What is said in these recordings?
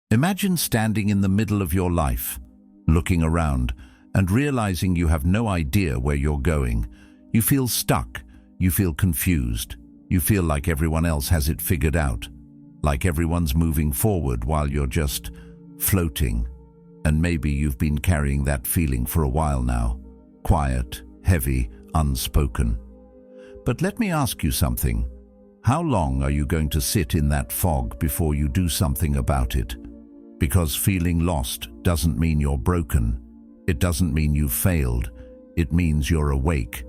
Imagine standing in the middle of your life, looking around, and realizing you have no idea where you're going. You feel stuck, you feel confused, you feel like everyone else has it figured out, like everyone's moving forward while you're just floating. And maybe you've been carrying that feeling for a while now, quiet, heavy, unspoken. But let me ask you something. How long are you going to sit in that fog before you do something about it? Because feeling lost doesn't mean you're broken. It doesn't mean you've failed. It means you're awake.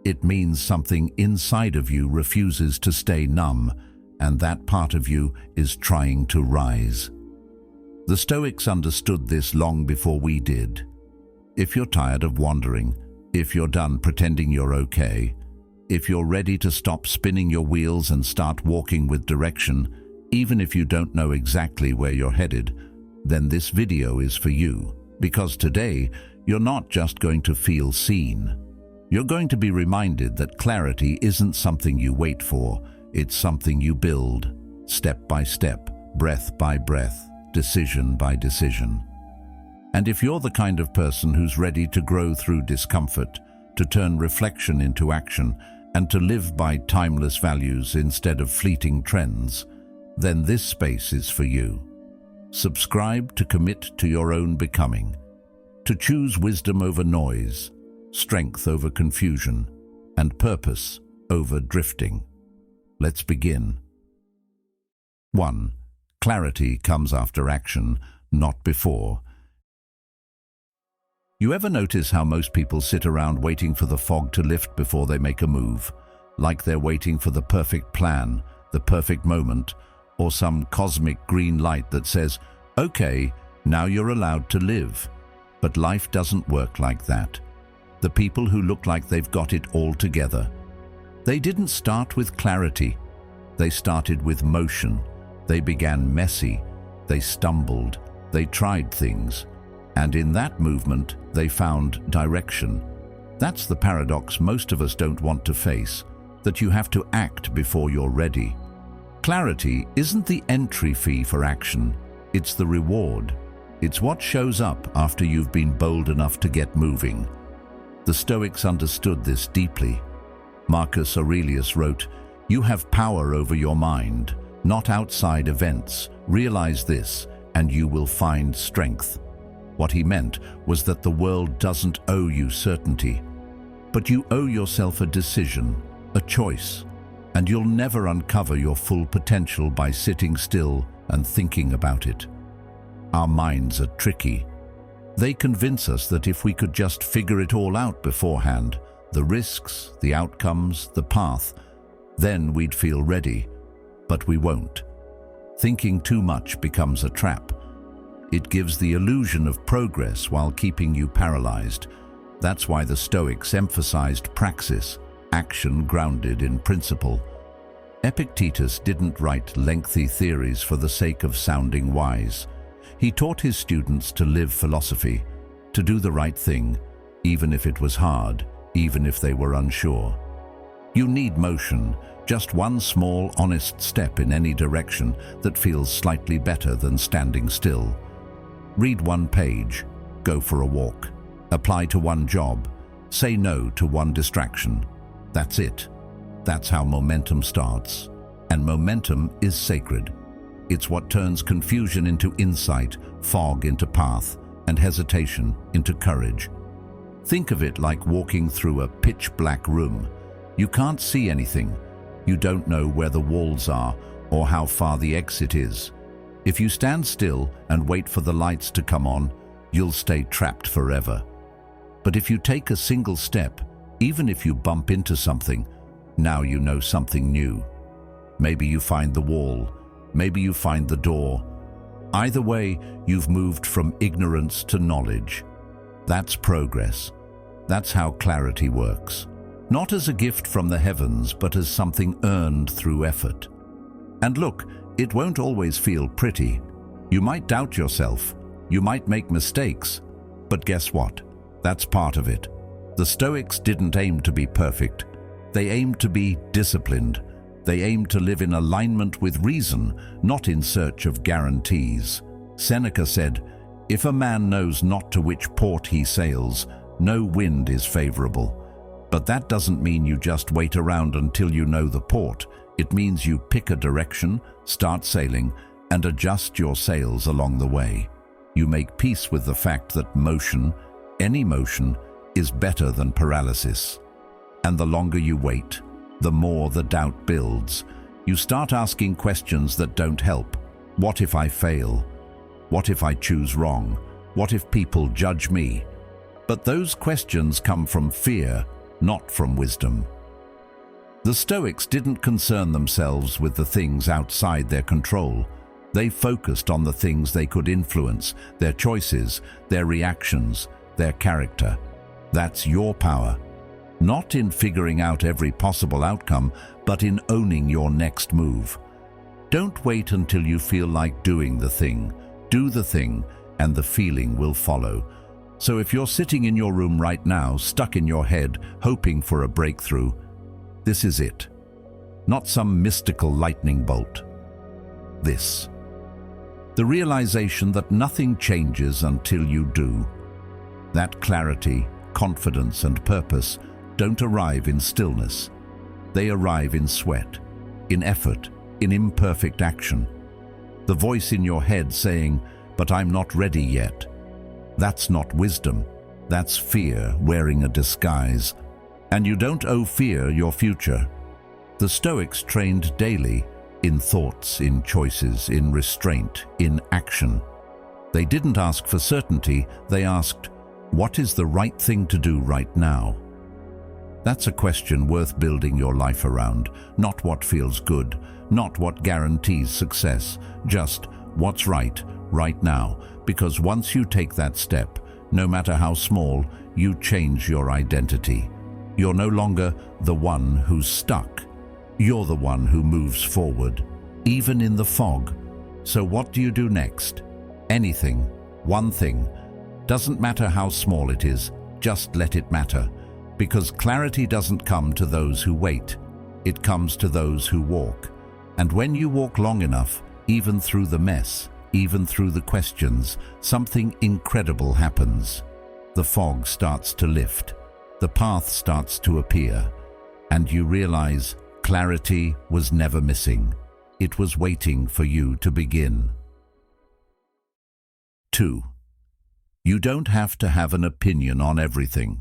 It means something inside of you refuses to stay numb, and that part of you is trying to rise. The Stoics understood this long before we did. If you're tired of wandering, if you're done pretending you're okay, if you're ready to stop spinning your wheels and start walking with direction, even if you don't know exactly where you're headed, then this video is for you. Because today, you're not just going to feel seen. You're going to be reminded that clarity isn't something you wait for, it's something you build, step by step, breath by breath, decision by decision. And if you're the kind of person who's ready to grow through discomfort, to turn reflection into action, and to live by timeless values instead of fleeting trends, then this space is for you. Subscribe to commit to your own becoming, to choose wisdom over noise, strength over confusion, and purpose over drifting. Let's begin. 1. Clarity comes after action, not before. You ever notice how most people sit around waiting for the fog to lift before they make a move? Like they're waiting for the perfect plan, the perfect moment, or some cosmic green light that says, "Okay, now you're allowed to live." But life doesn't work like that. The people who look like they've got it all together, they didn't start with clarity. They started with motion. They began messy. They stumbled. They tried things. And in that movement, they found direction. That's the paradox most of us don't want to face, that you have to act before you're ready. Clarity isn't the entry fee for action, it's the reward. It's what shows up after you've been bold enough to get moving. The Stoics understood this deeply. Marcus Aurelius wrote, "You have power over your mind, not outside events. Realize this, and you will find strength." What he meant was that the world doesn't owe you certainty, but you owe yourself a decision, a choice, and you'll never uncover your full potential by sitting still and thinking about it. Our minds are tricky. They convince us that if we could just figure it all out beforehand, the risks, the outcomes, the path, then we'd feel ready. But we won't. Thinking too much becomes a trap. It gives the illusion of progress while keeping you paralyzed. That's why the Stoics emphasized praxis, action grounded in principle. Epictetus didn't write lengthy theories for the sake of sounding wise. He taught his students to live philosophy, to do the right thing, even if it was hard, even if they were unsure. You need motion, just one small, honest step in any direction that feels slightly better than standing still. Read one page, go for a walk, apply to one job, say no to one distraction. That's it. That's how momentum starts. And momentum is sacred. It's what turns confusion into insight, fog into path, and hesitation into courage. Think of it like walking through a pitch-black room. You can't see anything. You don't know where the walls are or how far the exit is. If you stand still and wait for the lights to come on, you'll stay trapped forever. But if you take a single step, even if you bump into something, now you know something new. Maybe you find the wall, maybe you find the door. Either way, you've moved from ignorance to knowledge. That's progress. That's how clarity works. Not as a gift from the heavens, but as something earned through effort. And look, it won't always feel pretty. You might doubt yourself. You might make mistakes. But guess what? That's part of it. The Stoics didn't aim to be perfect. They aimed to be disciplined. They aimed to live in alignment with reason, not in search of guarantees. Seneca said, "If a man knows not to which port he sails, no wind is favorable." But that doesn't mean you just wait around until you know the port. It means you pick a direction, start sailing, and adjust your sails along the way. You make peace with the fact that motion, any motion, is better than paralysis. And the longer you wait, the more the doubt builds. You start asking questions that don't help. What if I fail? What if I choose wrong? What if people judge me? But those questions come from fear, not from wisdom. The Stoics didn't concern themselves with the things outside their control. They focused on the things they could influence, their choices, their reactions, their character. That's your power. Not in figuring out every possible outcome, but in owning your next move. Don't wait until you feel like doing the thing. Do the thing, and the feeling will follow. So if you're sitting in your room right now, stuck in your head, hoping for a breakthrough, this is it. Not some mystical lightning bolt. This. The realization that nothing changes until you do. That clarity, confidence, and purpose don't arrive in stillness. They arrive in sweat, in effort, in imperfect action. The voice in your head saying, "But I'm not ready yet." That's not wisdom. That's fear wearing a disguise. And you don't owe fear your future. The Stoics trained daily, in thoughts, in choices, in restraint, in action. They didn't ask for certainty, they asked, what is the right thing to do right now? That's a question worth building your life around, not what feels good, not what guarantees success, just what's right now, because once you take that step, no matter how small, you change your identity. You're no longer the one who's stuck. You're the one who moves forward, even in the fog. So what do you do next? Anything, one thing. Doesn't matter how small it is, just let it matter. Because clarity doesn't come to those who wait. It comes to those who walk. And when you walk long enough, even through the mess, even through the questions, something incredible happens. The fog starts to lift. The path starts to appear. And you realize clarity was never missing. It was waiting for you to begin. 2. You don't have to have an opinion on everything.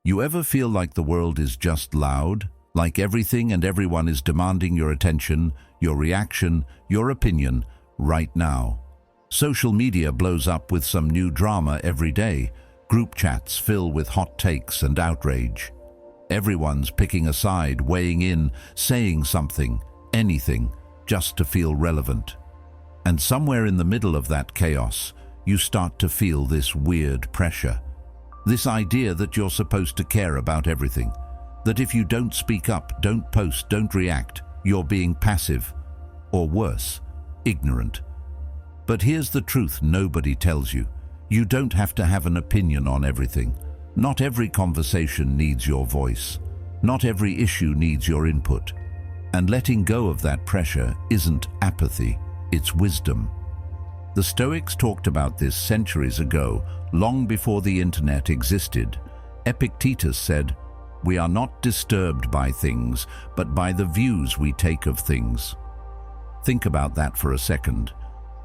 You ever feel like the world is just loud? Like everything and everyone is demanding your attention, your reaction, your opinion, right now? Social media blows up with some new drama every day. Group chats fill with hot takes and outrage. Everyone's picking a side, weighing in, saying something, anything, just to feel relevant. And somewhere in the middle of that chaos, you start to feel this weird pressure. This idea that you're supposed to care about everything. That if you don't speak up, don't post, don't react, you're being passive. Or worse, ignorant. But here's the truth nobody tells you. You don't have to have an opinion on everything. Not every conversation needs your voice. Not every issue needs your input. And letting go of that pressure isn't apathy, it's wisdom. The Stoics talked about this centuries ago, long before the internet existed. Epictetus said, "We are not disturbed by things, but by the views we take of things." Think about that for a second.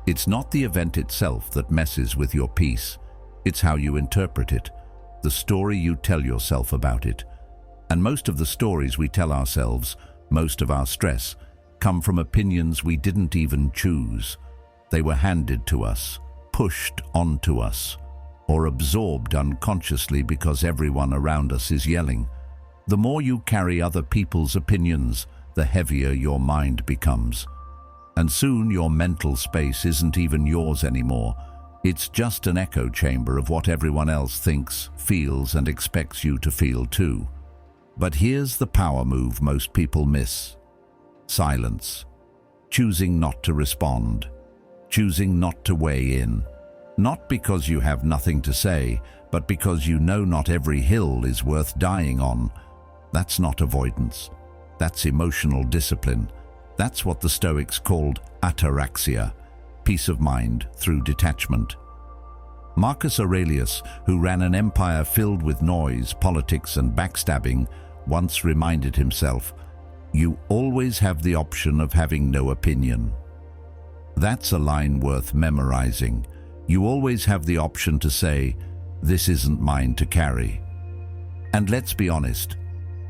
It's not the event itself that messes with your peace. It's how you interpret it, the story you tell yourself about it. And most of the stories we tell ourselves, most of our stress, come from opinions we didn't even choose. They were handed to us, pushed onto us, or absorbed unconsciously because everyone around us is yelling. The more you carry other people's opinions, the heavier your mind becomes. And soon your mental space isn't even yours anymore. It's just an echo chamber of what everyone else thinks, feels, and expects you to feel too. But here's the power move most people miss. Silence. Choosing not to respond. Choosing not to weigh in. Not because you have nothing to say, but because you know not every hill is worth dying on. That's not avoidance. That's emotional discipline. That's what the Stoics called ataraxia. peace of mind through detachment. Marcus Aurelius, who ran an empire filled with noise, politics, and backstabbing, once reminded himself, "You always have the option of having no opinion." That's a line worth memorizing. You always have the option to say, "This isn't mine to carry." And let's be honest,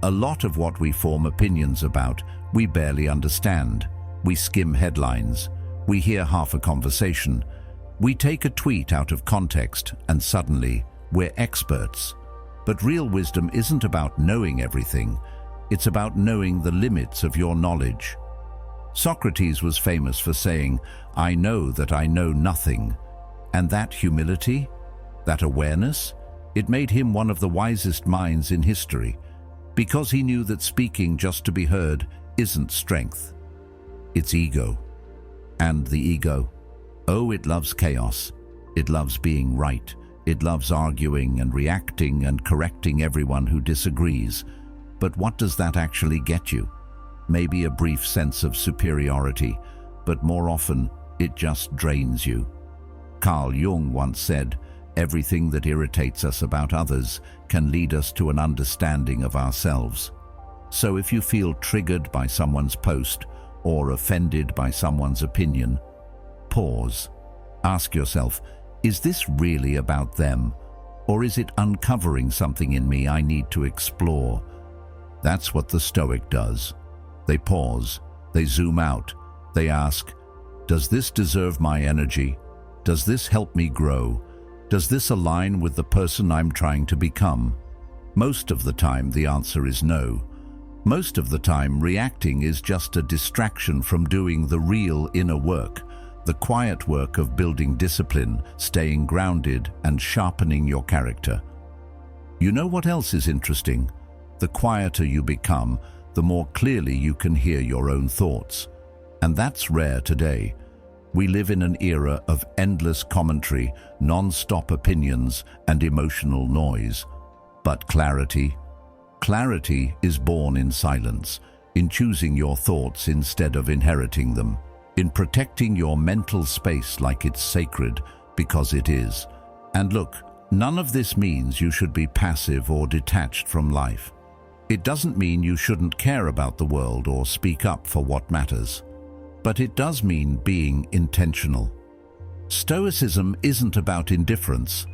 a lot of what we form opinions about, we barely understand. We skim headlines. We hear half a conversation. We take a tweet out of context and suddenly we're experts. But real wisdom isn't about knowing everything. It's about knowing the limits of your knowledge. Socrates was famous for saying, "I know that I know nothing." And that humility, that awareness, it made him one of the wisest minds in history, because he knew that speaking just to be heard isn't strength. It's ego. And the ego, oh, it loves chaos. It loves being right. It loves arguing and reacting and correcting everyone who disagrees. But what does that actually get you? Maybe a brief sense of superiority, but more often it just drains you. Carl Jung once said, "Everything that irritates us about others can lead us to an understanding of ourselves." So if you feel triggered by someone's post or offended by someone's opinion, pause. Ask yourself, is this really about them? Or is it uncovering something in me I need to explore? That's what the Stoic does. They pause, they zoom out, they ask, does this deserve my energy? Does this help me grow? Does this align with the person I'm trying to become? Most of the time the answer is no. Most of the time reacting is just a distraction from doing the real inner work, the quiet work of building discipline, staying grounded, and sharpening your character. You know what else is interesting? The quieter you become, the more clearly you can hear your own thoughts. And that's rare today. We live in an era of endless commentary, non-stop opinions, and emotional noise. But clarity is born in silence, in choosing your thoughts instead of inheriting them, in protecting your mental space like it's sacred, because it is. And look, none of this means you should be passive or detached from life. It doesn't mean you shouldn't care about the world or speak up for what matters. But it does mean being intentional. Stoicism isn't about indifference.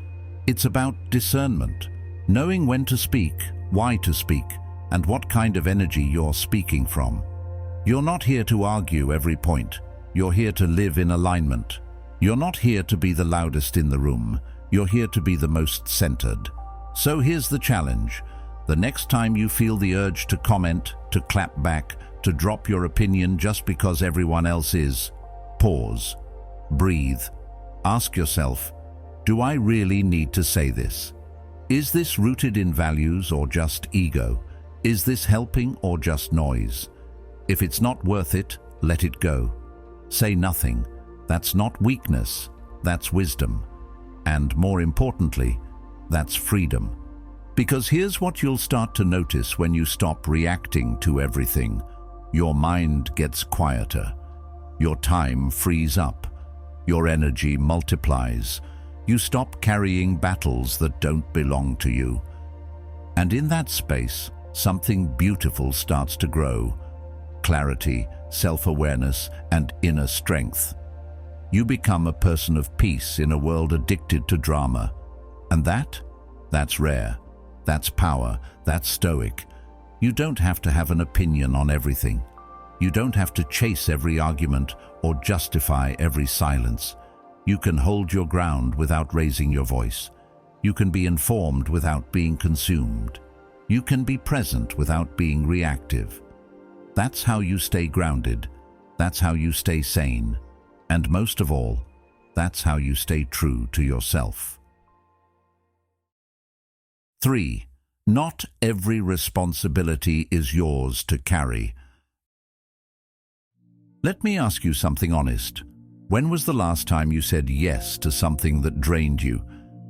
It's about discernment, knowing when to speak, why to speak, and what kind of energy you're speaking from. You're not here to argue every point. You're here to live in alignment. You're not here to be the loudest in the room. You're here to be the most centered. So here's the challenge. The next time you feel the urge to comment, to clap back, to drop your opinion just because everyone else is, pause, breathe, ask yourself, do I really need to say this? Is this rooted in values or just ego? Is this helping or just noise? If it's not worth it, let it go. Say nothing. That's not weakness, that's wisdom. And more importantly, that's freedom. Because here's what you'll start to notice when you stop reacting to everything. Your mind gets quieter. Your time frees up. Your energy multiplies. You stop carrying battles that don't belong to you. And in that space, something beautiful starts to grow. Clarity, self-awareness, and inner strength. You become a person of peace in a world addicted to drama. And that's rare. That's power. That's Stoic. You don't have to have an opinion on everything. You don't have to chase every argument or justify every silence. You can hold your ground without raising your voice. You can be informed without being consumed. You can be present without being reactive. That's how you stay grounded. That's how you stay sane. And most of all, that's how you stay true to yourself. 3. Not every responsibility is yours to carry. Let me ask you something honest. When was the last time you said yes to something that drained you?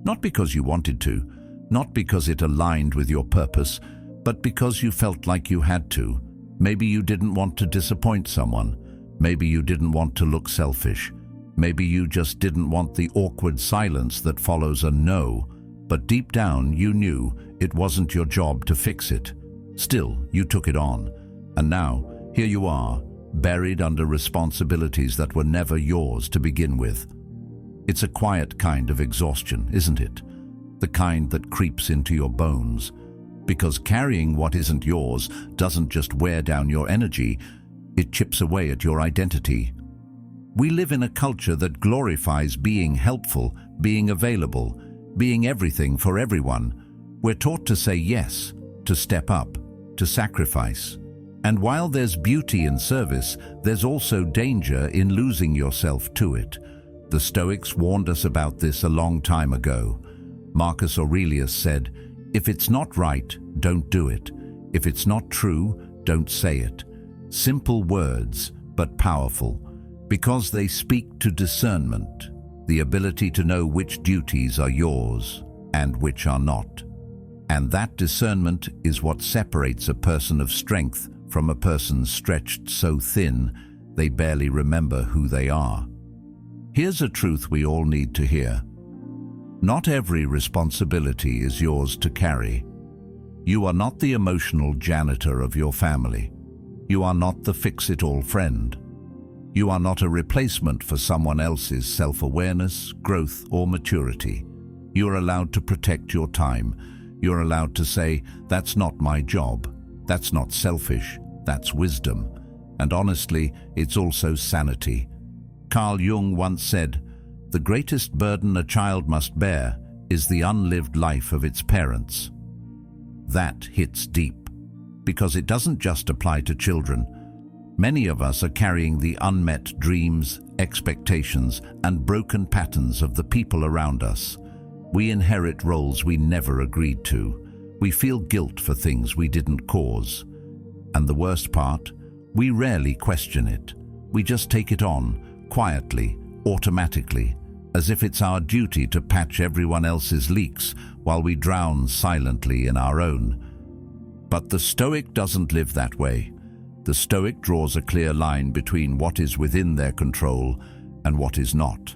Not because you wanted to, not because it aligned with your purpose, but because you felt like you had to. Maybe you didn't want to disappoint someone. Maybe you didn't want to look selfish. Maybe you just didn't want the awkward silence that follows a no, but deep down you knew it wasn't your job to fix it. Still, you took it on, and now, here you are, buried under responsibilities that were never yours to begin with. It's a quiet kind of exhaustion, isn't it? The kind that creeps into your bones. Because carrying what isn't yours doesn't just wear down your energy, it chips away at your identity. We live in a culture that glorifies being helpful, being available, being everything for everyone. We're taught to say yes, to step up, to sacrifice. And while there's beauty in service, there's also danger in losing yourself to it. The Stoics warned us about this a long time ago. Marcus Aurelius said, "If it's not right, don't do it. If it's not true, don't say it." Simple words, but powerful, because they speak to discernment, the ability to know which duties are yours and which are not. And that discernment is what separates a person of strength from a person stretched so thin they barely remember who they are. Here's a truth we all need to hear. Not every responsibility is yours to carry. You are not the emotional janitor of your family. You are not the fix-it-all friend. You are not a replacement for someone else's self-awareness, growth, or maturity. You are allowed to protect your time. You're allowed to say, "That's not my job." That's not selfish, that's wisdom. And honestly, it's also sanity. Carl Jung once said, "The greatest burden a child must bear is the unlived life of its parents." That hits deep, because it doesn't just apply to children. Many of us are carrying the unmet dreams, expectations, and broken patterns of the people around us. We inherit roles we never agreed to. We feel guilt for things we didn't cause. And the worst part, we rarely question it. We just take it on, quietly, automatically, as if it's our duty to patch everyone else's leaks while we drown silently in our own. But the Stoic doesn't live that way. The Stoic draws a clear line between what is within their control and what is not,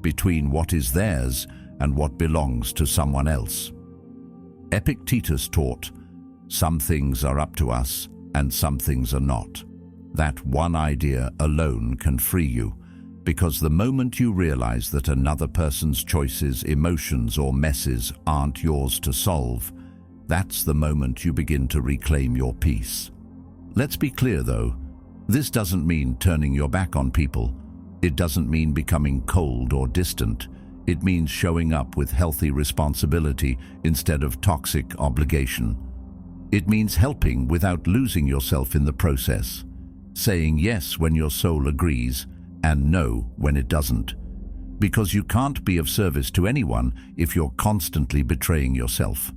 between what is theirs and what belongs to someone else. Epictetus taught, "Some things are up to us and some things are not." That one idea alone can free you, because the moment you realize that another person's choices, emotions, or messes aren't yours to solve, that's the moment you begin to reclaim your peace. Let's be clear though, this doesn't mean turning your back on people. It doesn't mean becoming cold or distant. It means showing up with healthy responsibility instead of toxic obligation. It means helping without losing yourself in the process, saying yes when your soul agrees and no when it doesn't. Because you can't be of service to anyone if you're constantly betraying yourself.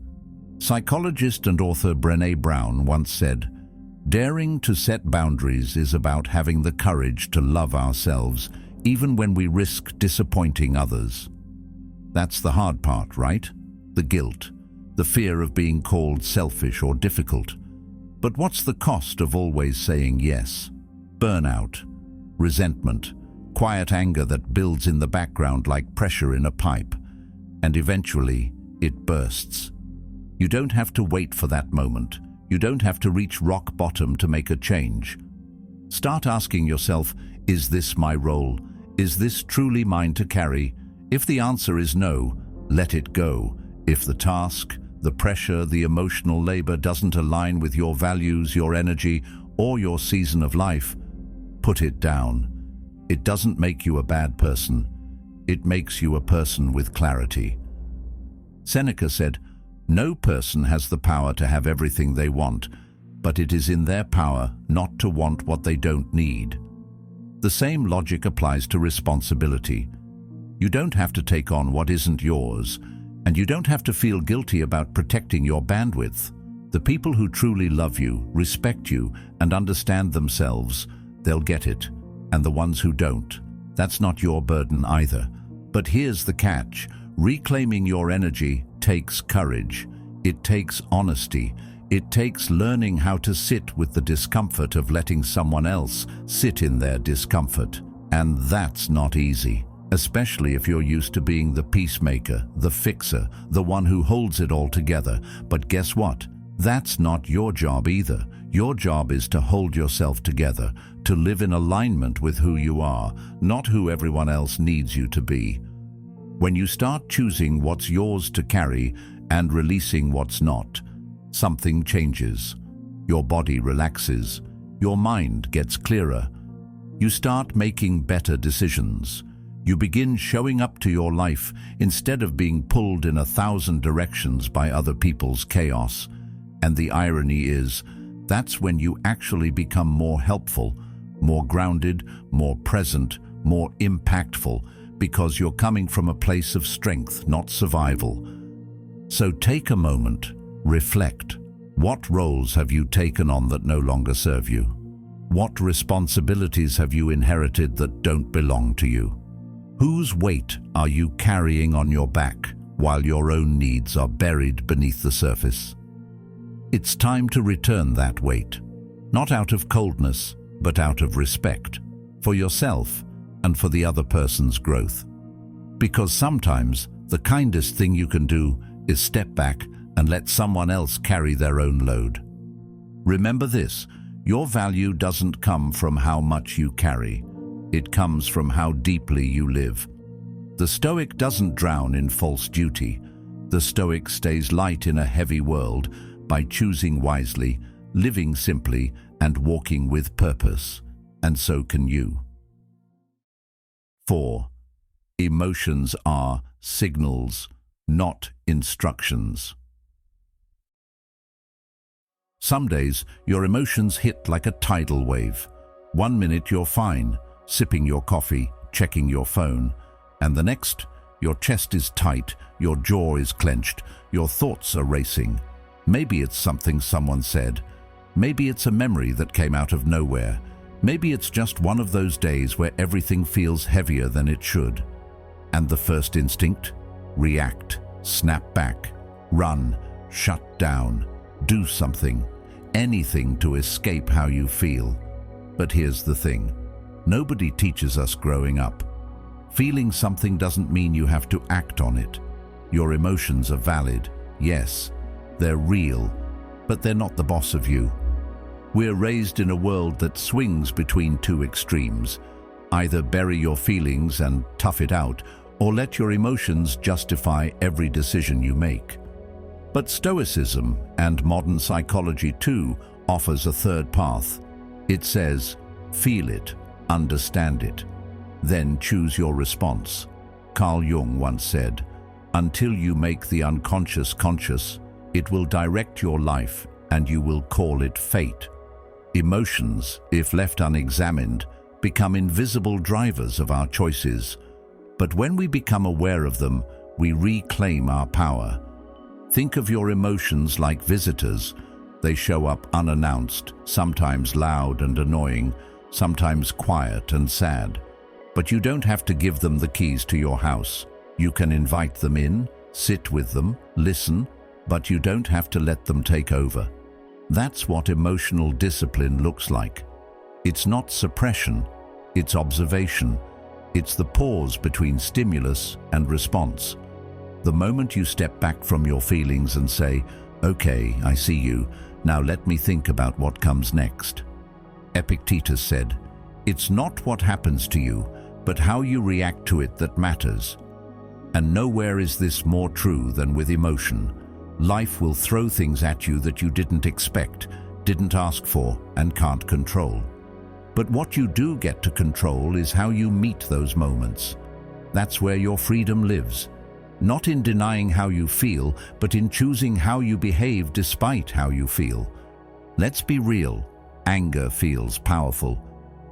Psychologist and author Brené Brown once said, "Daring to set boundaries is about having the courage to love ourselves even when we risk disappointing others." That's the hard part, right? The guilt, the fear of being called selfish or difficult. But what's the cost of always saying yes? Burnout, resentment, quiet anger that builds in the background like pressure in a pipe, and eventually it bursts. You don't have to wait for that moment. You don't have to reach rock bottom to make a change. Start asking yourself, is this my role? Is this truly mine to carry? If the answer is no, let it go. If the task, the pressure, the emotional labor doesn't align with your values, your energy, or your season of life, put it down. It doesn't make you a bad person. It makes you a person with clarity. Seneca said, "No person has the power to have everything they want, but it is in their power not to want what they don't need." The same logic applies to responsibility. You don't have to take on what isn't yours, and you don't have to feel guilty about protecting your bandwidth. The people who truly love you, respect you, and understand themselves, they'll get it. And the ones who don't, that's not your burden either. But here's the catch. Reclaiming your energy takes courage. It takes honesty. It takes learning how to sit with the discomfort of letting someone else sit in their discomfort. And that's not easy, especially if you're used to being the peacemaker, the fixer, the one who holds it all together. But guess what? That's not your job either. Your job is to hold yourself together, to live in alignment with who you are, not who everyone else needs you to be. When you start choosing what's yours to carry and releasing what's not, something changes. Your body relaxes. Your mind gets clearer. You start making better decisions. You begin showing up to your life instead of being pulled in 1,000 directions by other people's chaos. And the irony is, that's when you actually become more helpful, more grounded, more present, more impactful, because you're coming from a place of strength, not survival. So take a moment, reflect. What roles have you taken on that no longer serve you? What responsibilities have you inherited that don't belong to you? Whose weight are you carrying on your back while your own needs are buried beneath the surface? It's time to return that weight, not out of coldness, but out of respect, for yourself and for the other person's growth. Because sometimes the kindest thing you can do is step back and let someone else carry their own load. Remember this, your value doesn't come from how much you carry. It comes from how deeply you live. The Stoic doesn't drown in false duty. The Stoic stays light in a heavy world by choosing wisely, living simply, and walking with purpose. And so can you. 4. Emotions are signals, not instructions. Some days, your emotions hit like a tidal wave. 1 minute you're fine, sipping your coffee, checking your phone, and the next, your chest is tight, your jaw is clenched, your thoughts are racing. Maybe it's something someone said. Maybe it's a memory that came out of nowhere. Maybe it's just one of those days where everything feels heavier than it should. And the first instinct? React, snap back, run, shut down, do something, anything to escape how you feel. But here's the thing. Nobody teaches us growing up. Feeling something doesn't mean you have to act on it. Your emotions are valid, yes. They're real, but they're not the boss of you. We're raised in a world that swings between two extremes. Either bury your feelings and tough it out, or let your emotions justify every decision you make. But Stoicism, and modern psychology too, offers a third path. It says, feel it, understand it, then choose your response. Carl Jung once said, until you make the unconscious conscious, it will direct your life and you will call it fate. Emotions, if left unexamined, become invisible drivers of our choices. But when we become aware of them, we reclaim our power. Think of your emotions like visitors. They show up unannounced, sometimes loud and annoying, sometimes quiet and sad. But you don't have to give them the keys to your house. You can invite them in, sit with them, listen, but you don't have to let them take over. That's what emotional discipline looks like. It's not suppression, it's observation. It's the pause between stimulus and response. The moment you step back from your feelings and say, okay, I see you, now let me think about what comes next. Epictetus said, it's not what happens to you, but how you react to it that matters. And nowhere is this more true than with emotion. Life will throw things at you that you didn't expect, didn't ask for, and can't control. But what you do get to control is how you meet those moments. That's where your freedom lives. Not in denying how you feel, but in choosing how you behave despite how you feel. Let's be real. Anger feels powerful.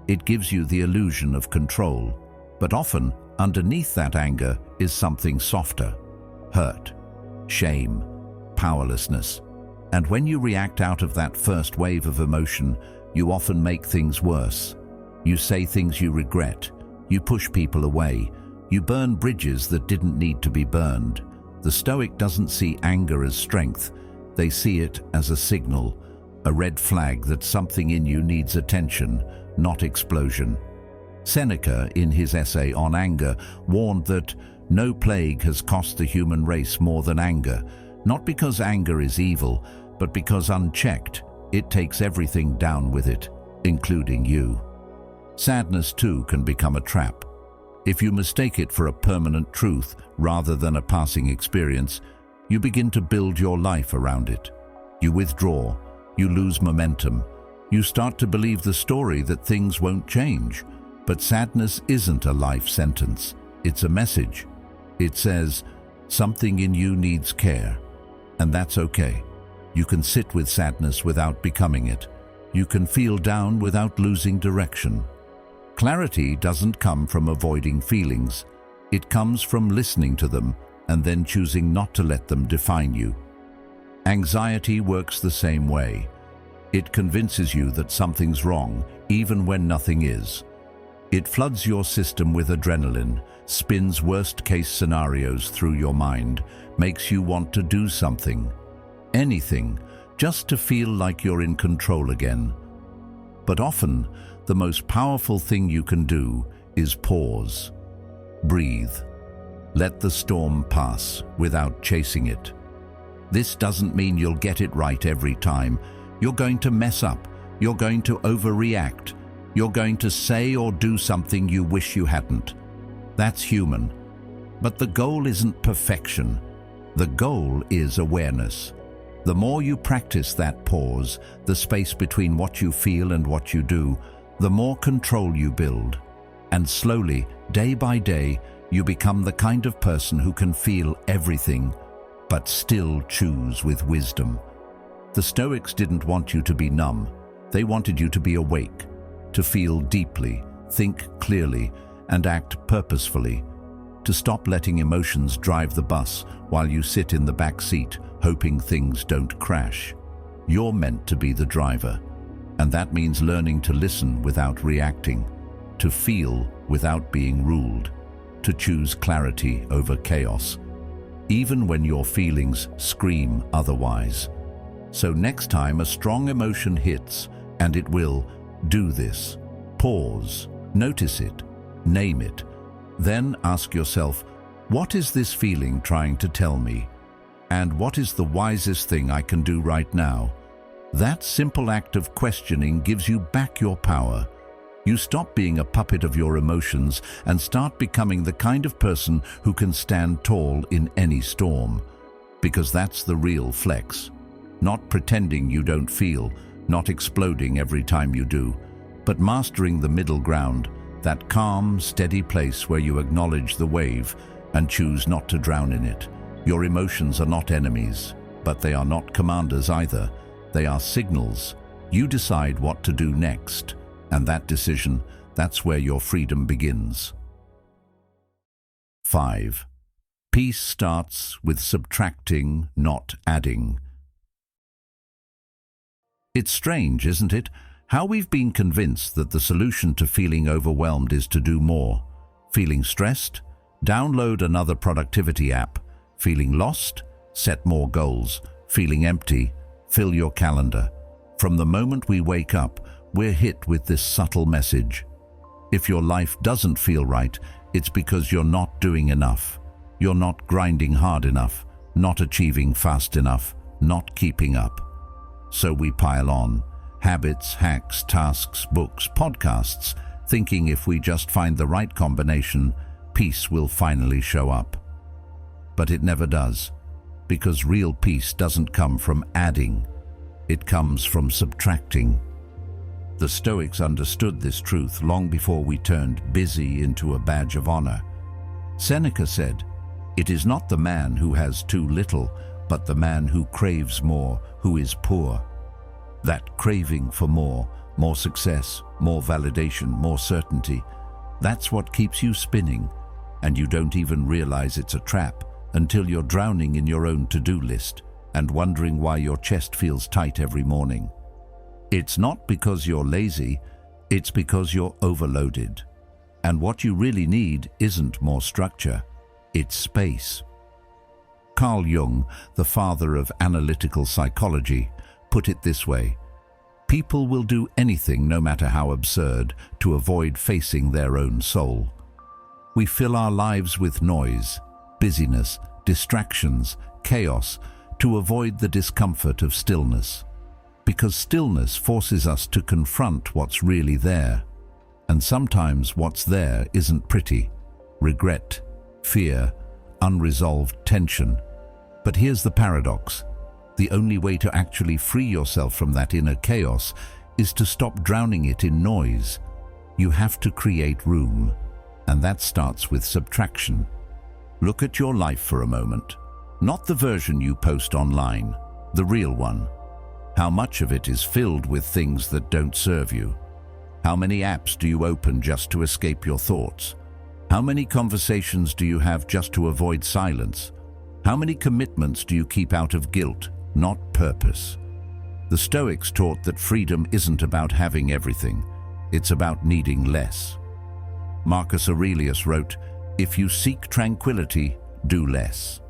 It gives you the illusion of control. But often, underneath that anger is something softer. Hurt, shame, powerlessness. And when you react out of that first wave of emotion, you often make things worse. You say things you regret. You push people away. You burn bridges that didn't need to be burned. The Stoic doesn't see anger as strength. They see it as a signal, a red flag that something in you needs attention, not explosion. Seneca, in his essay on anger, warned that no plague has cost the human race more than anger, not because anger is evil, but because unchecked, it takes everything down with it, including you. Sadness too can become a trap. If you mistake it for a permanent truth rather than a passing experience, you begin to build your life around it. You withdraw, you lose momentum, you start to believe the story that things won't change. But sadness isn't a life sentence, it's a message. It says, something in you needs care, and that's okay. You can sit with sadness without becoming it. You can feel down without losing direction. Clarity doesn't come from avoiding feelings. It comes from listening to them and then choosing not to let them define you. Anxiety works the same way. It convinces you that something's wrong, even when nothing is. It floods your system with adrenaline, spins worst-case scenarios through your mind, makes you want to do something, anything, just to feel like you're in control again. But often, the most powerful thing you can do is pause. Breathe. Let the storm pass without chasing it. This doesn't mean you'll get it right every time. You're going to mess up. You're going to overreact. You're going to say or do something you wish you hadn't. That's human. But the goal isn't perfection. The goal is awareness. The more you practice that pause, the space between what you feel and what you do, the more control you build. And slowly, day by day, you become the kind of person who can feel everything, but still choose with wisdom. The Stoics didn't want you to be numb. They wanted you to be awake, to feel deeply, think clearly, and act purposefully, to stop letting emotions drive the bus while you sit in the back seat, hoping things don't crash. You're meant to be the driver, and that means learning to listen without reacting, to feel without being ruled, to choose clarity over chaos, even when your feelings scream otherwise. So next time a strong emotion hits, and it will, do this. Pause, notice it, name it. Then ask yourself, what is this feeling trying to tell me? And what is the wisest thing I can do right now? That simple act of questioning gives you back your power. You stop being a puppet of your emotions and start becoming the kind of person who can stand tall in any storm. Because that's the real flex. Not pretending you don't feel, not exploding every time you do, but mastering the middle ground, that calm, steady place where you acknowledge the wave and choose not to drown in it. Your emotions are not enemies, but they are not commanders either. They are signals. You decide what to do next, and that decision, that's where your freedom begins. 5. Peace starts with subtracting, not adding. It's strange, isn't it, how we've been convinced that the solution to feeling overwhelmed is to do more. Feeling stressed? Download another productivity app. Feeling lost? Set more goals. Feeling empty? Fill your calendar. From the moment we wake up, we're hit with this subtle message. If your life doesn't feel right, it's because you're not doing enough. You're not grinding hard enough, not achieving fast enough, not keeping up. So we pile on. Habits, hacks, tasks, books, podcasts, thinking if we just find the right combination, peace will finally show up. But it never does, because real peace doesn't come from adding, it comes from subtracting. The Stoics understood this truth long before we turned busy into a badge of honor. Seneca said, "It is not the man who has too little, but the man who craves more, who is poor." That craving for more success, more validation, more certainty, that's what keeps you spinning, and you don't even realize it's a trap until you're drowning in your own to-do list and wondering why your chest feels tight every morning. It's not because you're lazy, it's because you're overloaded. And what you really need isn't more structure, it's space. Carl Jung, the father of analytical psychology, put it this way: People will do anything, no matter how absurd, to avoid facing their own soul. We fill our lives with noise, busyness, distractions, chaos, to avoid the discomfort of stillness. Because stillness forces us to confront what's really there. And sometimes what's there isn't pretty. Regret, fear, unresolved tension. But here's the paradox. The only way to actually free yourself from that inner chaos is to stop drowning it in noise. You have to create room, and that starts with subtraction. Look at your life for a moment. Not the version you post online, the real one. How much of it is filled with things that don't serve you? How many apps do you open just to escape your thoughts? How many conversations do you have just to avoid silence? How many commitments do you keep out of guilt, not purpose? The Stoics taught that freedom isn't about having everything, it's about needing less. Marcus Aurelius wrote, "If you seek tranquility, do less."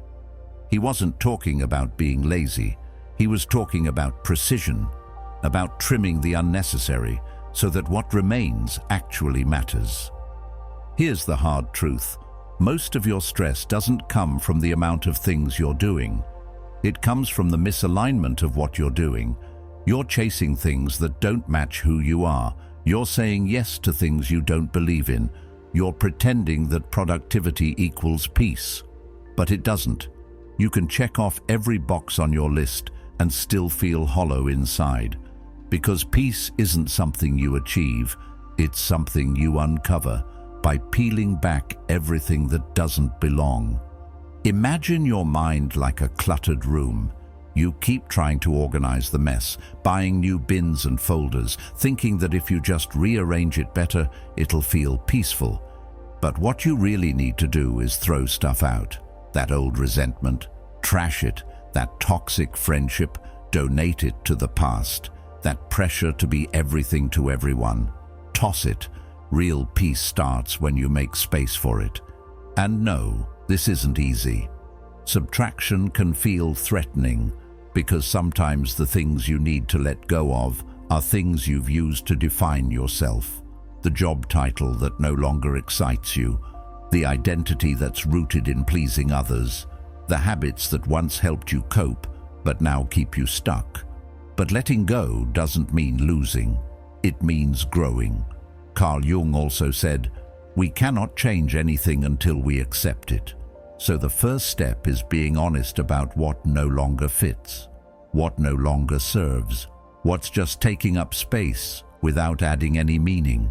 He wasn't talking about being lazy, he was talking about precision, about trimming the unnecessary so that what remains actually matters. Here's the hard truth. Most of your stress doesn't come from the amount of things you're doing. It comes from the misalignment of what you're doing. You're chasing things that don't match who you are. You're saying yes to things you don't believe in. You're pretending that productivity equals peace. But it doesn't. You can check off every box on your list and still feel hollow inside. Because peace isn't something you achieve, it's something you uncover by peeling back everything that doesn't belong. Imagine your mind like a cluttered room. You keep trying to organize the mess, buying new bins and folders, thinking that if you just rearrange it better, it'll feel peaceful. But what you really need to do is throw stuff out. That old resentment, trash it. That toxic friendship, donate it to the past. That pressure to be everything to everyone, toss it. Real peace starts when you make space for it. And no, this isn't easy. Subtraction can feel threatening because sometimes the things you need to let go of are things you've used to define yourself. The job title that no longer excites you, the identity that's rooted in pleasing others, the habits that once helped you cope but now keep you stuck. But letting go doesn't mean losing, it means growing. Carl Jung also said, "We cannot change anything until we accept it." So the first step is being honest about what no longer fits, what no longer serves, what's just taking up space without adding any meaning.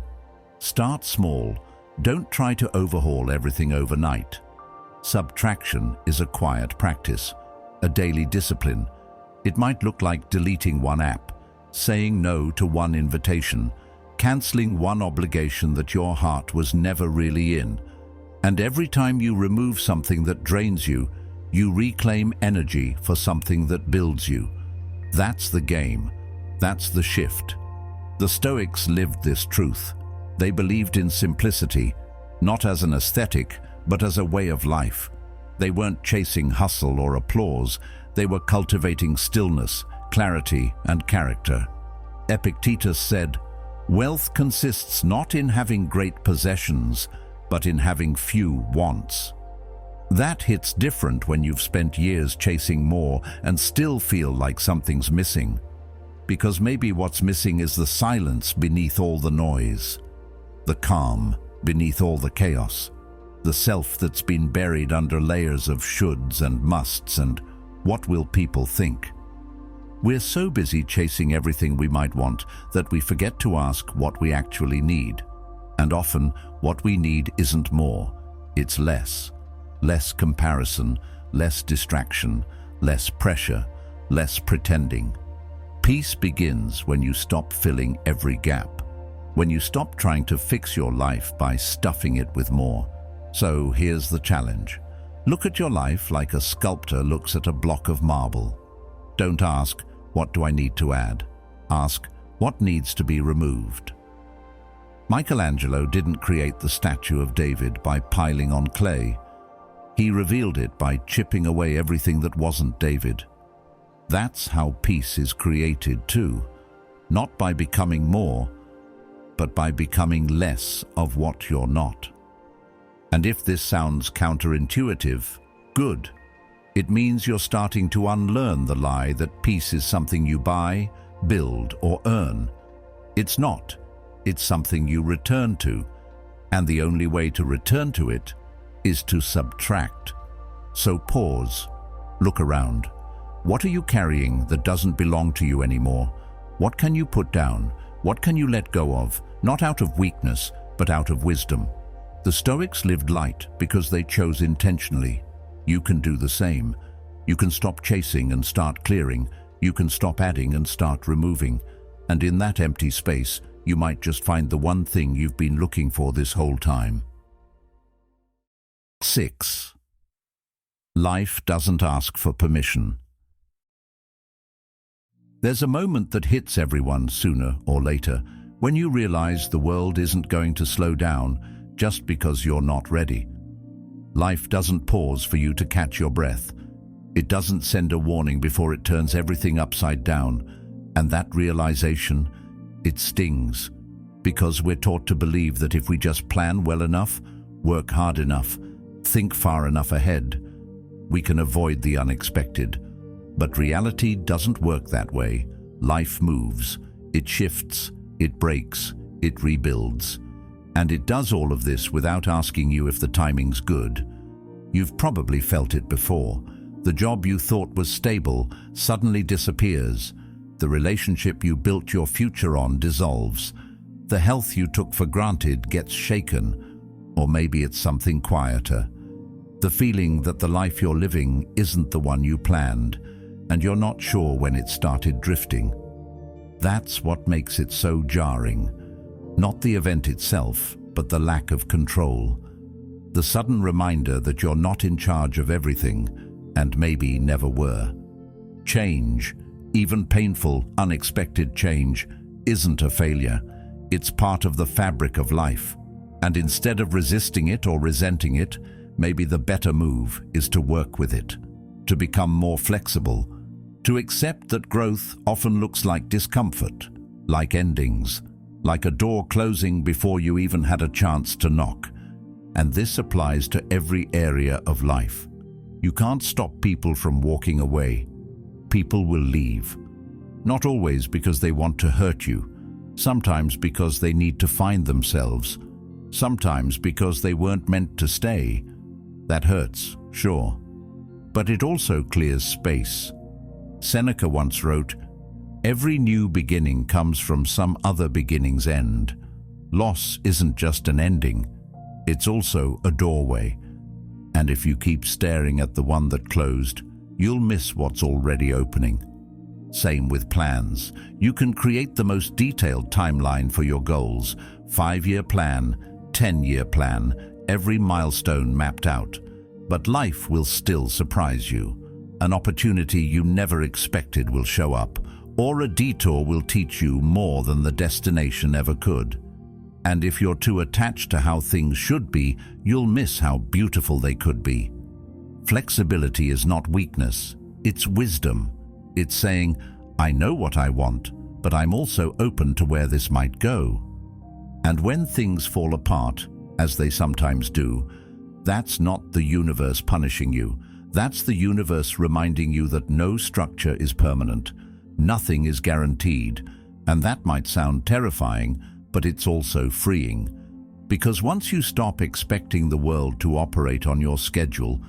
Start small. Don't try to overhaul everything overnight. Subtraction is a quiet practice, a daily discipline. It might look like deleting one app, saying no to one invitation, canceling one obligation that your heart was never really in. And every time you remove something that drains you, you reclaim energy for something that builds you. That's the game. That's the shift. The Stoics lived this truth. They believed in simplicity, not as an aesthetic, but as a way of life. They weren't chasing hustle or applause. They were cultivating stillness, clarity, and character. Epictetus said, "Wealth consists not in having great possessions, but in having few wants." That hits different when you've spent years chasing more and still feel like something's missing. Because maybe what's missing is the silence beneath all the noise, the calm beneath all the chaos, the self that's been buried under layers of shoulds and musts and what will people think. We're so busy chasing everything we might want that we forget to ask what we actually need. And often, what we need isn't more, it's less. Less comparison, less distraction, less pressure, less pretending. Peace begins when you stop filling every gap, when you stop trying to fix your life by stuffing it with more. So here's the challenge. Look at your life like a sculptor looks at a block of marble. Don't ask, "What do I need to add?" Ask, "What needs to be removed?" Michelangelo didn't create the statue of David by piling on clay. He revealed it by chipping away everything that wasn't David. That's how peace is created too, not by becoming more, but by becoming less of what you're not. And if this sounds counterintuitive, good. It means you're starting to unlearn the lie that peace is something you buy, build, or earn. It's not. It's something you return to. And the only way to return to it is to subtract. So pause. Look around. What are you carrying that doesn't belong to you anymore? What can you put down? What can you let go of? Not out of weakness, but out of wisdom. The Stoics lived light because they chose intentionally. You can do the same. You can stop chasing and start clearing. You can stop adding and start removing. And in that empty space, you might just find the one thing you've been looking for this whole time. 6. Life doesn't ask for permission. There's a moment that hits everyone sooner or later when you realize the world isn't going to slow down just because you're not ready. Life doesn't pause for you to catch your breath. It doesn't send a warning before it turns everything upside down. And that realization, it stings, because we're taught to believe that if we just plan well enough, work hard enough, think far enough ahead, we can avoid the unexpected. But reality doesn't work that way. Life moves, it shifts, it breaks, it rebuilds. And it does all of this without asking you if the timing's good. You've probably felt it before. The job you thought was stable suddenly disappears. The relationship you built your future on dissolves. The health you took for granted gets shaken. Or maybe it's something quieter. The feeling that the life you're living isn't the one you planned, and you're not sure when it started drifting. That's what makes it so jarring. Not the event itself, but the lack of control. The sudden reminder that you're not in charge of everything, and maybe never were. Change, even painful, unexpected change, isn't a failure. It's part of the fabric of life. And instead of resisting it or resenting it, maybe the better move is to work with it, to become more flexible, to accept that growth often looks like discomfort, like endings, like a door closing before you even had a chance to knock. And this applies to every area of life. You can't stop people from walking away. People will leave. Not always because they want to hurt you. Sometimes because they need to find themselves. Sometimes because they weren't meant to stay. That hurts, sure. But it also clears space. Seneca once wrote, "Every new beginning comes from some other beginning's end." Loss isn't just an ending, it's also a doorway. And if you keep staring at the one that closed, you'll miss what's already opening. Same with plans. You can create the most detailed timeline for your goals, 5-year plan, 10-year plan, every milestone mapped out. But life will still surprise you. An opportunity you never expected will show up, or a detour will teach you more than the destination ever could. And if you're too attached to how things should be, you'll miss how beautiful they could be. Flexibility is not weakness, it's wisdom. It's saying, I know what I want, but I'm also open to where this might go. And when things fall apart, as they sometimes do, that's not the universe punishing you. That's the universe reminding you that no structure is permanent. Nothing is guaranteed. And that might sound terrifying, but it's also freeing. Because once you stop expecting the world to operate on your schedule,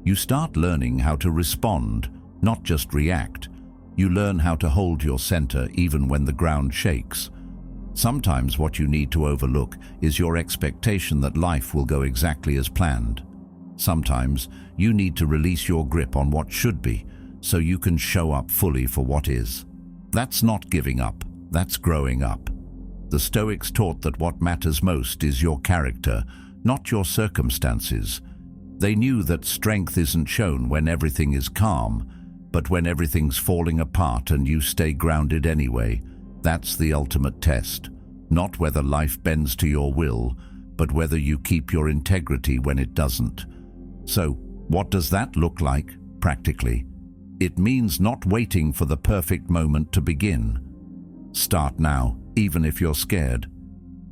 you start learning how to respond, not just react. You learn how to hold your center even when the ground shakes. Sometimes what you need to overlook is your expectation that life will go exactly as planned. Sometimes you need to release your grip on what should be, so you can show up fully for what is. That's not giving up, that's growing up. The Stoics taught that what matters most is your character, not your circumstances. They knew that strength isn't shown when everything is calm, but when everything's falling apart and you stay grounded anyway. That's the ultimate test. Not whether life bends to your will, but whether you keep your integrity when it doesn't. So, what does that look like, practically? It means not waiting for the perfect moment to begin. Start now, even if you're scared,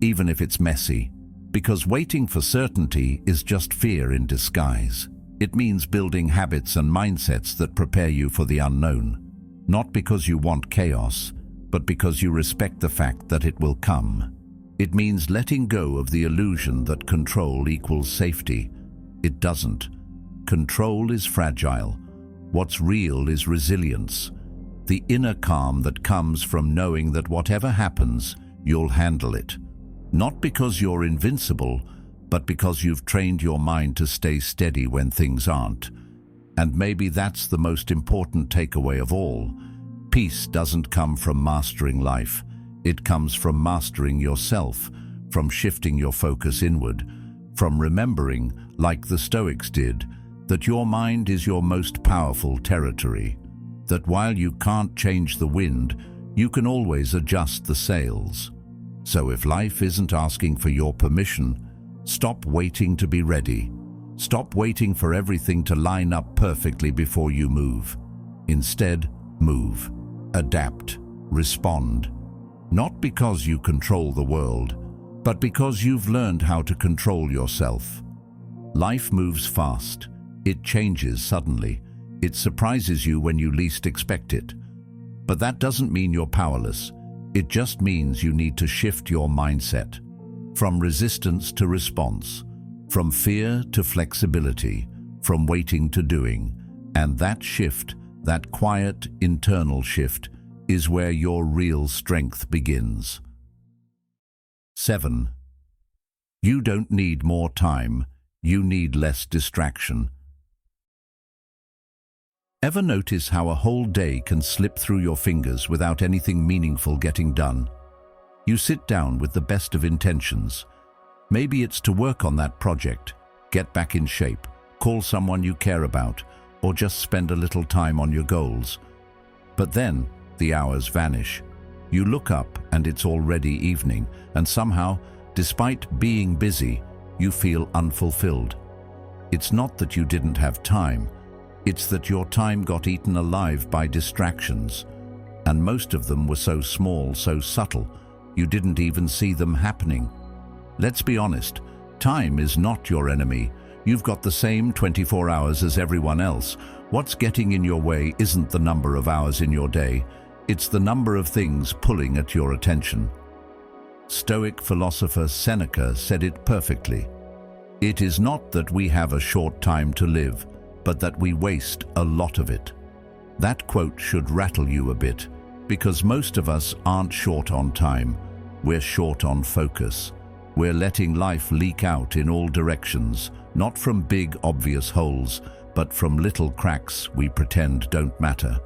even if it's messy, because waiting for certainty is just fear in disguise. It means building habits and mindsets that prepare you for the unknown, not because you want chaos, but because you respect the fact that it will come. It means letting go of the illusion that control equals safety. It doesn't. Control is fragile. What's real is resilience, the inner calm that comes from knowing that whatever happens, you'll handle it. Not because you're invincible, but because you've trained your mind to stay steady when things aren't. And maybe that's the most important takeaway of all. Peace doesn't come from mastering life. It comes from mastering yourself, from shifting your focus inward, from remembering, like the Stoics did, that your mind is your most powerful territory, that while you can't change the wind, you can always adjust the sails. So if life isn't asking for your permission, stop waiting to be ready. Stop waiting for everything to line up perfectly before you move. Instead, move, adapt, respond. Not because you control the world, but because you've learned how to control yourself. Life moves fast. It changes suddenly. It surprises you when you least expect it. But that doesn't mean you're powerless. It just means you need to shift your mindset. From resistance to response. From fear to flexibility. From waiting to doing. And that shift, that quiet internal shift, is where your real strength begins. 7. You don't need more time. You need less distraction. Ever notice how a whole day can slip through your fingers without anything meaningful getting done? You sit down with the best of intentions. Maybe it's to work on that project, get back in shape, call someone you care about, or just spend a little time on your goals. But then, the hours vanish. You look up and it's already evening, and somehow, despite being busy, you feel unfulfilled. It's not that you didn't have time. It's that your time got eaten alive by distractions, and most of them were so small, so subtle, you didn't even see them happening. Let's be honest, time is not your enemy. You've got the same 24 hours as everyone else. What's getting in your way isn't the number of hours in your day, it's the number of things pulling at your attention. Stoic philosopher Seneca said it perfectly. It is not that we have a short time to live, but that we waste a lot of it. That quote should rattle you a bit, because most of us aren't short on time. We're short on focus. We're letting life leak out in all directions, not from big, obvious holes, but from little cracks we pretend don't matter.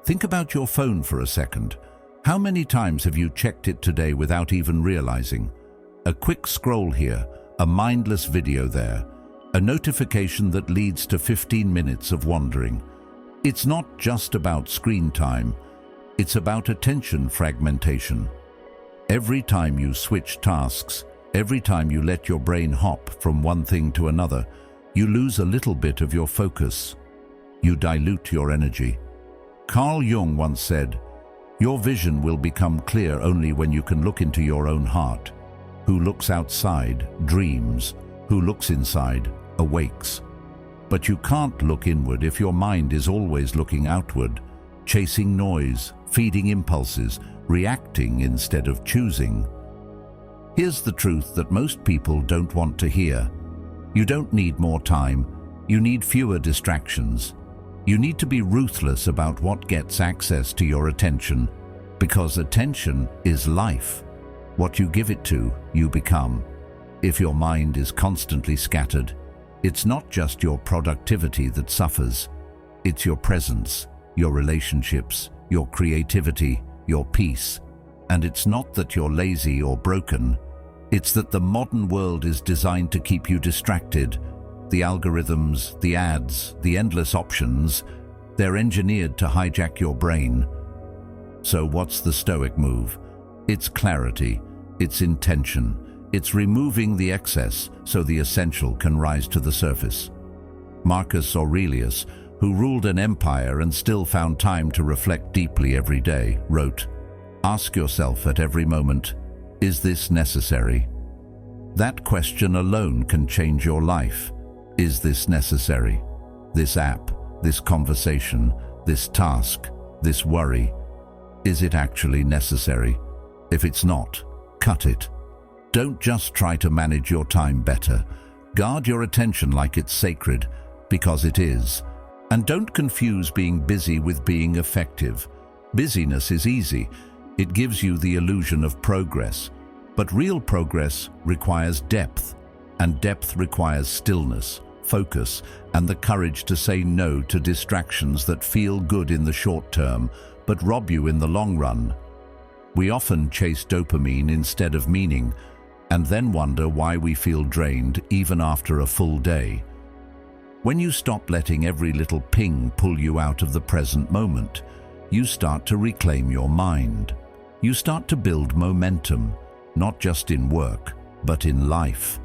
Think about your phone for a second. How many times have you checked it today without even realizing? A quick scroll here, a mindless video there, a notification that leads to 15 minutes of wandering. It's not just about screen time, it's about attention fragmentation. Every time you switch tasks, every time you let your brain hop from one thing to another, you lose a little bit of your focus. You dilute your energy. Carl Jung once said, "Your vision will become clear only when you can look into your own heart. Who looks outside dreams, who looks inside awakes." But you can't look inward if your mind is always looking outward, chasing noise, feeding impulses, reacting instead of choosing. Here's the truth that most people don't want to hear. You don't need more time, you need fewer distractions. You need to be ruthless about what gets access to your attention, because attention is life. What you give it to, you become. If your mind is constantly scattered, it's not just your productivity that suffers. It's your presence, your relationships, your creativity, your peace. And it's not that you're lazy or broken. It's that the modern world is designed to keep you distracted. The algorithms, the ads, the endless options, they're engineered to hijack your brain. So what's the Stoic move? It's clarity, it's intention, it's removing the excess so the essential can rise to the surface. Marcus Aurelius, who ruled an empire and still found time to reflect deeply every day, wrote, Ask yourself at every moment, is this necessary? That question alone can change your life. Is this necessary? This app, this conversation, this task, this worry, is it actually necessary? If it's not, cut it. Don't just try to manage your time better. Guard your attention like it's sacred, because it is. And don't confuse being busy with being effective. Busyness is easy. It gives you the illusion of progress. But real progress requires depth, and depth requires stillness, focus, and the courage to say no to distractions that feel good in the short term, but rob you in the long run. We often chase dopamine instead of meaning, and then wonder why we feel drained even after a full day. When you stop letting every little ping pull you out of the present moment, you start to reclaim your mind. You start to build momentum, not just in work, but in life.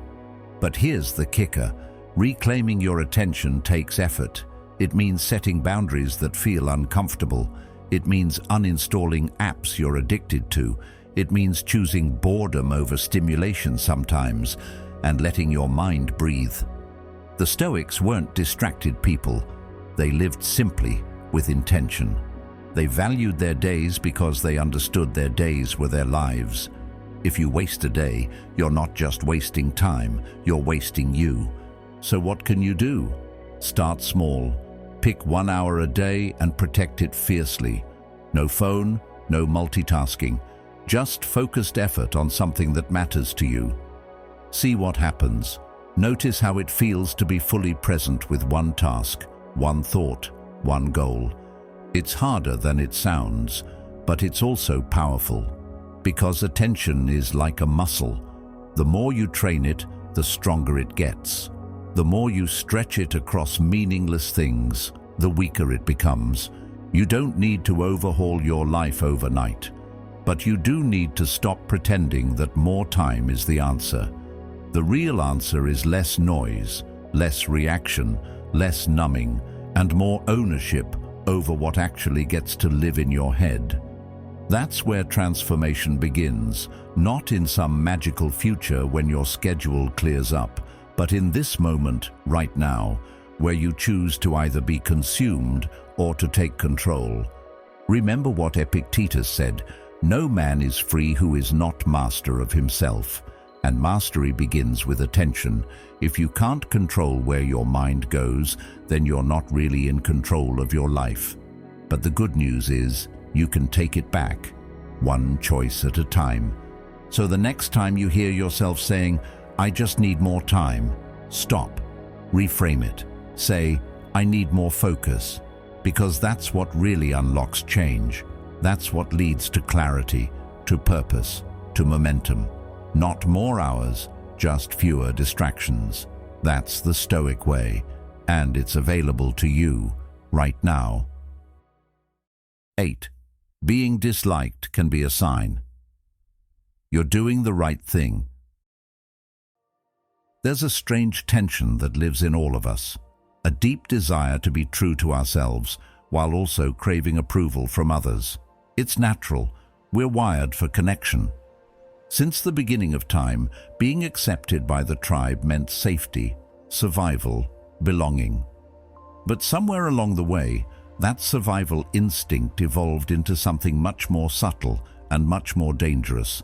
But here's the kicker. Reclaiming your attention takes effort. It means setting boundaries that feel uncomfortable. It means uninstalling apps you're addicted to. It means choosing boredom over stimulation sometimes, and letting your mind breathe. The Stoics weren't distracted people. They lived simply, with intention. They valued their days because they understood their days were their lives. If you waste a day, you're not just wasting time, you're wasting you. So what can you do? Start small. Pick 1 hour a day and protect it fiercely. No phone, no multitasking. Just focused effort on something that matters to you. See what happens. Notice how it feels to be fully present with one task, one thought, one goal. It's harder than it sounds, but it's also powerful. Because attention is like a muscle. The more you train it, the stronger it gets. The more you stretch it across meaningless things, the weaker it becomes. You don't need to overhaul your life overnight, but you do need to stop pretending that more time is the answer. The real answer is less noise, less reaction, less numbing, and more ownership over what actually gets to live in your head. That's where transformation begins, not in some magical future when your schedule clears up, but in this moment, right now, where you choose to either be consumed or to take control. Remember what Epictetus said, "No man is free who is not master of himself." And mastery begins with attention. If you can't control where your mind goes, then you're not really in control of your life. But the good news is, you can take it back, one choice at a time. So the next time you hear yourself saying, "I just need more time," stop, reframe it. Say, "I need more focus," because that's what really unlocks change. That's what leads to clarity, to purpose, to momentum. Not more hours, just fewer distractions. That's the Stoic way, and it's available to you right now. 8. Being disliked can be a sign. You're doing the right thing. There's a strange tension that lives in all of us, a deep desire to be true to ourselves while also craving approval from others. It's natural. We're wired for connection. Since the beginning of time, being accepted by the tribe meant safety, survival, belonging. But somewhere along the way, that survival instinct evolved into something much more subtle and much more dangerous.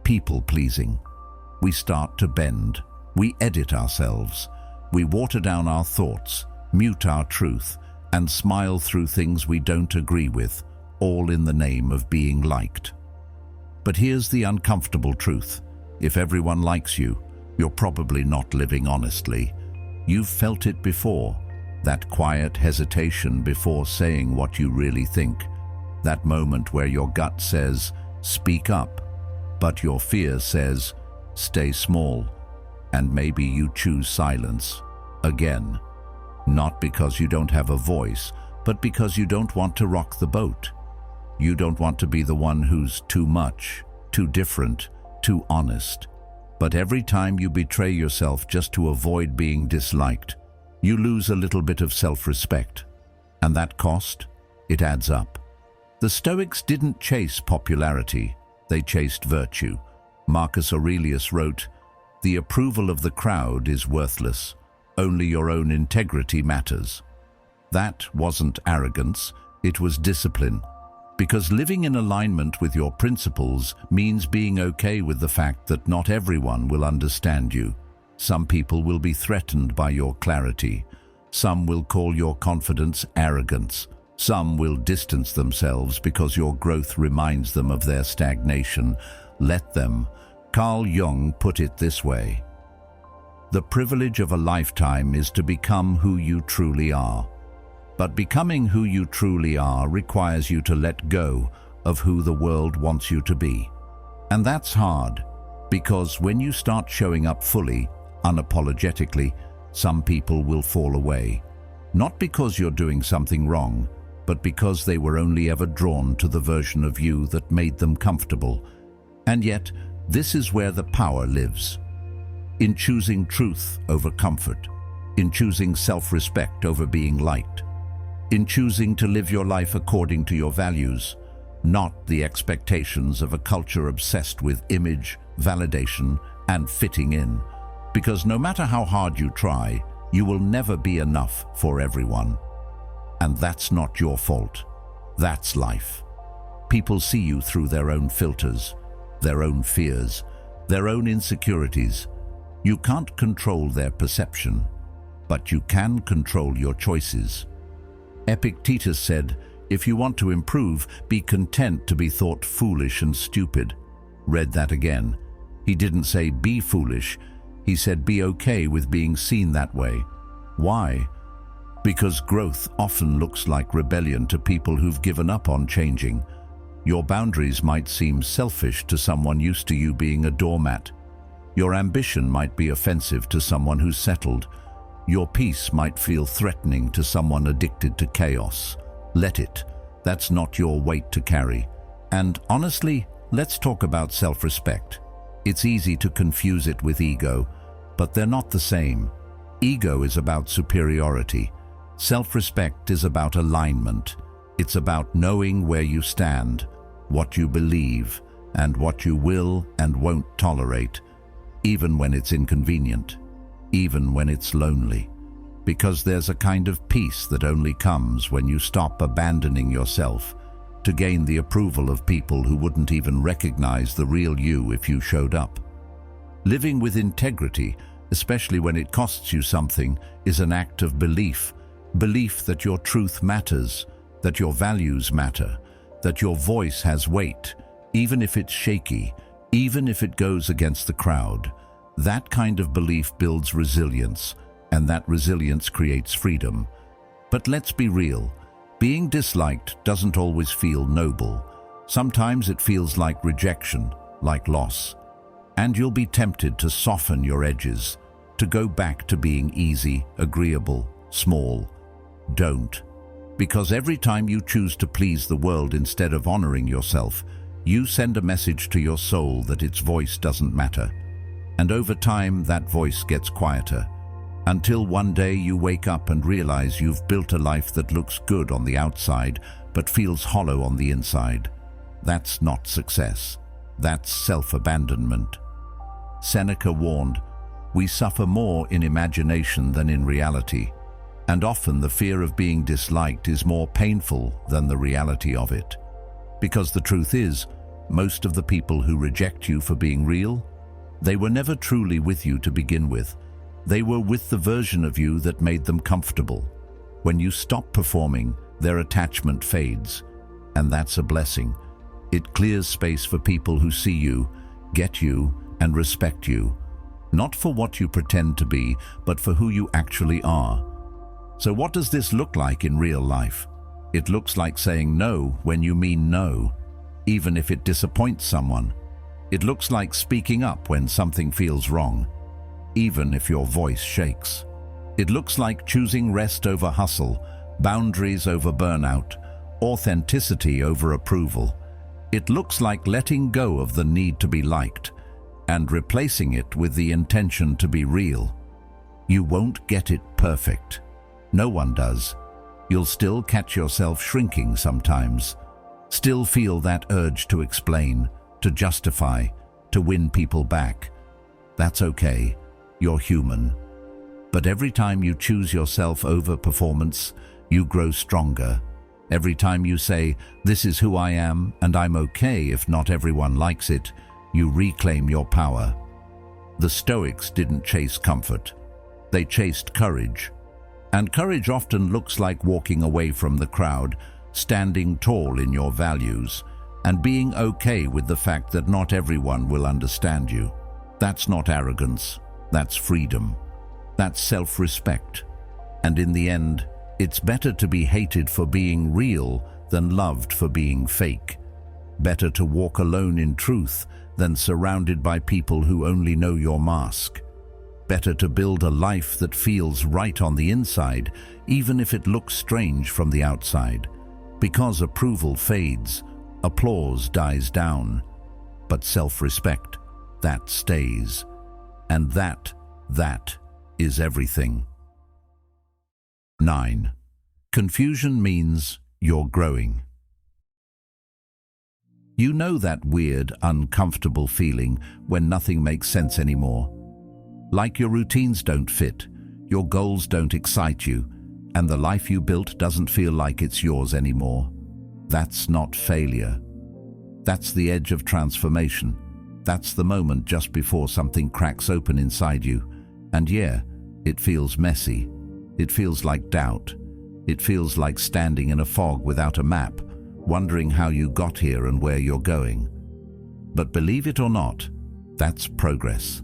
People-pleasing. We start to bend. We edit ourselves. We water down our thoughts, mute our truth, and smile through things we don't agree with, all in the name of being liked. But here's the uncomfortable truth. If everyone likes you, you're probably not living honestly. You've felt it before. That quiet hesitation before saying what you really think. That moment where your gut says, "Speak up," but your fear says, "Stay small." And maybe you choose silence. Again. Not because you don't have a voice, but because you don't want to rock the boat. You don't want to be the one who's too much, too different, too honest. But every time you betray yourself just to avoid being disliked, you lose a little bit of self-respect. And that cost? It adds up. The Stoics didn't chase popularity, they chased virtue. Marcus Aurelius wrote, "The approval of the crowd is worthless. Only your own integrity matters." That wasn't arrogance, it was discipline. Because living in alignment with your principles means being okay with the fact that not everyone will understand you. Some people will be threatened by your clarity. Some will call your confidence arrogance. Some will distance themselves because your growth reminds them of their stagnation. Let them. Carl Jung put it this way: "The privilege of a lifetime is to become who you truly are. But becoming who you truly are requires you to let go of who the world wants you to be." And that's hard, because when you start showing up fully, unapologetically, some people will fall away. Not because you're doing something wrong, but because they were only ever drawn to the version of you that made them comfortable. And yet, this is where the power lives. In choosing truth over comfort, in choosing self-respect over being liked, in choosing to live your life according to your values, not the expectations of a culture obsessed with image, validation, and fitting in. Because no matter how hard you try, you will never be enough for everyone. And that's not your fault. That's life. People see you through their own filters, their own fears, their own insecurities. You can't control their perception, but you can control your choices. Epictetus said, "If you want to improve, be content to be thought foolish and stupid." Read that again. He didn't say be foolish. He said be okay with being seen that way. Why? Because growth often looks like rebellion to people who've given up on changing. Your boundaries might seem selfish to someone used to you being a doormat. Your ambition might be offensive to someone who's settled. Your peace might feel threatening to someone addicted to chaos. Let it. That's not your weight to carry. And honestly, let's talk about self-respect. It's easy to confuse it with ego, but they're not the same. Ego is about superiority. Self-respect is about alignment. It's about knowing where you stand, what you believe, and what you will and won't tolerate, even when it's inconvenient, even when it's lonely. Because there's a kind of peace that only comes when you stop abandoning yourself to gain the approval of people who wouldn't even recognize the real you if you showed up. Living with integrity, especially when it costs you something, is an act of belief. Belief that your truth matters, that your values matter, that your voice has weight, even if it's shaky, even if it goes against the crowd. That kind of belief builds resilience, and that resilience creates freedom. But let's be real. Being disliked doesn't always feel noble. Sometimes it feels like rejection, like loss. And you'll be tempted to soften your edges, to go back to being easy, agreeable, small. Don't. Because every time you choose to please the world instead of honoring yourself, you send a message to your soul that its voice doesn't matter. And over time, that voice gets quieter, until one day you wake up and realize you've built a life that looks good on the outside, but feels hollow on the inside. That's not success. That's self-abandonment. Seneca warned, "We suffer more in imagination than in reality." And often the fear of being disliked is more painful than the reality of it. Because the truth is, most of the people who reject you for being real, they were never truly with you to begin with. They were with the version of you that made them comfortable. When you stop performing, their attachment fades. And that's a blessing. It clears space for people who see you, get you, and respect you. Not for what you pretend to be, but for who you actually are. So what does this look like in real life? It looks like saying no when you mean no, even if it disappoints someone. It looks like speaking up when something feels wrong, even if your voice shakes. It looks like choosing rest over hustle, boundaries over burnout, authenticity over approval. It looks like letting go of the need to be liked and replacing it with the intention to be real. You won't get it perfect. No one does. You'll still catch yourself shrinking sometimes. Still feel that urge to explain, to justify, to win people back. That's okay. You're human. But every time you choose yourself over performance, you grow stronger. Every time you say, "This is who I am, and I'm okay if not everyone likes it," you reclaim your power. The Stoics didn't chase comfort. They chased courage. And courage often looks like walking away from the crowd, standing tall in your values, and being okay with the fact that not everyone will understand you. That's not arrogance. That's freedom. That's self-respect. And in the end, it's better to be hated for being real than loved for being fake. Better to walk alone in truth than surrounded by people who only know your mask. Better to build a life that feels right on the inside, even if it looks strange from the outside. Because approval fades, applause dies down. But self-respect, that stays. And that is everything. 9. Confusion means you're growing. You know that weird, uncomfortable feeling when nothing makes sense anymore. Like your routines don't fit, your goals don't excite you, and the life you built doesn't feel like it's yours anymore. That's not failure. That's the edge of transformation. That's the moment just before something cracks open inside you. And yeah, it feels messy. It feels like doubt. It feels like standing in a fog without a map, wondering how you got here and where you're going. But believe it or not, that's progress.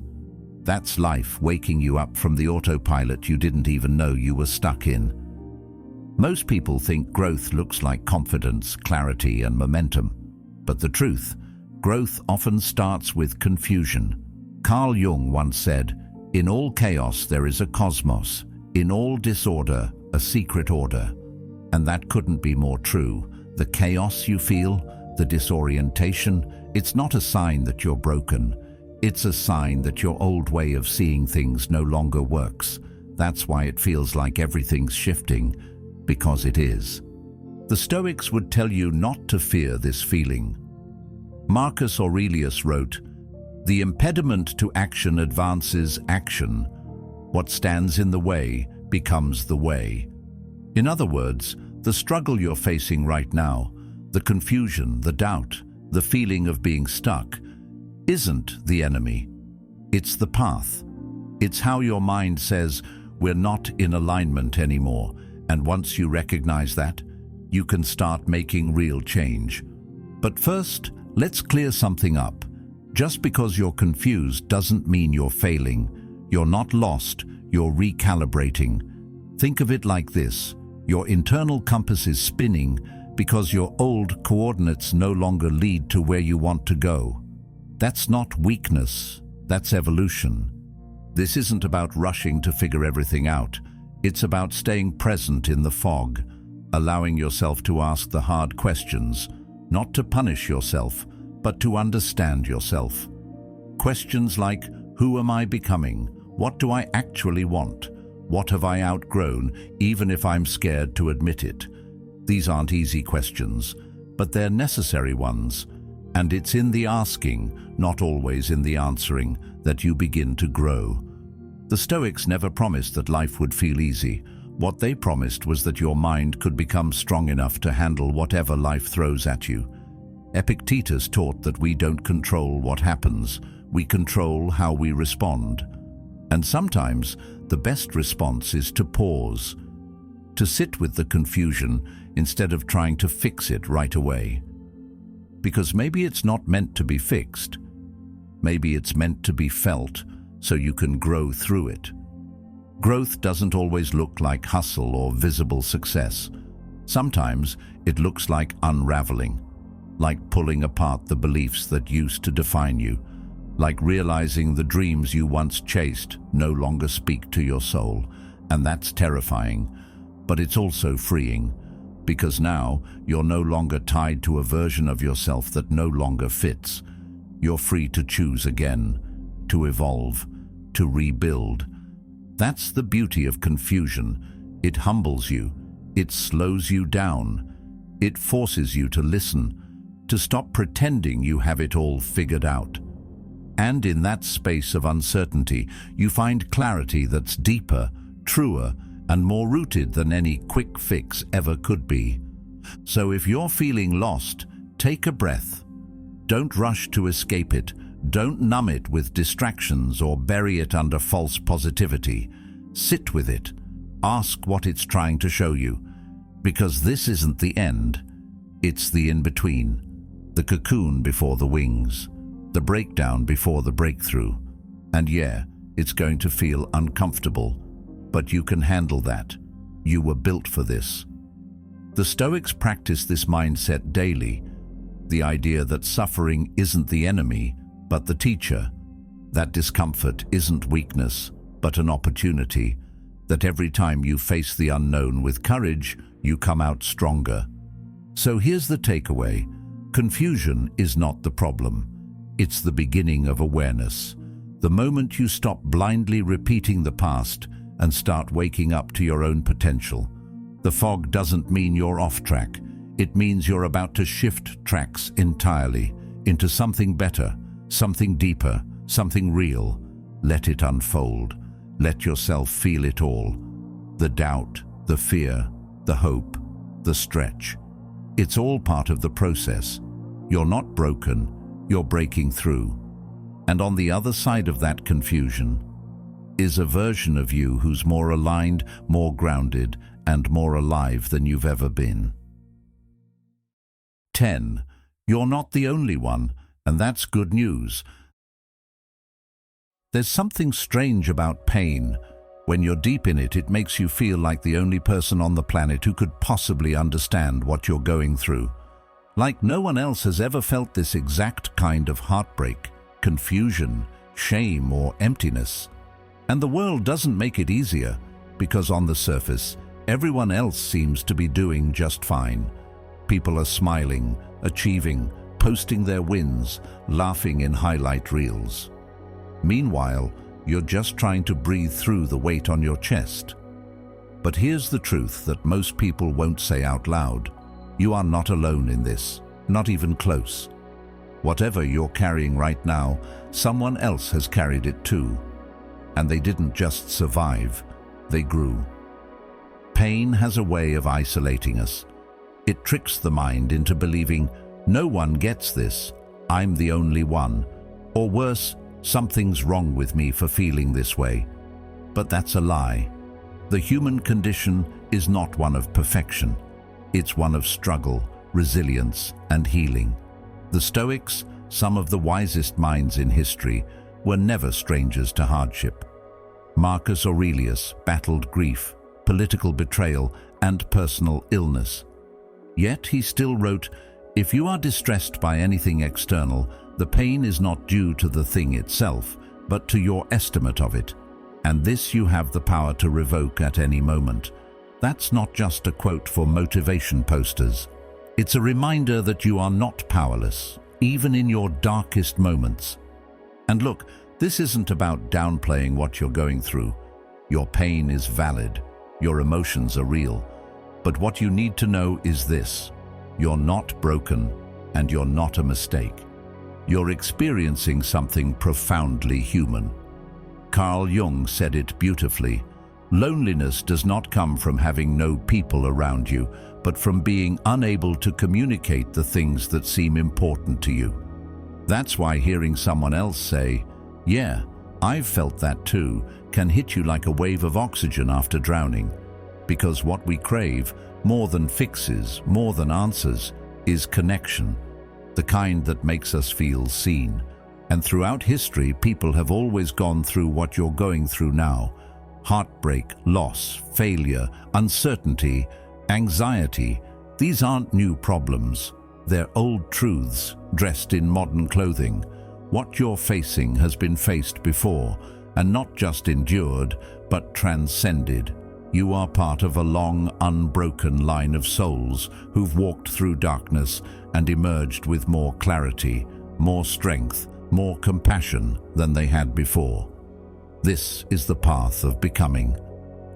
That's life waking you up from the autopilot you didn't even know you were stuck in. Most people think growth looks like confidence, clarity, and momentum. But the truth, growth often starts with confusion. Carl Jung once said, "In all chaos there is a cosmos. In all disorder, a secret order." And that couldn't be more true. The chaos you feel, the disorientation, it's not a sign that you're broken. It's a sign that your old way of seeing things no longer works. That's why it feels like everything's shifting, because it is. The Stoics would tell you not to fear this feeling. Marcus Aurelius wrote, "The impediment to action advances action. What stands in the way becomes the way." In other words, the struggle you're facing right now, the confusion, the doubt, the feeling of being stuck, isn't the enemy. It's the path. It's how your mind says, "We're not in alignment anymore." And once you recognize that, you can start making real change. But first, let's clear something up. Just because you're confused doesn't mean you're failing. You're not lost, you're recalibrating. Think of it like this. Your internal compass is spinning because your old coordinates no longer lead to where you want to go. That's not weakness, that's evolution. This isn't about rushing to figure everything out. It's about staying present in the fog, allowing yourself to ask the hard questions, not to punish yourself, but to understand yourself. Questions like, who am I becoming? What do I actually want? What have I outgrown, even if I'm scared to admit it? These aren't easy questions, but they're necessary ones. And it's in the asking, not always in the answering, that you begin to grow. The Stoics never promised that life would feel easy. What they promised was that your mind could become strong enough to handle whatever life throws at you. Epictetus taught that we don't control what happens, we control how we respond. And sometimes the best response is to pause, to sit with the confusion instead of trying to fix it right away. Because maybe it's not meant to be fixed. Maybe it's meant to be felt so you can grow through it. Growth doesn't always look like hustle or visible success. Sometimes it looks like unraveling, like pulling apart the beliefs that used to define you, like realizing the dreams you once chased no longer speak to your soul. And that's terrifying, but it's also freeing, because now you're no longer tied to a version of yourself that no longer fits. You're free to choose again, to evolve, to rebuild. That's the beauty of confusion. It humbles you. It slows you down. It forces you to listen, to stop pretending you have it all figured out. And in that space of uncertainty, you find clarity that's deeper, truer, and more rooted than any quick fix ever could be. So if you're feeling lost, take a breath. Don't rush to escape it. Don't numb it with distractions or bury it under false positivity. Sit with it. Ask what it's trying to show you. Because this isn't the end. It's the in-between. The cocoon before the wings. The breakdown before the breakthrough. And yeah, it's going to feel uncomfortable. But you can handle that. You were built for this. The Stoics practice this mindset daily. The idea that suffering isn't the enemy, but the teacher. That discomfort isn't weakness, but an opportunity. That every time you face the unknown with courage, you come out stronger. So here's the takeaway. Confusion is not the problem. It's the beginning of awareness. The moment you stop blindly repeating the past and start waking up to your own potential. The fog doesn't mean you're off track. It means you're about to shift tracks entirely into something better, something deeper, something real. Let it unfold. Let yourself feel it all. The doubt, the fear, the hope, the stretch. It's all part of the process. You're not broken, you're breaking through. And on the other side of that confusion is a version of you who's more aligned, more grounded, and more alive than you've ever been. 10. You're not the only one, and that's good news. There's something strange about pain. When you're deep in it, it makes you feel like the only person on the planet who could possibly understand what you're going through. Like no one else has ever felt this exact kind of heartbreak, confusion, shame, or emptiness. And the world doesn't make it easier, because on the surface, everyone else seems to be doing just fine. People are smiling, achieving, posting their wins, laughing in highlight reels. Meanwhile, you're just trying to breathe through the weight on your chest. But here's the truth that most people won't say out loud. You are not alone in this, not even close. Whatever you're carrying right now, someone else has carried it too. And they didn't just survive, they grew. Pain has a way of isolating us. It tricks the mind into believing, no one gets this, I'm the only one. Or worse, something's wrong with me for feeling this way. But that's a lie. The human condition is not one of perfection. It's one of struggle, resilience, and healing. The Stoics, some of the wisest minds in history, were never strangers to hardship. Marcus Aurelius battled grief, political betrayal, and personal illness. Yet he still wrote, if you are distressed by anything external, the pain is not due to the thing itself, but to your estimate of it. And this you have the power to revoke at any moment. That's not just a quote for motivation posters. It's a reminder that you are not powerless, even in your darkest moments. And look, this isn't about downplaying what you're going through. Your pain is valid. Your emotions are real. But what you need to know is this. You're not broken, and you're not a mistake. You're experiencing something profoundly human. Carl Jung said it beautifully. Loneliness does not come from having no people around you, but from being unable to communicate the things that seem important to you. That's why hearing someone else say, yeah, I've felt that too, can hit you like a wave of oxygen after drowning. Because what we crave, more than fixes, more than answers, is connection, the kind that makes us feel seen. And throughout history, people have always gone through what you're going through now. Heartbreak, loss, failure, uncertainty, anxiety. These aren't new problems. They're old truths dressed in modern clothing. What you're facing has been faced before, and not just endured, but transcended. You are part of a long, unbroken line of souls who've walked through darkness and emerged with more clarity, more strength, more compassion than they had before. This is the path of becoming,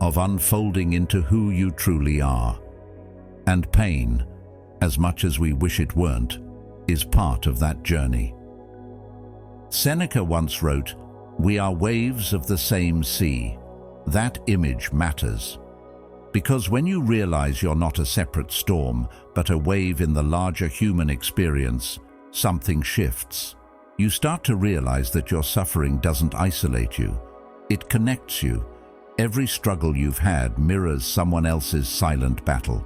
of unfolding into who you truly are. And pain, as much as we wish it weren't, is part of that journey. Seneca once wrote, "We are waves of the same sea." That image matters. Because when you realize you're not a separate storm, but a wave in the larger human experience, something shifts. You start to realize that your suffering doesn't isolate you. It connects you. Every struggle you've had mirrors someone else's silent battle.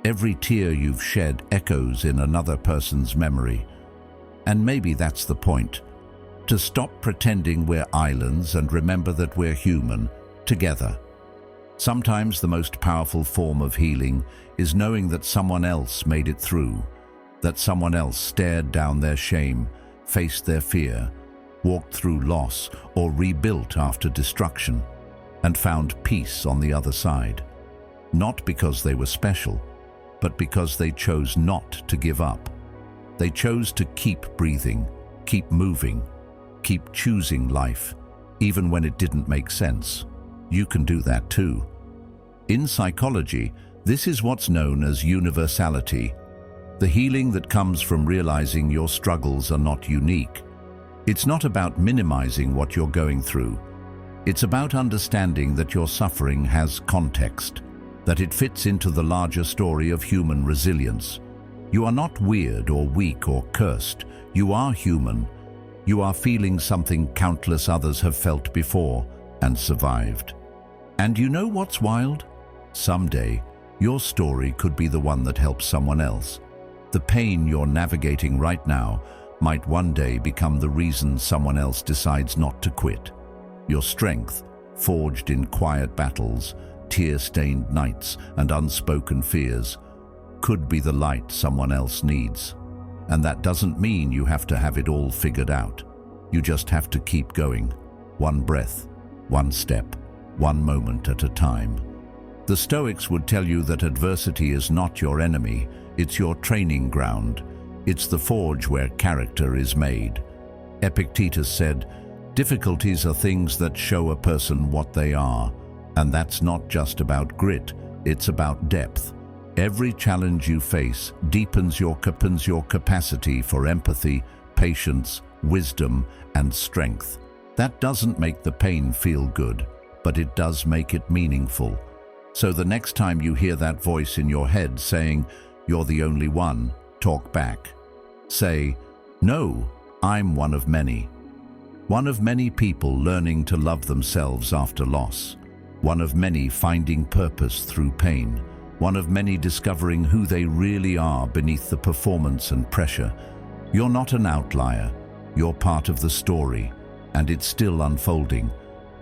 Every tear you've shed echoes in another person's memory. And maybe that's the point. To stop pretending we're islands and remember that we're human, together. Sometimes the most powerful form of healing is knowing that someone else made it through, that someone else stared down their shame, faced their fear, walked through loss, or rebuilt after destruction, and found peace on the other side. Not because they were special, but because they chose not to give up. They chose to keep breathing, keep moving, keep choosing life, even when it didn't make sense. You can do that too. In psychology, this is what's known as universality, the healing that comes from realizing your struggles are not unique. It's not about minimizing what you're going through. It's about understanding that your suffering has context, that it fits into the larger story of human resilience. You are not weird or weak or cursed. You are human. You are feeling something countless others have felt before and survived. And you know what's wild? Someday, your story could be the one that helps someone else. The pain you're navigating right now might one day become the reason someone else decides not to quit. Your strength, forged in quiet battles, tear-stained nights, and unspoken fears, could be the light someone else needs. And that doesn't mean you have to have it all figured out. You just have to keep going, one breath, one step, one moment at a time. The Stoics would tell you that adversity is not your enemy, it's your training ground. It's the forge where character is made. Epictetus said, "Difficulties are things that show a person what they are." And that's not just about grit, it's about depth. Every challenge you face deepens your capacity for empathy, patience, wisdom, and strength. That doesn't make the pain feel good, but it does make it meaningful. So the next time you hear that voice in your head saying, "You're the only one," talk back. Say, "No, I'm one of many." One of many people learning to love themselves after loss. One of many finding purpose through pain. One of many discovering who they really are beneath the performance and pressure. You're not an outlier. You're part of the story, and it's still unfolding.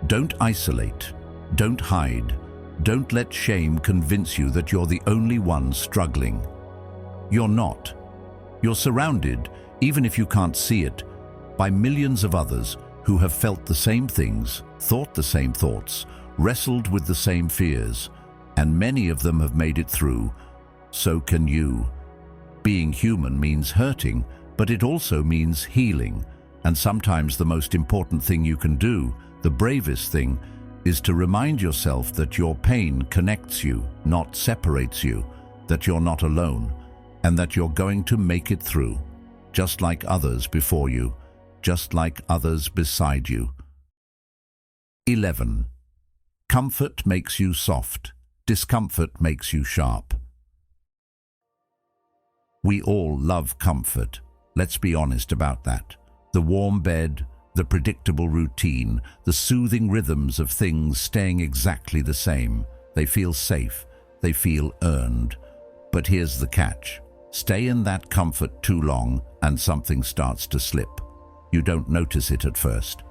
Don't isolate. Don't hide. Don't let shame convince you that you're the only one struggling. You're not. You're surrounded, even if you can't see it, by millions of others who have felt the same things, thought the same thoughts, wrestled with the same fears, and many of them have made it through. So can you. Being human means hurting, but it also means healing. And sometimes the most important thing you can do, the bravest thing, is to remind yourself that your pain connects you, not separates you, that you're not alone, and that you're going to make it through, just like others before you, just like others beside you. 11. Comfort makes you soft. Discomfort makes you sharp. We all love comfort. Let's be honest about that. The warm bed, the predictable routine, the soothing rhythms of things staying exactly the same. They feel safe. They feel earned. But here's the catch. Stay in that comfort too long and something starts to slip. You don't notice it at first.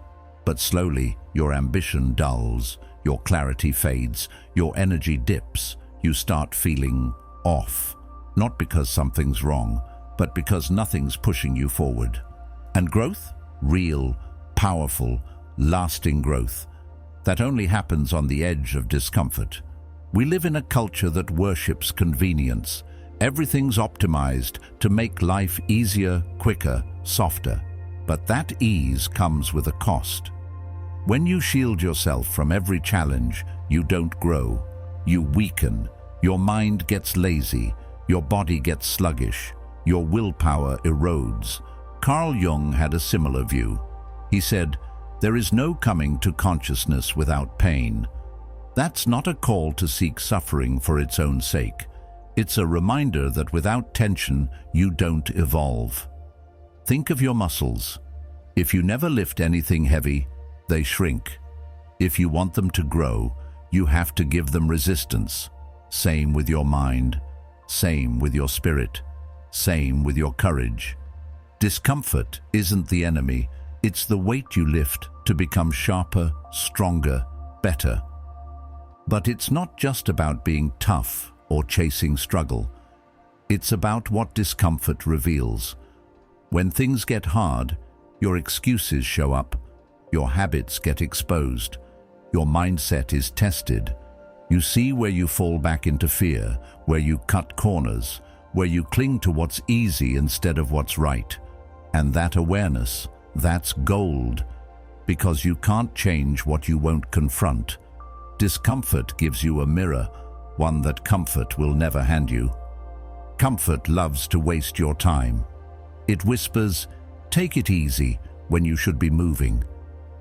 But slowly, your ambition dulls, your clarity fades, your energy dips. You start feeling off. Not because something's wrong, but because nothing's pushing you forward. And growth? Real, powerful, lasting growth. That only happens on the edge of discomfort. We live in a culture that worships convenience. Everything's optimized to make life easier, quicker, softer. But that ease comes with a cost. When you shield yourself from every challenge, you don't grow. You weaken. Your mind gets lazy. Your body gets sluggish. Your willpower erodes. Carl Jung had a similar view. He said, "There is no coming to consciousness without pain." That's not a call to seek suffering for its own sake. It's a reminder that without tension, you don't evolve. Think of your muscles. If you never lift anything heavy, they shrink. If you want them to grow, you have to give them resistance. Same with your mind. Same with your spirit. Same with your courage. Discomfort isn't the enemy. It's the weight you lift to become sharper, stronger, better. But it's not just about being tough or chasing struggle. It's about what discomfort reveals. When things get hard, your excuses show up. Your habits get exposed. Your mindset is tested. You see where you fall back into fear, where you cut corners, where you cling to what's easy instead of what's right. And that awareness, that's gold, because you can't change what you won't confront. Discomfort gives you a mirror, one that comfort will never hand you. Comfort loves to waste your time. It whispers, "Take it easy," when you should be moving.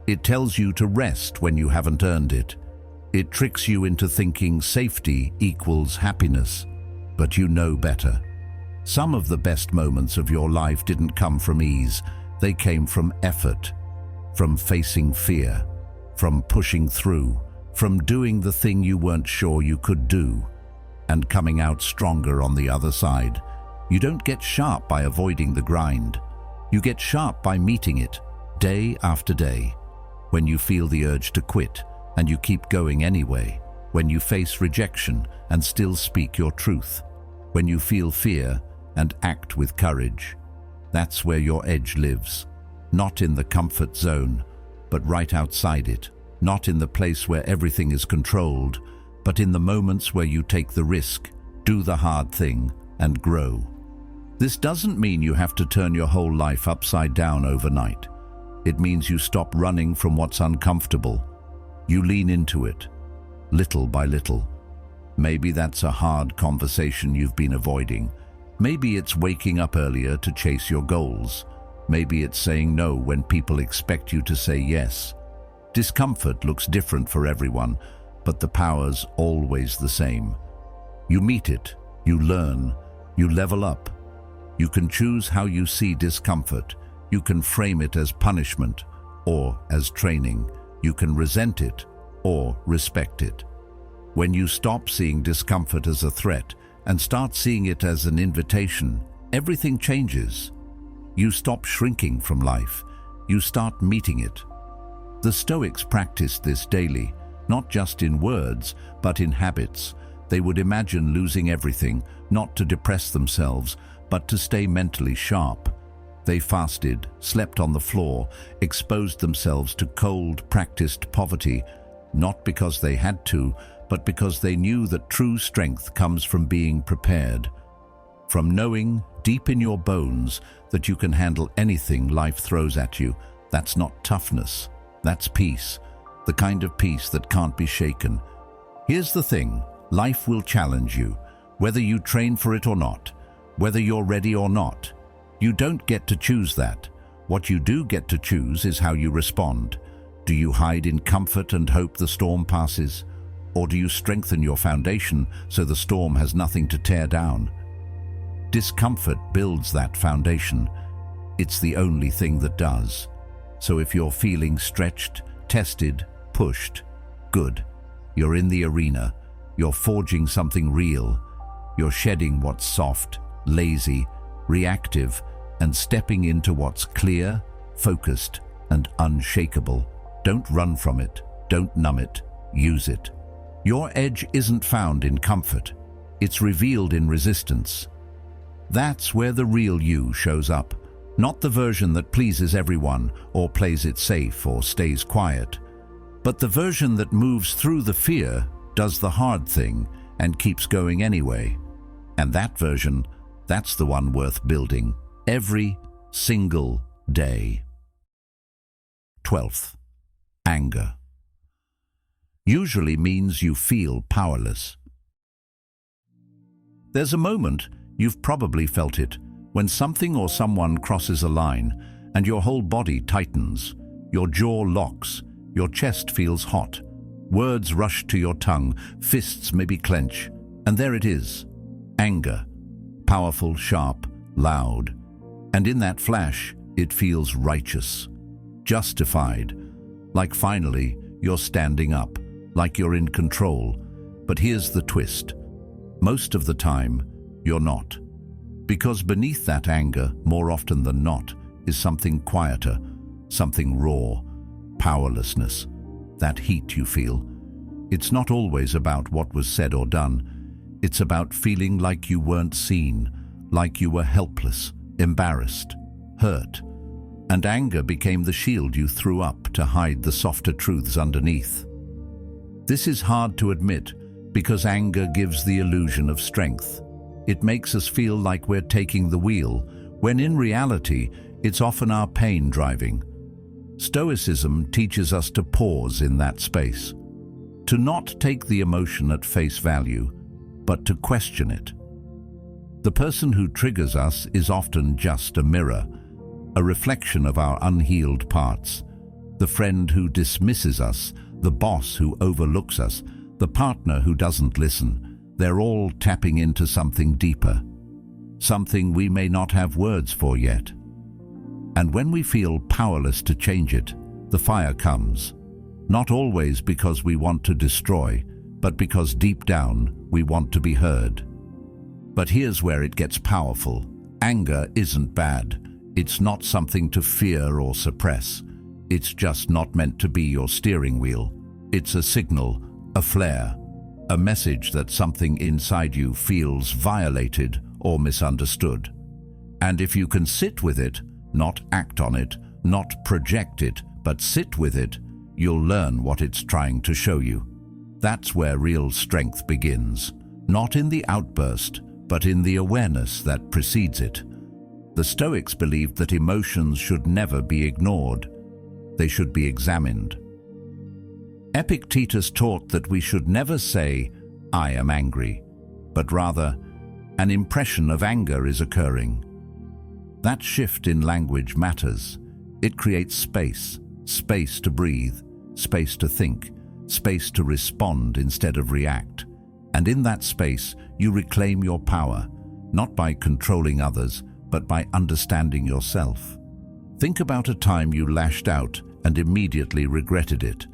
It tells you to rest when you haven't earned it. It tricks you into thinking safety equals happiness, but you know better. Some of the best moments of your life didn't come from ease. They came from effort, from facing fear, from pushing through, from doing the thing you weren't sure you could do, and coming out stronger on the other side. You don't get sharp by avoiding the grind. You get sharp by meeting it, day after day. When you feel the urge to quit, and you keep going anyway. When you face rejection and still speak your truth. When you feel fear and act with courage. That's where your edge lives. Not in the comfort zone, but right outside it. Not in the place where everything is controlled, but in the moments where you take the risk, do the hard thing, and grow. This doesn't mean you have to turn your whole life upside down overnight. It means you stop running from what's uncomfortable. You lean into it, little by little. Maybe that's a hard conversation you've been avoiding. Maybe it's waking up earlier to chase your goals. Maybe it's saying no when people expect you to say yes. Discomfort looks different for everyone, but the power's always the same. You meet it, you learn, you level up. You can choose how you see discomfort. You can frame it as punishment or as training. You can resent it or respect it. When you stop seeing discomfort as a threat and start seeing it as an invitation, everything changes. You stop shrinking from life. You start meeting it. The Stoics practiced this daily, not just in words, but in habits. They would imagine losing everything, not to depress themselves, but to stay mentally sharp. They fasted, slept on the floor, exposed themselves to cold, practiced poverty, not because they had to, but because they knew that true strength comes from being prepared. From knowing, deep in your bones, that you can handle anything life throws at you. That's not toughness, that's peace, the kind of peace that can't be shaken. Here's the thing, life will challenge you, whether you train for it or not, whether you're ready or not. You don't get to choose that. What you do get to choose is how you respond. Do you hide in comfort and hope the storm passes? Or do you strengthen your foundation so the storm has nothing to tear down? Discomfort builds that foundation. It's the only thing that does. So if you're feeling stretched, tested, pushed, good. You're in the arena. You're forging something real. You're shedding what's soft, lazy, reactive, and stepping into what's clear, focused, and unshakable. Don't run from it. Don't numb it. Use it. Your edge isn't found in comfort. It's revealed in resistance. That's where the real you shows up. Not the version that pleases everyone or plays it safe or stays quiet, but the version that moves through the fear, does the hard thing, and keeps going anyway. And that version, that's the one worth building every single day. 12th, anger. Usually means you feel powerless. There's a moment, you've probably felt it, when something or someone crosses a line and your whole body tightens, your jaw locks, your chest feels hot, words rush to your tongue, fists maybe clench, and there it is, anger, powerful, sharp, loud, and in that flash, it feels righteous, justified, like finally you're standing up, like you're in control. But here's the twist. Most of the time, you're not. Because beneath that anger, more often than not, is something quieter, something raw, powerlessness, that heat you feel. It's not always about what was said or done. It's about feeling like you weren't seen, like you were helpless, embarrassed, hurt. And anger became the shield you threw up to hide the softer truths underneath. This is hard to admit because anger gives the illusion of strength. It makes us feel like we're taking the wheel, when in reality, it's often our pain driving. Stoicism teaches us to pause in that space, to not take the emotion at face value, but to question it. The person who triggers us is often just a mirror, a reflection of our unhealed parts. The friend who dismisses us, the boss who overlooks us, the partner who doesn't listen, they're all tapping into something deeper, something we may not have words for yet. And when we feel powerless to change it, the fire comes, not always because we want to destroy, but because deep down we want to be heard. But here's where it gets powerful. Anger isn't bad. It's not something to fear or suppress. It's just not meant to be your steering wheel. It's a signal, a flare, a message that something inside you feels violated or misunderstood. And if you can sit with it, not act on it, not project it, but sit with it, you'll learn what it's trying to show you. That's where real strength begins, not in the outburst, but in the awareness that precedes it. The Stoics believed that emotions should never be ignored. They should be examined. Epictetus taught that we should never say, "I am angry," but rather, "An impression of anger is occurring." That shift in language matters. It creates space, space to breathe, space to think, space to respond instead of react. And in that space, you reclaim your power, not by controlling others, but by understanding yourself. Think about a time you lashed out and immediately regretted it,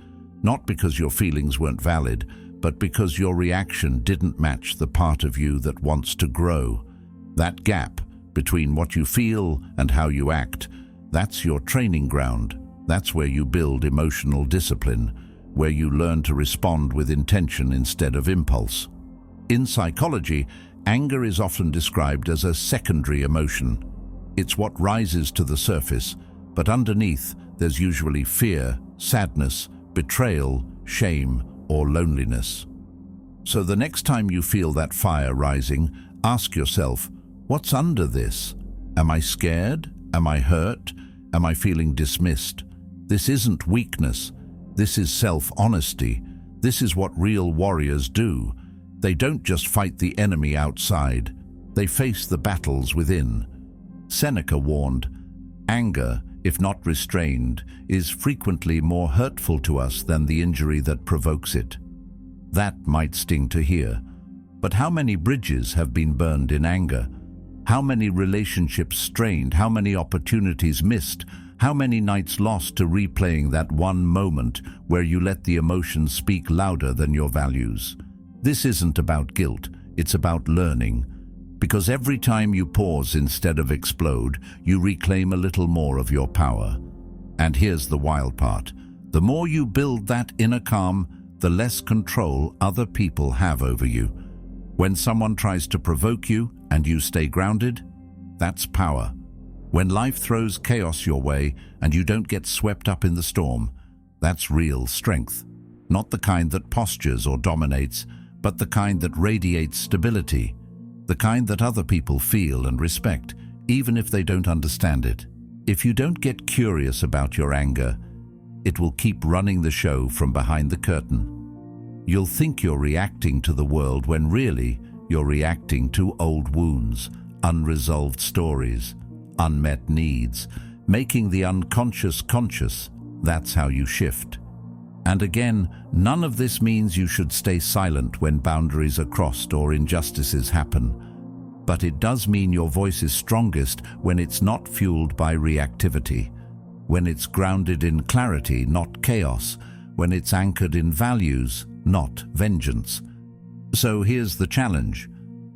not because your feelings weren't valid, but because your reaction didn't match the part of you that wants to grow. That gap between what you feel and how you act, that's your training ground. That's where you build emotional discipline, where you learn to respond with intention instead of impulse. In psychology, anger is often described as a secondary emotion. It's what rises to the surface, but underneath there's usually fear, sadness, betrayal, shame, or loneliness. So the next time you feel that fire rising, ask yourself, what's under this? Am I scared? Am I hurt? Am I feeling dismissed? This isn't weakness. This is self-honesty. This is what real warriors do. They don't just fight the enemy outside. They face the battles within. Seneca warned, "Anger, if not restrained, is frequently more hurtful to us than the injury that provokes it." That might sting to hear. But how many bridges have been burned in anger? How many relationships strained? How many opportunities missed? How many nights lost to replaying that one moment where you let the emotions speak louder than your values? This isn't about guilt, it's about learning. Because every time you pause instead of explode, you reclaim a little more of your power. And here's the wild part. The more you build that inner calm, the less control other people have over you. When someone tries to provoke you and you stay grounded, that's power. When life throws chaos your way and you don't get swept up in the storm, that's real strength. Not the kind that postures or dominates, but the kind that radiates stability. The kind that other people feel and respect, even if they don't understand it. If you don't get curious about your anger, it will keep running the show from behind the curtain. You'll think you're reacting to the world when really you're reacting to old wounds, unresolved stories, unmet needs, making the unconscious conscious. That's how you shift. And again, none of this means you should stay silent when boundaries are crossed or injustices happen. But it does mean your voice is strongest when it's not fueled by reactivity, when it's grounded in clarity, not chaos, when it's anchored in values, not vengeance. So here's the challenge.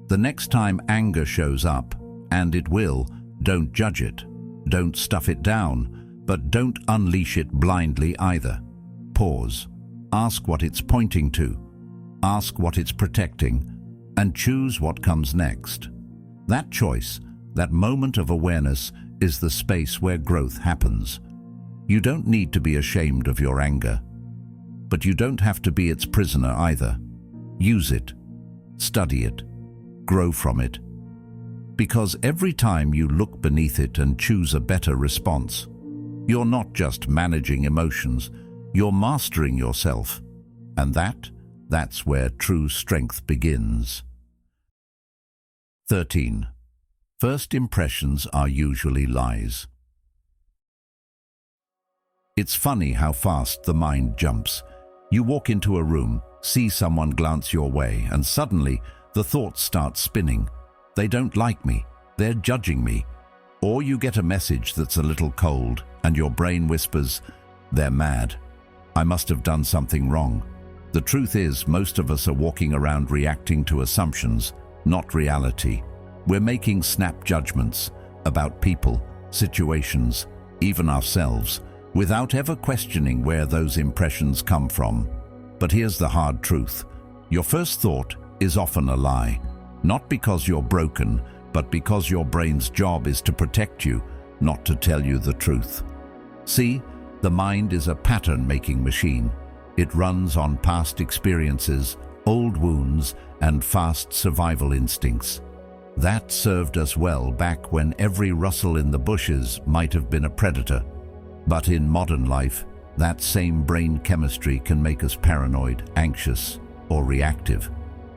The next time anger shows up, and it will, don't judge it. Don't stuff it down, but don't unleash it blindly either. Pause. Ask what it's pointing to. Ask what it's protecting, and choose what comes next. That choice, that moment of awareness, is the space where growth happens. You don't need to be ashamed of your anger, but you don't have to be its prisoner either. Use it, study it, grow from it. Because every time you look beneath it and choose a better response, you're not just managing emotions, you're mastering yourself. And that's where true strength begins. 13. First impressions are usually lies. It's funny how fast the mind jumps. You walk into a room, see someone glance your way, and suddenly the thoughts start spinning. They don't like me, they're judging me. Or you get a message that's a little cold, and your brain whispers, they're mad. I must have done something wrong. The truth is, most of us are walking around reacting to assumptions, not reality. We're making snap judgments about people, situations, even ourselves, without ever questioning where those impressions come from. But here's the hard truth. Your first thought is often a lie, not because you're broken, but because your brain's job is to protect you, not to tell you the truth. See, the mind is a pattern-making machine. It runs on past experiences, old wounds, and fast survival instincts. That served us well back when every rustle in the bushes might have been a predator. But in modern life, that same brain chemistry can make us paranoid, anxious, or reactive,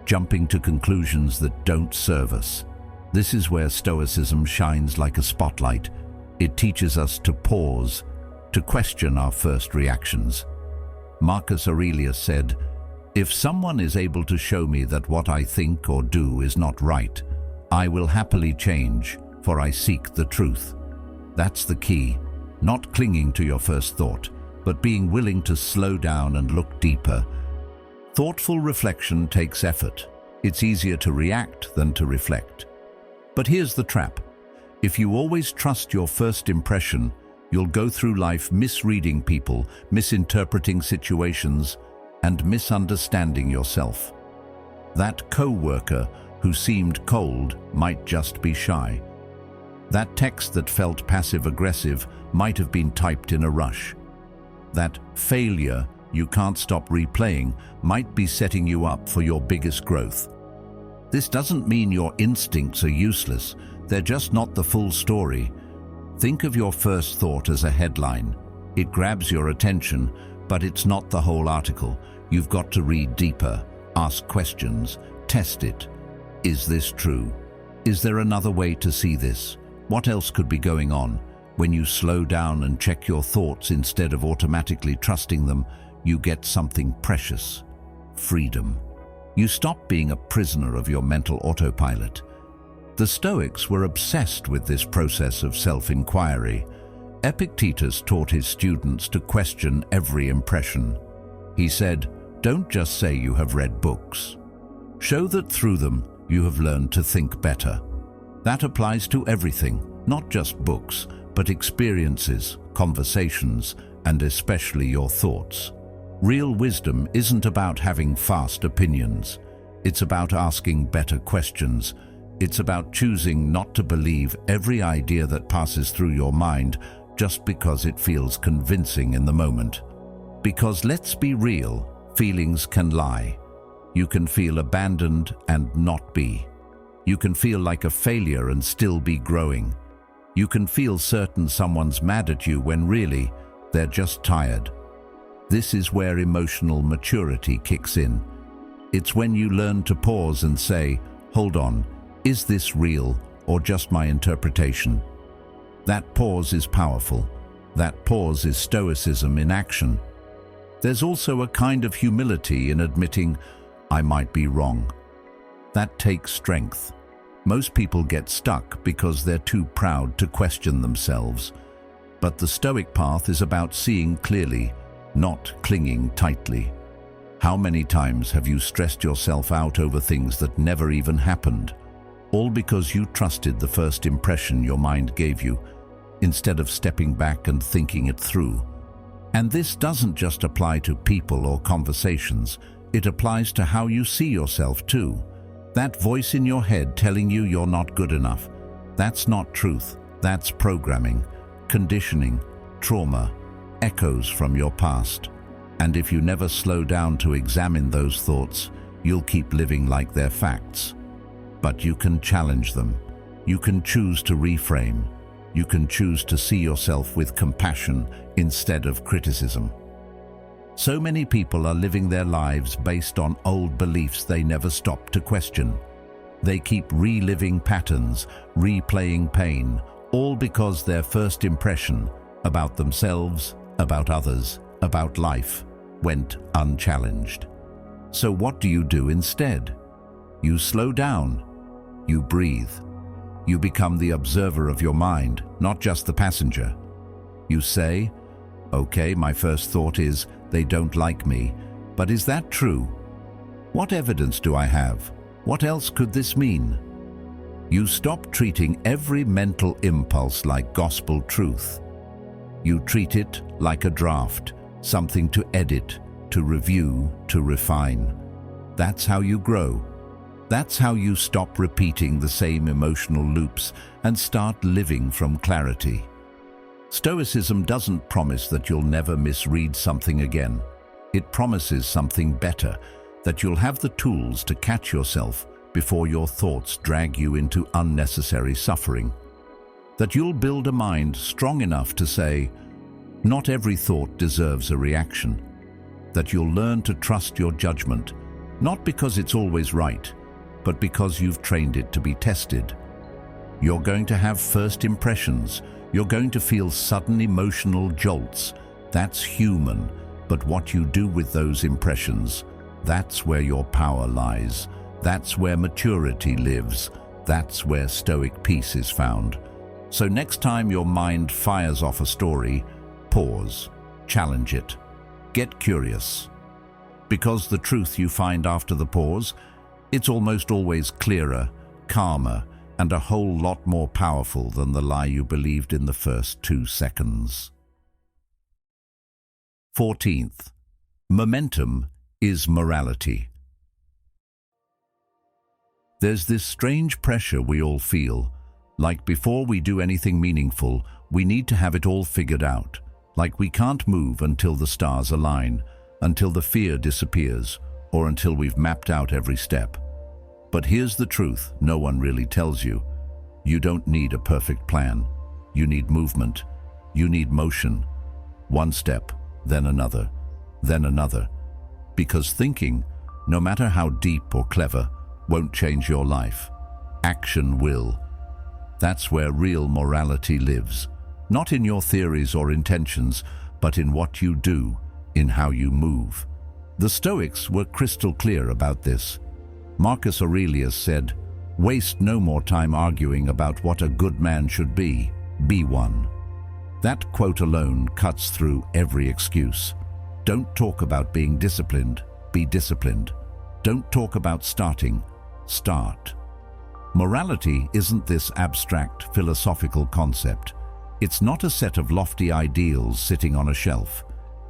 jumping to conclusions that don't serve us. This is where Stoicism shines like a spotlight. It teaches us to pause, to question our first reactions. Marcus Aurelius said, "If someone is able to show me that what I think or do is not right, I will happily change, for I seek the truth." That's the key. Not clinging to your first thought, but being willing to slow down and look deeper. Thoughtful reflection takes effort. It's easier to react than to reflect. But here's the trap. If you always trust your first impression, you'll go through life misreading people, misinterpreting situations, and misunderstanding yourself. That co-worker who seemed cold might just be shy. That text that felt passive-aggressive might have been typed in a rush. That failure you can't stop replaying might be setting you up for your biggest growth. This doesn't mean your instincts are useless. They're just not the full story. Think of your first thought as a headline. It grabs your attention, but it's not the whole article. You've got to read deeper, ask questions, test it. Is this true? Is there another way to see this? What else could be going on? When you slow down and check your thoughts instead of automatically trusting them, you get something precious: freedom. You stop being a prisoner of your mental autopilot. The Stoics were obsessed with this process of self-inquiry. Epictetus taught his students to question every impression. He said, "Don't just say you have read books. Show that through them you have learned to think better." That applies to everything, not just books, but experiences, conversations, and especially your thoughts. Real wisdom isn't about having fast opinions. It's about asking better questions. It's about choosing not to believe every idea that passes through your mind just because it feels convincing in the moment. Because let's be real, feelings can lie. You can feel abandoned and not be. You can feel like a failure and still be growing. You can feel certain someone's mad at you when really they're just tired. This is where emotional maturity kicks in. It's when you learn to pause and say, hold on, is this real or just my interpretation? That pause is powerful. That pause is Stoicism in action. There's also a kind of humility in admitting, I might be wrong. That takes strength. Most people get stuck because they're too proud to question themselves. But the Stoic path is about seeing clearly, not clinging tightly. How many times have you stressed yourself out over things that never even happened, all because you trusted the first impression your mind gave you, instead of stepping back and thinking it through? And this doesn't just apply to people or conversations, it applies to how you see yourself too. That voice in your head telling you you're not good enough, that's not truth, that's programming, conditioning, trauma, echoes from your past. And if you never slow down to examine those thoughts, you'll keep living like they're facts. But you can challenge them. You can choose to reframe. You can choose to see yourself with compassion instead of criticism. So many people are living their lives based on old beliefs they never stop to question. They keep reliving patterns, replaying pain, all because their first impression about themselves, about others, about life went unchallenged. So what do you do instead? You slow down. You breathe. You become the observer of your mind, not just the passenger. You say, okay, my first thought is, they don't like me, but is that true? What evidence do I have? What else could this mean? You stop treating every mental impulse like gospel truth. You treat it like a draft, something to edit, to review, to refine. That's how you grow. That's how you stop repeating the same emotional loops and start living from clarity. Stoicism doesn't promise that you'll never misread something again. It promises something better, that you'll have the tools to catch yourself before your thoughts drag you into unnecessary suffering. That you'll build a mind strong enough to say, not every thought deserves a reaction. That you'll learn to trust your judgment, not because it's always right, but because you've trained it to be tested. You're going to have first impressions. You're going to feel sudden emotional jolts. That's human, but what you do with those impressions, that's where your power lies. That's where maturity lives. That's where Stoic peace is found. So next time your mind fires off a story, pause, challenge it, get curious. Because the truth you find after the pause, it's almost always clearer, calmer, and a whole lot more powerful than the lie you believed in the first 2 seconds. 14th, momentum is morality. There's this strange pressure we all feel, like before we do anything meaningful, we need to have it all figured out, like we can't move until the stars align, until the fear disappears, or until we've mapped out every step. But here's the truth no one really tells you. You don't need a perfect plan. You need movement. You need motion. One step, then another, then another. Because thinking, no matter how deep or clever, won't change your life. Action will. That's where real morality lives. Not in your theories or intentions, but in what you do, in how you move. The Stoics were crystal clear about this. Marcus Aurelius said, "Waste no more time arguing about what a good man should be one." That quote alone cuts through every excuse. Don't talk about being disciplined, be disciplined. Don't talk about starting, start. Morality isn't this abstract philosophical concept. It's not a set of lofty ideals sitting on a shelf.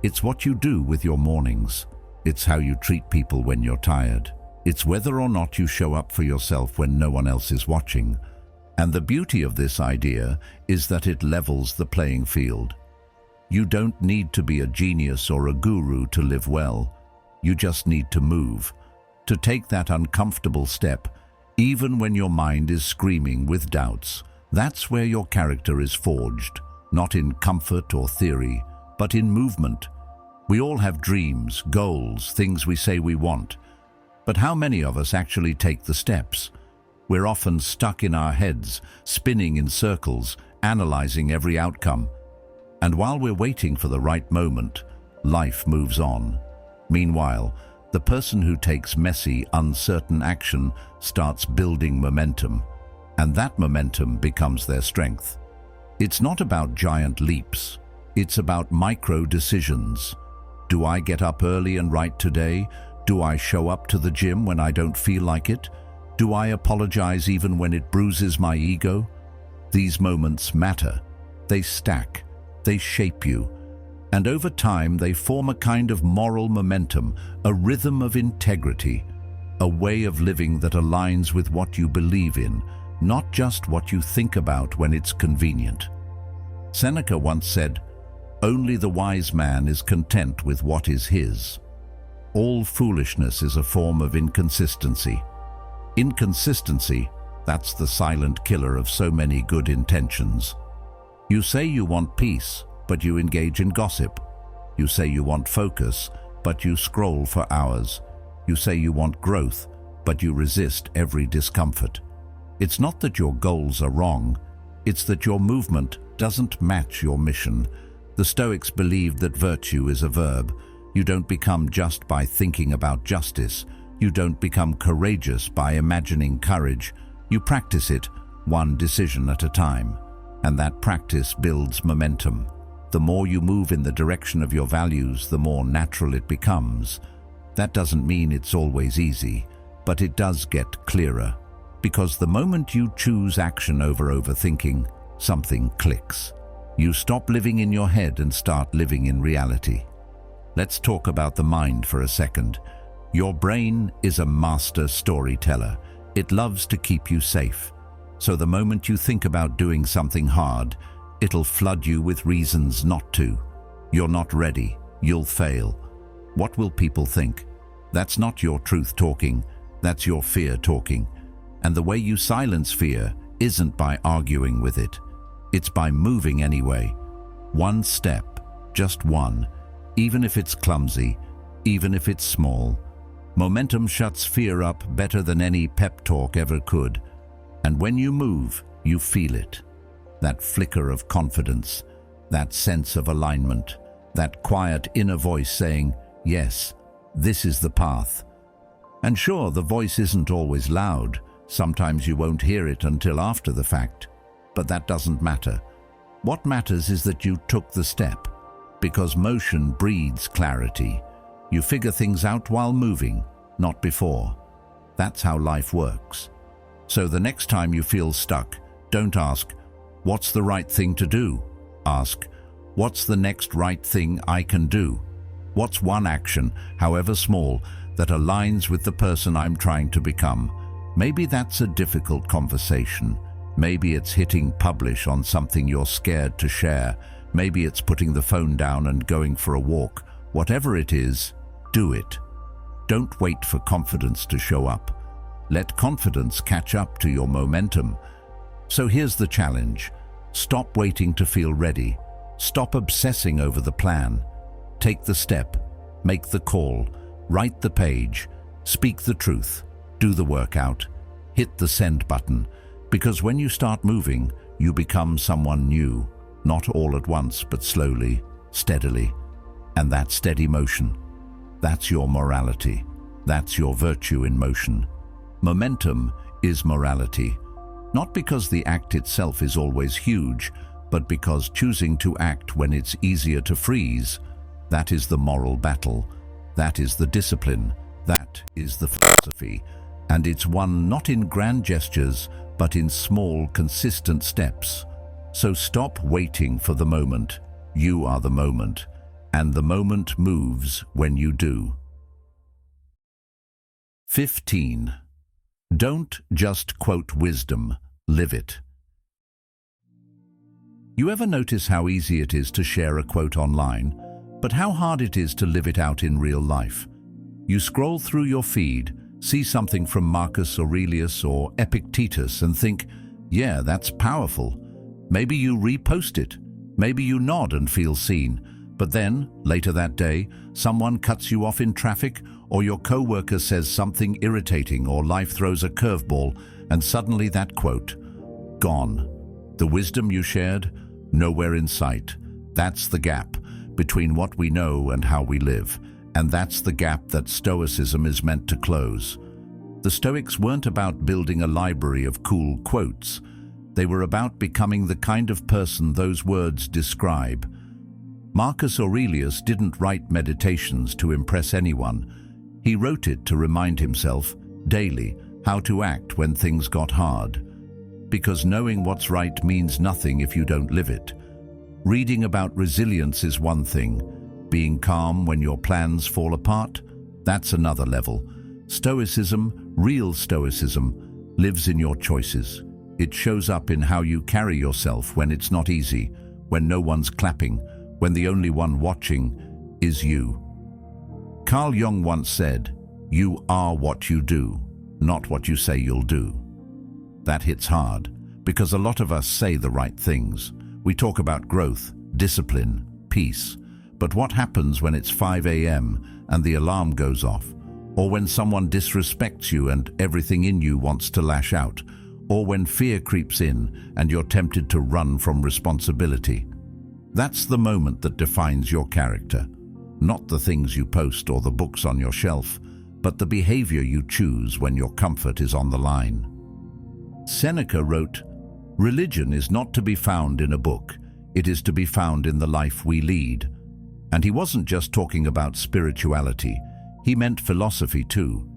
It's what you do with your mornings. It's how you treat people when you're tired. It's whether or not you show up for yourself when no one else is watching. And the beauty of this idea is that it levels the playing field. You don't need to be a genius or a guru to live well. You just need to move, to take that uncomfortable step, even when your mind is screaming with doubts. That's where your character is forged, not in comfort or theory, but in movement. We all have dreams, goals, things we say we want. But how many of us actually take the steps? We're often stuck in our heads, spinning in circles, analyzing every outcome. And while we're waiting for the right moment, life moves on. Meanwhile, the person who takes messy, uncertain action starts building momentum, and that momentum becomes their strength. It's not about giant leaps. It's about micro decisions. Do I get up early and write today? Do I show up to the gym when I don't feel like it? Do I apologize even when it bruises my ego? These moments matter. They stack. They shape you. And over time, they form a kind of moral momentum, a rhythm of integrity, a way of living that aligns with what you believe in, not just what you think about when it's convenient. Seneca once said, "Only the wise man is content with what is his." All foolishness is a form of inconsistency. Inconsistency, that's the silent killer of so many good intentions. You say you want peace, but you engage in gossip. You say you want focus, but you scroll for hours. You say you want growth, but you resist every discomfort. It's not that your goals are wrong, it's that your movement doesn't match your mission. The Stoics believed that virtue is a verb. You don't become just by thinking about justice. You don't become courageous by imagining courage. You practice it, one decision at a time. And that practice builds momentum. The more you move in the direction of your values, the more natural it becomes. That doesn't mean it's always easy, but it does get clearer. Because the moment you choose action over overthinking, something clicks. You stop living in your head and start living in reality. Let's talk about the mind for a second. Your brain is a master storyteller. It loves to keep you safe. So the moment you think about doing something hard, it'll flood you with reasons not to. You're not ready. You'll fail. What will people think? That's not your truth talking. That's your fear talking. And the way you silence fear isn't by arguing with it. It's by moving anyway. One step, just one, even if it's clumsy, even if it's small. Momentum shuts fear up better than any pep talk ever could. And when you move, you feel it. That flicker of confidence, that sense of alignment, that quiet inner voice saying, yes, this is the path. And sure, the voice isn't always loud. Sometimes you won't hear it until after the fact. But that doesn't matter. What matters is that you took the step, because motion breeds clarity. You figure things out while moving, not before. That's how life works. So the next time you feel stuck, don't ask, what's the right thing to do? Ask, what's the next right thing I can do? What's one action, however small, that aligns with the person I'm trying to become? Maybe that's a difficult conversation. Maybe it's hitting publish on something you're scared to share. Maybe it's putting the phone down and going for a walk. Whatever it is, do it. Don't wait for confidence to show up. Let confidence catch up to your momentum. So here's the challenge. Stop waiting to feel ready. Stop obsessing over the plan. Take the step. Make the call. Write the page. Speak the truth. Do the workout. Hit the send button. Because when you start moving, you become someone new. Not all at once, but slowly, steadily. And that steady motion, that's your morality. That's your virtue in motion. Momentum is morality. Not because the act itself is always huge, but because choosing to act when it's easier to freeze, that is the moral battle. That is the discipline. That is the philosophy. And it's won not in grand gestures, but in small, consistent steps. So stop waiting for the moment. You are the moment, and the moment moves when you do. 15. Don't just quote wisdom, live it. You ever notice how easy it is to share a quote online, but how hard it is to live it out in real life? You scroll through your feed, see something from Marcus Aurelius or Epictetus and think, yeah, that's powerful. Maybe you repost it. Maybe you nod and feel seen. But then, later that day, someone cuts you off in traffic, or your coworker says something irritating, or life throws a curveball, and suddenly that quote, gone. The wisdom you shared, nowhere in sight. That's the gap between what we know and how we live, and that's the gap that Stoicism is meant to close. The Stoics weren't about building a library of cool quotes. They were about becoming the kind of person those words describe. Marcus Aurelius didn't write meditations to impress anyone. He wrote it to remind himself, daily, how to act when things got hard. Because knowing what's right means nothing if you don't live it. Reading about resilience is one thing. Being calm when your plans fall apart, that's another level. Stoicism, real Stoicism, lives in your choices. It shows up in how you carry yourself when it's not easy, when no one's clapping, when the only one watching is you. Carl Jung once said, "You are what you do, not what you say you'll do." That hits hard, because a lot of us say the right things. We talk about growth, discipline, peace. But what happens when it's 5 a.m. and the alarm goes off? Or when someone disrespects you and everything in you wants to lash out? Or when fear creeps in and you're tempted to run from responsibility? That's the moment that defines your character. Not the things you post or the books on your shelf, but the behavior you choose when your comfort is on the line. Seneca wrote, "Religion is not to be found in a book. It is to be found in the life we lead." And he wasn't just talking about spirituality. He meant philosophy too.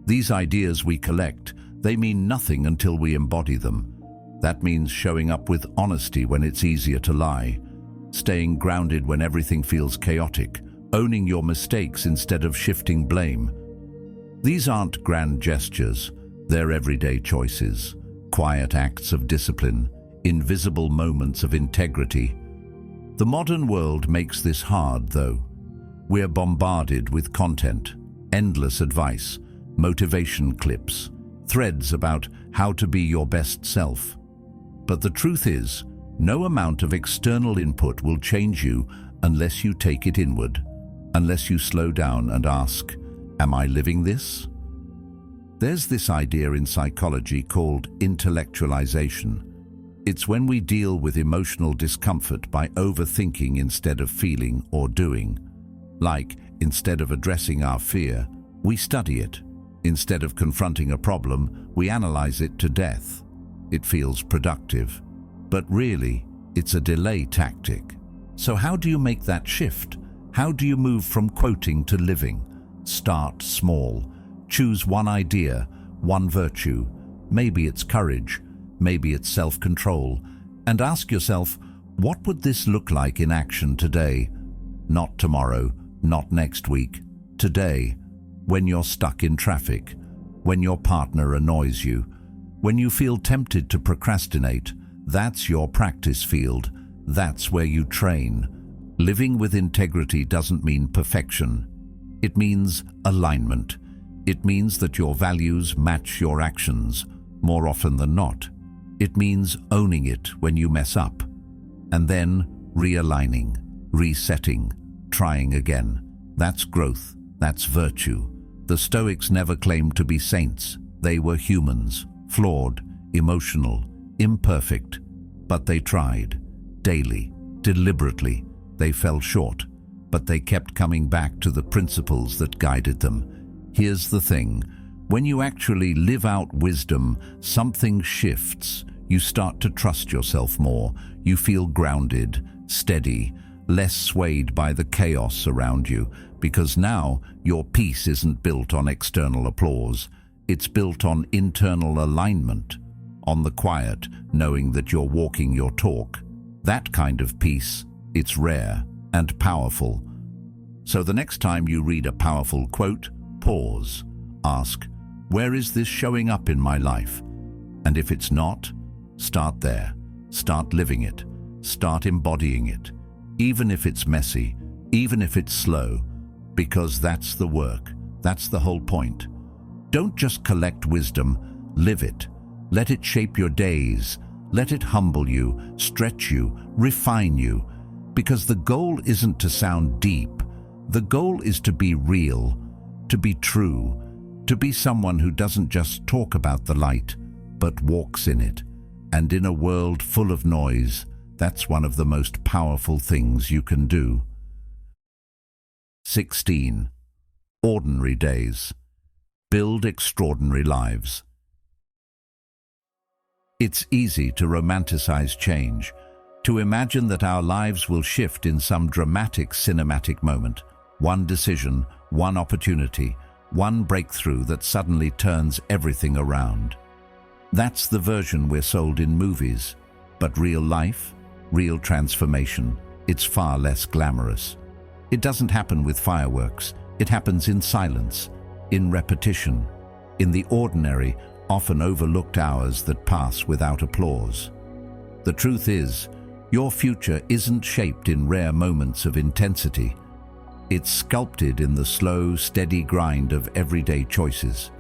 These ideas we collect, they mean nothing until we embody them. That means showing up with honesty when it's easier to lie, staying grounded when everything feels chaotic, owning your mistakes instead of shifting blame. These aren't grand gestures, they're everyday choices, quiet acts of discipline, invisible moments of integrity. The modern world makes this hard, though. We're bombarded with content, endless advice, motivation clips, threads about how to be your best self. But the truth is, no amount of external input will change you unless you take it inward, unless you slow down and ask, am I living this? There's this idea in psychology called intellectualization. It's when we deal with emotional discomfort by overthinking instead of feeling or doing. Like, instead of addressing our fear, we study it. Instead of confronting a problem, we analyze it to death. It feels productive. But really, it's a delay tactic. So how do you make that shift? How do you move from quoting to living? Start small. Choose one idea, one virtue. Maybe it's courage, maybe it's self-control. And ask yourself, what would this look like in action today? Not tomorrow, not next week. Today, when you're stuck in traffic, when your partner annoys you, when you feel tempted to procrastinate, that's your practice field. That's where you train. Living with integrity doesn't mean perfection. It means alignment. It means that your values match your actions more often than not. It means owning it when you mess up, and then realigning, resetting, trying again. That's growth. That's virtue. The Stoics never claimed to be saints. They were humans, flawed, emotional, imperfect. But they tried, daily, deliberately. They fell short, but they kept coming back to the principles that guided them. Here's the thing. When you actually live out wisdom, something shifts. You start to trust yourself more. You feel grounded, steady, less swayed by the chaos around you, because now your peace isn't built on external applause. It's built on internal alignment, on the quiet, knowing that you're walking your talk. That kind of peace, it's rare and powerful. So the next time you read a powerful quote, pause. Ask, where is this showing up in my life? And if it's not, start there. Start living it. Start embodying it. Even if it's messy, even if it's slow, because that's the work. That's the whole point. Don't just collect wisdom, live it. Let it shape your days. Let it humble you, stretch you, refine you. Because the goal isn't to sound deep. The goal is to be real, to be true, to be someone who doesn't just talk about the light, but walks in it. And in a world full of noise, that's one of the most powerful things you can do. 16. Ordinary days. Build extraordinary lives. It's easy to romanticize change, to imagine that our lives will shift in some dramatic cinematic moment. One decision, one opportunity, one breakthrough that suddenly turns everything around. That's the version we're sold in movies. But real life, real transformation, it's far less glamorous. It doesn't happen with fireworks. It happens in silence, in repetition, in the ordinary, often overlooked hours that pass without applause. The truth is, your future isn't shaped in rare moments of intensity. It's sculpted in the slow, steady grind of everyday choices.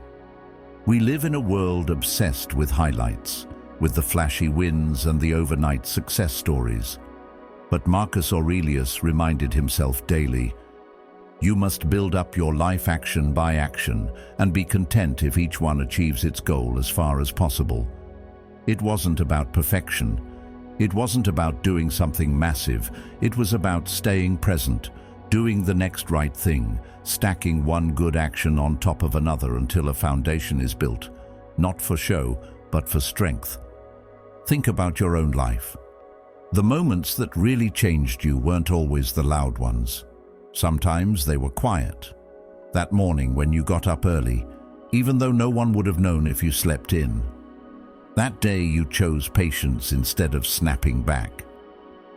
We live in a world obsessed with highlights, with the flashy wins and the overnight success stories. But Marcus Aurelius reminded himself daily, "You must build up your life action by action and be content if each one achieves its goal as far as possible." It wasn't about perfection. It wasn't about doing something massive. It was about staying present, doing the next right thing, stacking one good action on top of another until a foundation is built, not for show, but for strength. Think about your own life. The moments that really changed you weren't always the loud ones. Sometimes they were quiet. That morning when you got up early, even though no one would have known if you slept in. That day you chose patience instead of snapping back.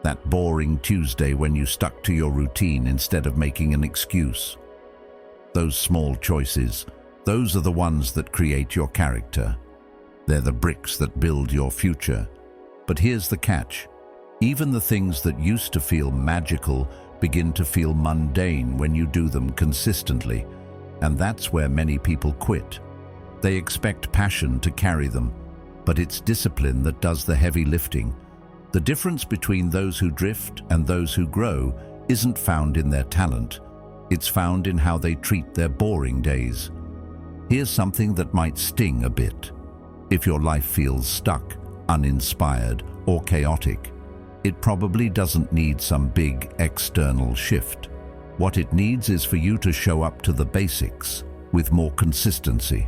That boring Tuesday when you stuck to your routine instead of making an excuse. Those small choices, those are the ones that create your character. They're the bricks that build your future. But here's the catch. Even the things that used to feel magical begin to feel mundane when you do them consistently. And that's where many people quit. They expect passion to carry them, but it's discipline that does the heavy lifting. The difference between those who drift and those who grow isn't found in their talent. It's found in how they treat their boring days. Here's something that might sting a bit. If your life feels stuck, uninspired, or chaotic, it probably doesn't need some big external shift. What it needs is for you to show up to the basics with more consistency,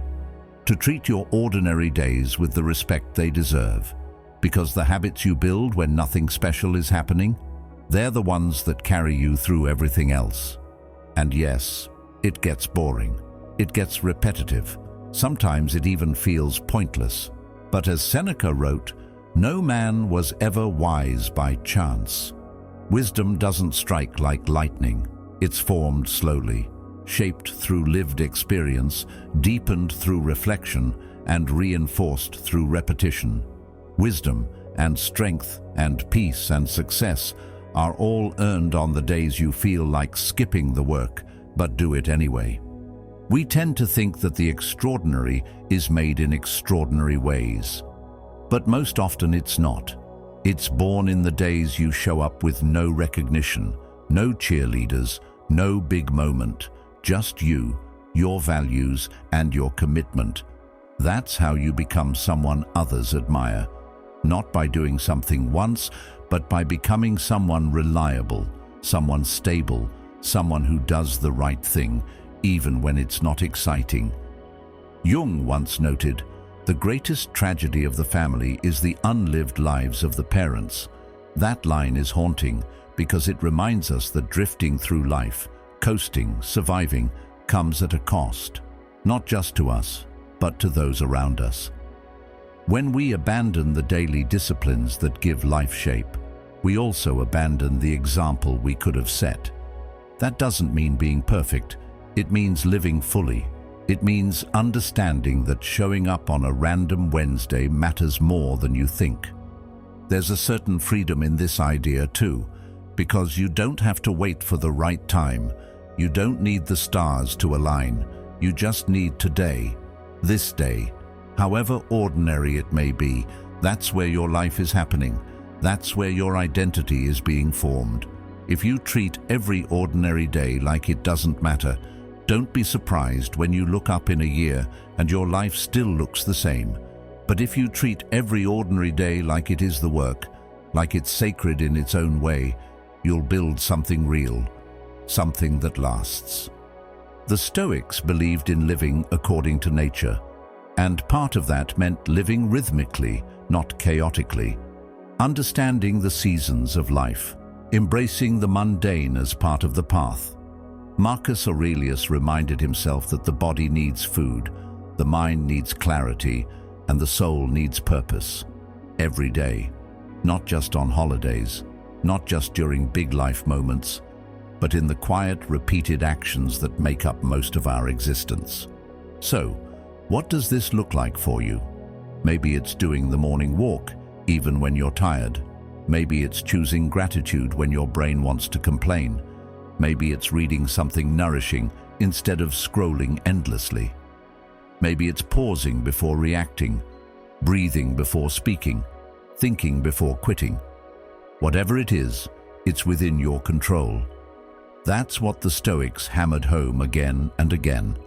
to treat your ordinary days with the respect they deserve, because the habits you build when nothing special is happening, they're the ones that carry you through everything else. And yes, it gets boring. It gets repetitive. Sometimes it even feels pointless. But as Seneca wrote, "No man was ever wise by chance." Wisdom doesn't strike like lightning. It's formed slowly, shaped through lived experience, deepened through reflection, and reinforced through repetition. Wisdom and strength and peace and success are all earned on the days you feel like skipping the work, but do it anyway. We tend to think that the extraordinary is made in extraordinary ways. But most often it's not. It's born in the days you show up with no recognition, no cheerleaders, no big moment, just you, your values, and your commitment. That's how you become someone others admire. Not by doing something once, but by becoming someone reliable, someone stable, someone who does the right thing, even when it's not exciting. Jung once noted, "The greatest tragedy of the family is the unlived lives of the parents." That line is haunting because it reminds us that drifting through life, coasting, surviving, comes at a cost, not just to us, but to those around us. When we abandon the daily disciplines that give life shape, we also abandon the example we could have set. That doesn't mean being perfect. It means living fully. It means understanding that showing up on a random Wednesday matters more than you think. There's a certain freedom in this idea too, because you don't have to wait for the right time. You don't need the stars to align. You just need today, this day. However ordinary it may be, that's where your life is happening. That's where your identity is being formed. If you treat every ordinary day like it doesn't matter, don't be surprised when you look up in a year and your life still looks the same. But if you treat every ordinary day like it is the work, like it's sacred in its own way, you'll build something real, something that lasts. The Stoics believed in living according to nature, and part of that meant living rhythmically, not chaotically, understanding the seasons of life, embracing the mundane as part of the path. Marcus Aurelius reminded himself that the body needs food, the mind needs clarity, and the soul needs purpose. Every day, not just on holidays, not just during big life moments, but in the quiet, repeated actions that make up most of our existence. So, what does this look like for you? Maybe it's doing the morning walk, even when you're tired. Maybe it's choosing gratitude when your brain wants to complain. Maybe it's reading something nourishing instead of scrolling endlessly. Maybe it's pausing before reacting, breathing before speaking, thinking before quitting. Whatever it is, it's within your control. That's what the Stoics hammered home again and again.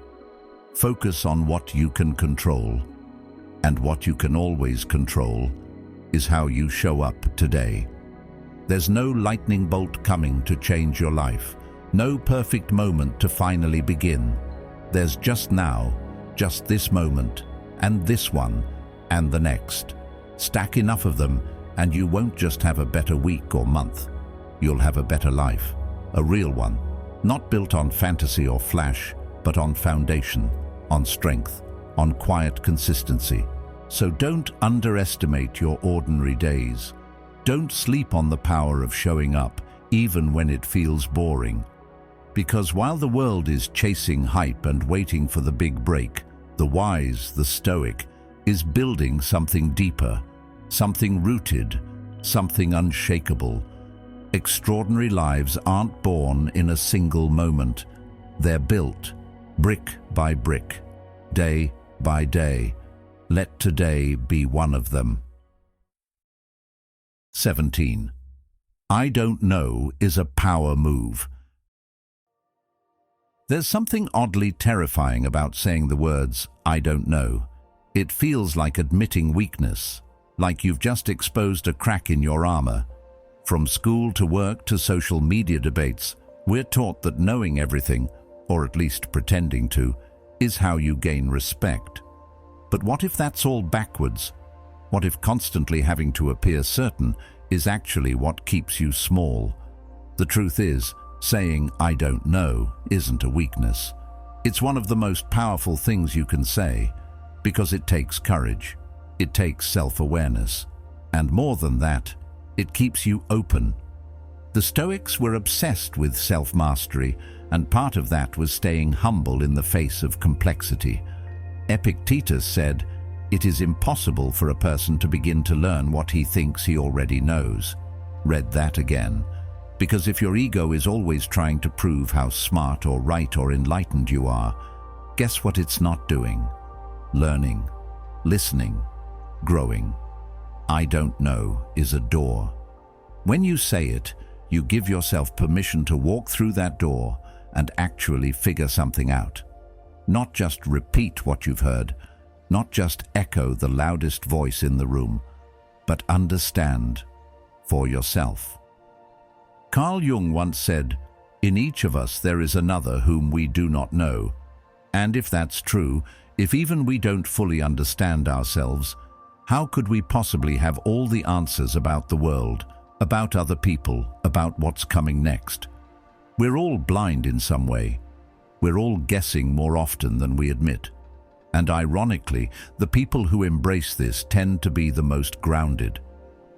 Focus on what you can control, and what you can always control is how you show up today. There's no lightning bolt coming to change your life, no perfect moment to finally begin. There's just now, just this moment, and this one, and the next. Stack enough of them, and you won't just have a better week or month. You'll have a better life, a real one, not built on fantasy or flash, but on foundation, on strength, on quiet consistency. So don't underestimate your ordinary days. Don't sleep on the power of showing up, even when it feels boring. Because while the world is chasing hype and waiting for the big break, the wise, the Stoic, is building something deeper, something rooted, something unshakable. Extraordinary lives aren't born in a single moment. They're built, brick by brick, day by day. Let today be one of them. 17. I don't know is a power move. There's something oddly terrifying about saying the words, I don't know. It feels like admitting weakness, like you've just exposed a crack in your armor. From school to work to social media debates, we're taught that knowing everything, or at least pretending to, is how you gain respect. But what if that's all backwards? What if constantly having to appear certain is actually what keeps you small? The truth is, saying I don't know isn't a weakness. It's one of the most powerful things you can say, because it takes courage, it takes self-awareness, and more than that, it keeps you open. The Stoics were obsessed with self-mastery, and part of that was staying humble in the face of complexity. Epictetus said, "It is impossible for a person to begin to learn what he thinks he already knows." Read that again. Because if your ego is always trying to prove how smart or right or enlightened you are, guess what it's not doing? Learning, listening, growing. I don't know is a door. When you say it, you give yourself permission to walk through that door and actually figure something out. Not just repeat what you've heard, not just echo the loudest voice in the room, but understand for yourself. Carl Jung once said, "In each of us there is another whom we do not know." And if that's true, if even we don't fully understand ourselves, how could we possibly have all the answers about the world, about other people, about what's coming next? We're all blind in some way. We're all guessing more often than we admit. And ironically, the people who embrace this tend to be the most grounded,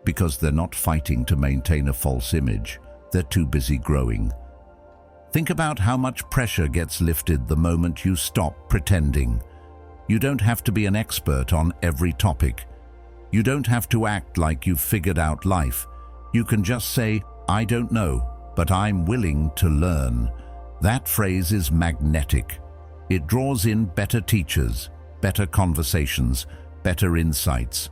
because they're not fighting to maintain a false image. They're too busy growing. Think about how much pressure gets lifted the moment you stop pretending. You don't have to be an expert on every topic. You don't have to act like you've figured out life. You can just say, I don't know, but I'm willing to learn. That phrase is magnetic. It draws in better teachers, better conversations, better insights.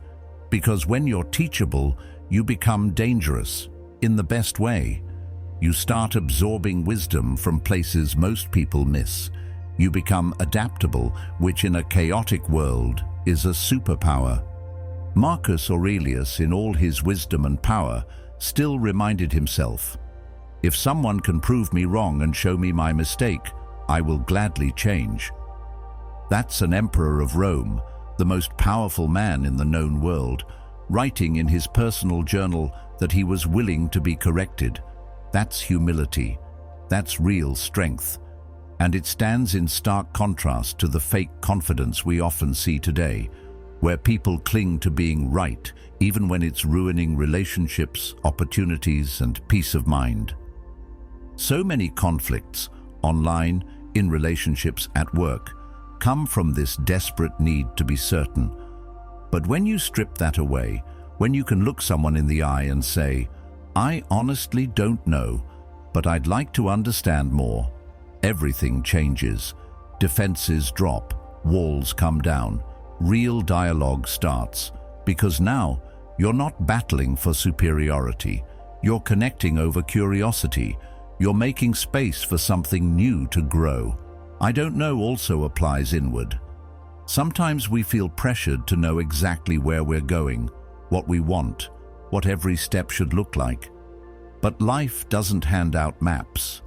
Because when you're teachable, you become dangerous, in the best way. You start absorbing wisdom from places most people miss. You become adaptable, which in a chaotic world is a superpower. Marcus Aurelius, in all his wisdom and power, still reminded himself, "If someone can prove me wrong and show me my mistake, I will gladly change." That's an emperor of Rome, the most powerful man in the known world, writing in his personal journal that he was willing to be corrected. That's humility. That's real strength. And it stands in stark contrast to the fake confidence we often see today, where people cling to being right, even when it's ruining relationships, opportunities, and peace of mind. So many conflicts, online, in relationships, at work, come from this desperate need to be certain. But when you strip that away, when you can look someone in the eye and say, "I honestly don't know, but I'd like to understand more," everything changes. Defenses drop, walls come down, real dialogue starts, because now you're not battling for superiority. You're connecting over curiosity. You're making space for something new to grow. "I don't know" also applies inward. Sometimes we feel pressured to know exactly where we're going, what we want, what every step should look like. But life doesn't hand out maps.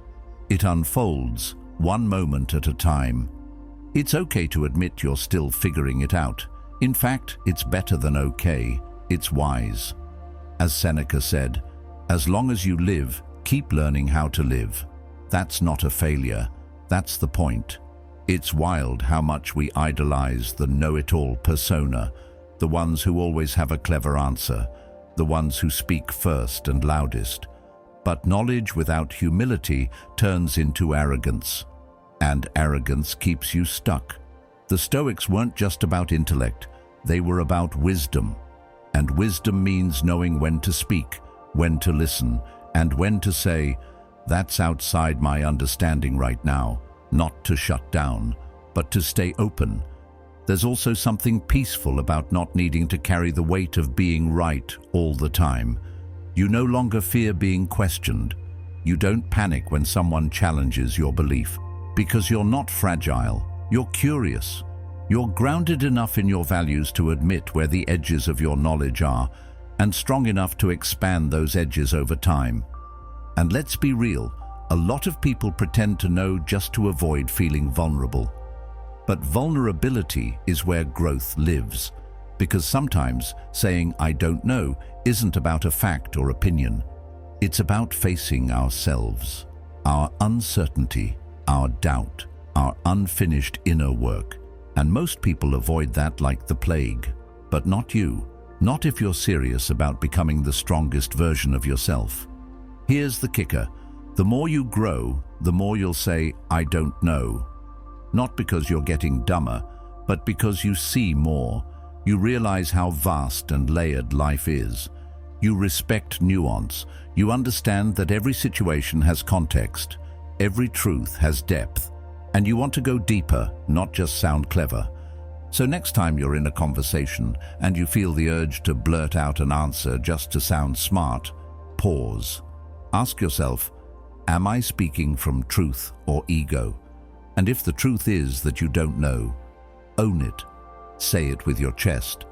It unfolds, one moment at a time. It's okay to admit you're still figuring it out. In fact, it's better than okay. It's wise. As Seneca said, "As long as you live, keep learning how to live." That's not a failure. That's the point. It's wild how much we idolize the know-it-all persona, the ones who always have a clever answer, the ones who speak first and loudest. But knowledge without humility turns into arrogance, and arrogance keeps you stuck. The Stoics weren't just about intellect, they were about wisdom. And wisdom means knowing when to speak, when to listen, and when to say, "That's outside my understanding right now," not to shut down, but to stay open. There's also something peaceful about not needing to carry the weight of being right all the time. You no longer fear being questioned. You don't panic when someone challenges your belief, because you're not fragile, you're curious. You're grounded enough in your values to admit where the edges of your knowledge are, and strong enough to expand those edges over time. And let's be real, a lot of people pretend to know just to avoid feeling vulnerable. But vulnerability is where growth lives, because sometimes saying "I don't know" isn't about a fact or opinion. It's about facing ourselves, our uncertainty, our doubt, our unfinished inner work. And most people avoid that like the plague. But not you. Not if you're serious about becoming the strongest version of yourself. Here's the kicker. The more you grow, the more you'll say, "I don't know." Not because you're getting dumber, but because you see more. You realize how vast and layered life is. You respect nuance. You understand that every situation has context. Every truth has depth. And you want to go deeper, not just sound clever. So next time you're in a conversation and you feel the urge to blurt out an answer just to sound smart, pause. Ask yourself, am I speaking from truth or ego? And if the truth is that you don't know, own it. Say it with your chest.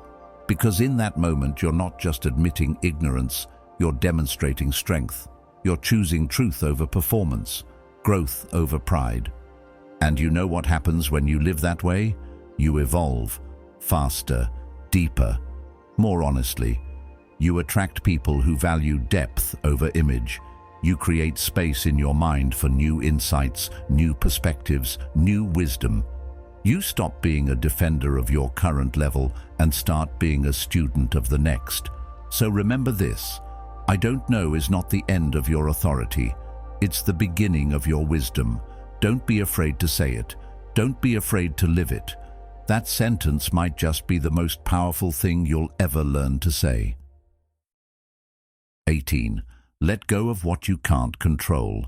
Because in that moment you're not just admitting ignorance, you're demonstrating strength. You're choosing truth over performance, growth over pride. And you know what happens when you live that way? You evolve, faster, deeper, more honestly. You attract people who value depth over image. You create space in your mind for new insights, new perspectives, new wisdom. You stop being a defender of your current level and start being a student of the next. So remember this, "I don't know" is not the end of your authority. It's the beginning of your wisdom. Don't be afraid to say it. Don't be afraid to live it. That sentence might just be the most powerful thing you'll ever learn to say. 18. Let go of what you can't control.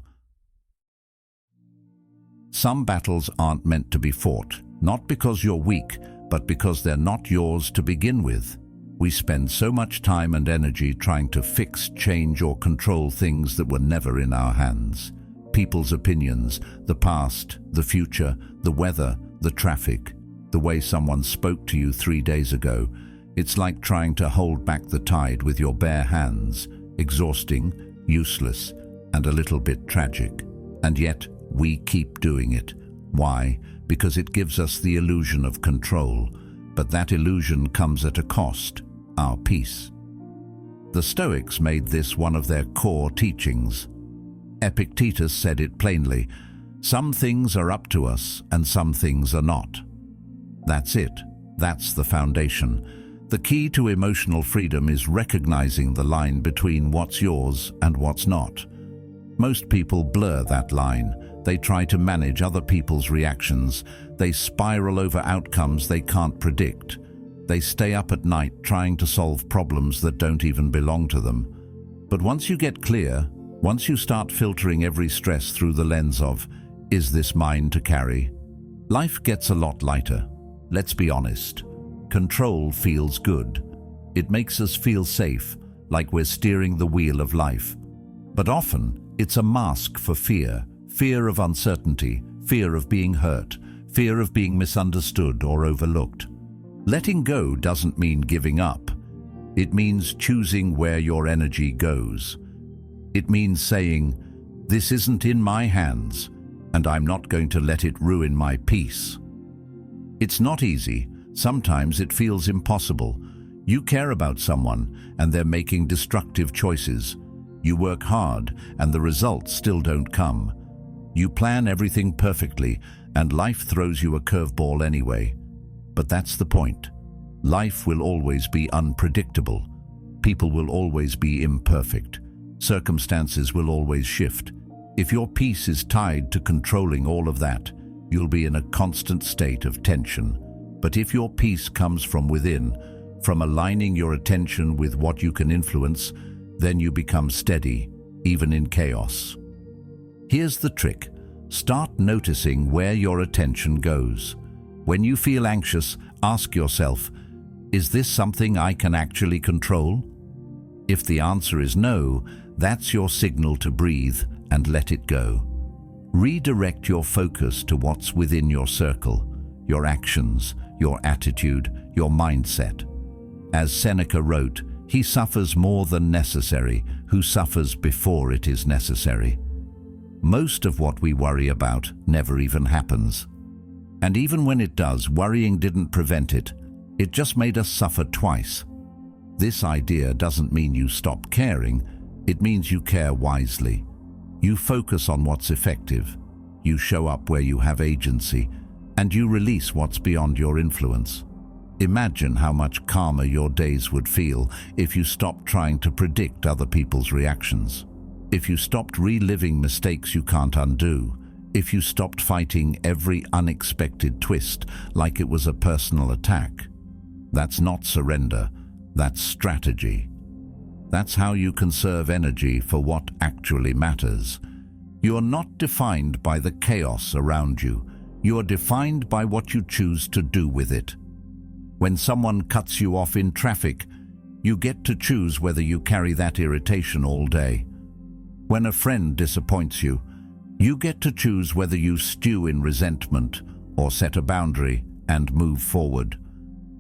Some battles aren't meant to be fought, not because you're weak, but because they're not yours to begin with. We spend so much time and energy trying to fix, change, or control things that were never in our hands. People's opinions, the past, the future, the weather, the traffic, the way someone spoke to you 3 days ago. It's like trying to hold back the tide with your bare hands, exhausting, useless, and a little bit tragic. And yet, we keep doing it. Why? Because it gives us the illusion of control. But that illusion comes at a cost, our peace. The Stoics made this one of their core teachings. Epictetus said it plainly: some things are up to us and some things are not. That's it. That's the foundation. The key to emotional freedom is recognizing the line between what's yours and what's not. Most people blur that line. They try to manage other people's reactions. They spiral over outcomes they can't predict. They stay up at night trying to solve problems that don't even belong to them. But once you get clear, once you start filtering every stress through the lens of, is this mine to carry? Life gets a lot lighter. Let's be honest. Control feels good. It makes us feel safe, like we're steering the wheel of life. But often, it's a mask for fear. Fear of uncertainty, fear of being hurt, fear of being misunderstood or overlooked. Letting go doesn't mean giving up. It means choosing where your energy goes. It means saying, this isn't in my hands, and I'm not going to let it ruin my peace. It's not easy. Sometimes it feels impossible. You care about someone, and they're making destructive choices. You work hard, and the results still don't come. You plan everything perfectly, and life throws you a curveball anyway. But that's the point. Life will always be unpredictable. People will always be imperfect. Circumstances will always shift. If your peace is tied to controlling all of that, you'll be in a constant state of tension. But if your peace comes from within, from aligning your attention with what you can influence, then you become steady, even in chaos. Here's the trick. Start noticing where your attention goes. When you feel anxious, ask yourself, is this something I can actually control? If the answer is no, that's your signal to breathe and let it go. Redirect your focus to what's within your circle, your actions, your attitude, your mindset. As Seneca wrote, he suffers more than necessary who suffers before it is necessary. Most of what we worry about never even happens. And even when it does, worrying didn't prevent it. It just made us suffer twice. This idea doesn't mean you stop caring. It means you care wisely. You focus on what's effective. You show up where you have agency, and you release what's beyond your influence. Imagine how much calmer your days would feel if you stopped trying to predict other people's reactions. If you stopped reliving mistakes you can't undo. If you stopped fighting every unexpected twist like it was a personal attack. That's not surrender, that's strategy. That's how you conserve energy for what actually matters. You are not defined by the chaos around you. You are defined by what you choose to do with it. When someone cuts you off in traffic, you get to choose whether you carry that irritation all day. When a friend disappoints you, you get to choose whether you stew in resentment or set a boundary and move forward.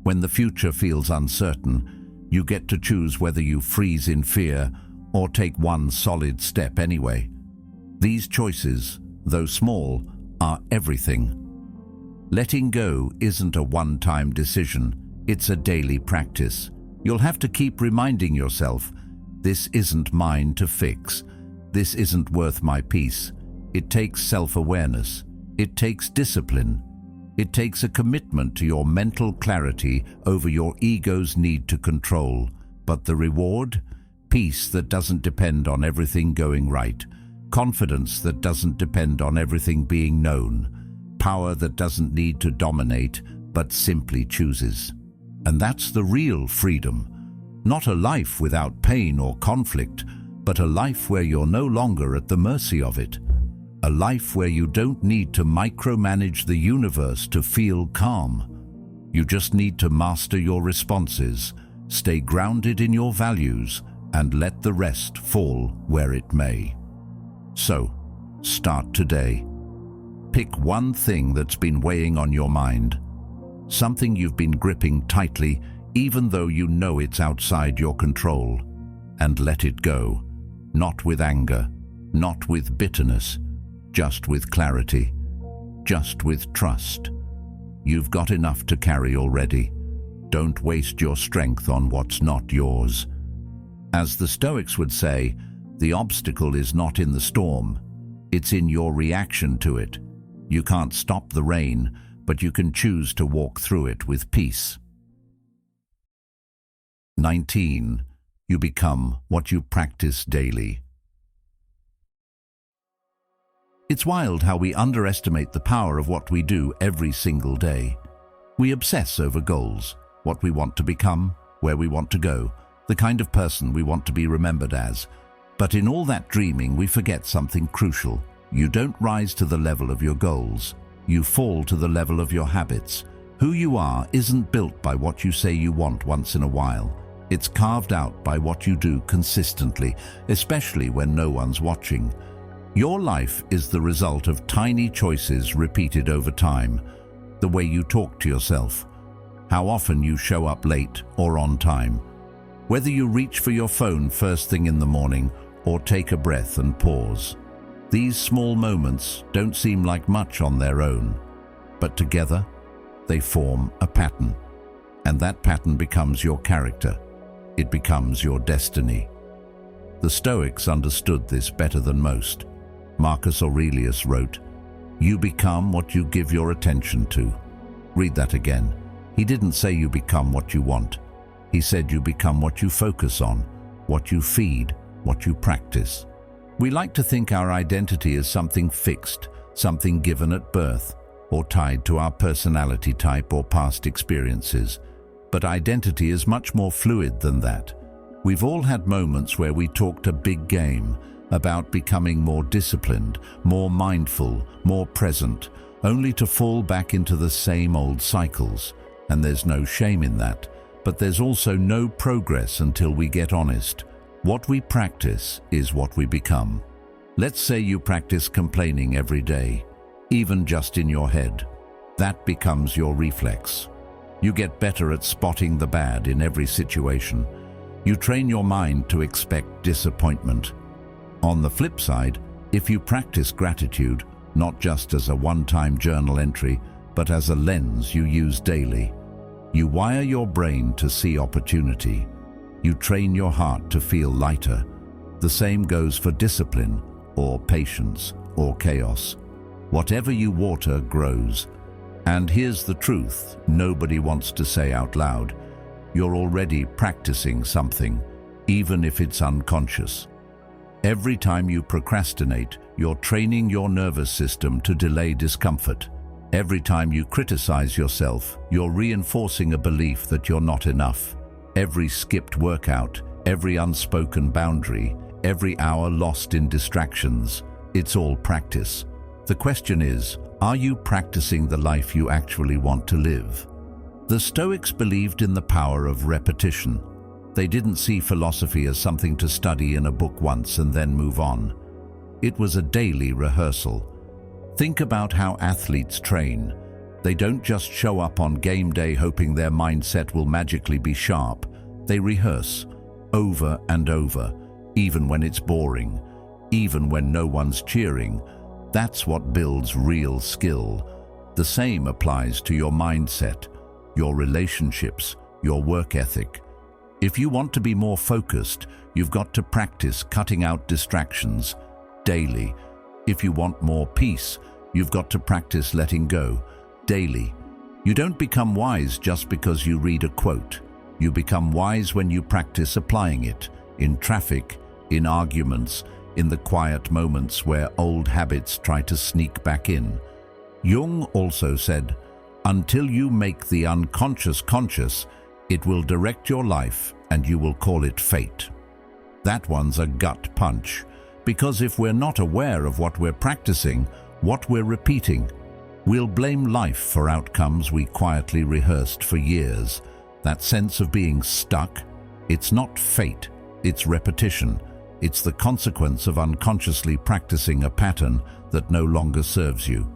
When the future feels uncertain, you get to choose whether you freeze in fear or take one solid step anyway. These choices, though small, are everything. Letting go isn't a one-time decision, it's a daily practice. You'll have to keep reminding yourself, this isn't mine to fix. This isn't worth my peace. It takes self-awareness. It takes discipline. It takes a commitment to your mental clarity over your ego's need to control. But the reward? Peace that doesn't depend on everything going right. Confidence that doesn't depend on everything being known. Power that doesn't need to dominate, but simply chooses. And that's the real freedom. Not a life without pain or conflict, but a life where you're no longer at the mercy of it. A life where you don't need to micromanage the universe to feel calm. You just need to master your responses, stay grounded in your values, and let the rest fall where it may. So, start today. Pick one thing that's been weighing on your mind, something you've been gripping tightly, even though you know it's outside your control, and let it go, not with anger, not with bitterness, just with clarity, just with trust. You've got enough to carry already. Don't waste your strength on what's not yours. As the Stoics would say, the obstacle is not in the storm, it's in your reaction to it. You can't stop the rain, but you can choose to walk through it with peace. 19. You become what you practice daily. It's wild how we underestimate the power of what we do every single day. We obsess over goals, what we want to become, where we want to go, the kind of person we want to be remembered as. But in all that dreaming, we forget something crucial. You don't rise to the level of your goals. You fall to the level of your habits. Who you are isn't built by what you say you want once in a while. It's carved out by what you do consistently, especially when no one's watching. Your life is the result of tiny choices repeated over time. The way you talk to yourself, how often you show up late or on time, whether you reach for your phone first thing in the morning or take a breath and pause. These small moments don't seem like much on their own, but together they form a pattern, and that pattern becomes your character. It becomes your destiny. The Stoics understood this better than most. Marcus Aurelius wrote, "You become what you give your attention to." Read that again. He didn't say you become what you want. He said you become what you focus on, what you feed, what you practice. We like to think our identity is something fixed, something given at birth, or tied to our personality type or past experiences. But identity is much more fluid than that. We've all had moments where we talked a big game about becoming more disciplined, more mindful, more present, only to fall back into the same old cycles. And there's no shame in that, but there's also no progress until we get honest. What we practice is what we become. Let's say you practice complaining every day, even just in your head. That becomes your reflex. You get better at spotting the bad in every situation. You train your mind to expect disappointment. On the flip side, if you practice gratitude, not just as a one-time journal entry, but as a lens you use daily, you wire your brain to see opportunity. You train your heart to feel lighter. The same goes for discipline, or patience, or chaos. Whatever you water grows. And here's the truth nobody wants to say out loud. You're already practicing something, even if it's unconscious. Every time you procrastinate, you're training your nervous system to delay discomfort. Every time you criticize yourself, you're reinforcing a belief that you're not enough. Every skipped workout, every unspoken boundary, every hour lost in distractions, it's all practice. The question is, are you practicing the life you actually want to live? The Stoics believed in the power of repetition. They didn't see philosophy as something to study in a book once and then move on. It was a daily rehearsal. Think about how athletes train. They don't just show up on game day hoping their mindset will magically be sharp. They rehearse over and over, even when it's boring, even when no one's cheering. That's what builds real skill. The same applies to your mindset, your relationships, your work ethic. If you want to be more focused, you've got to practice cutting out distractions daily. If you want more peace, you've got to practice letting go daily. You don't become wise just because you read a quote. You become wise when you practice applying it in traffic, in arguments, in the quiet moments where old habits try to sneak back in. Jung also said, "Until you make the unconscious conscious, it will direct your life and you will call it fate." That one's a gut punch, because if we're not aware of what we're practicing, what we're repeating, we'll blame life for outcomes we quietly rehearsed for years. That sense of being stuck, it's not fate, it's repetition. It's the consequence of unconsciously practicing a pattern that no longer serves you.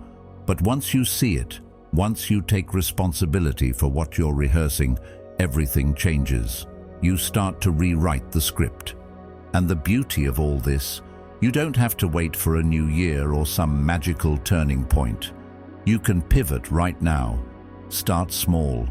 But once you see it, once you take responsibility for what you're rehearsing, everything changes. You start to rewrite the script. And the beauty of all this, you don't have to wait for a new year or some magical turning point. You can pivot right now. Start small.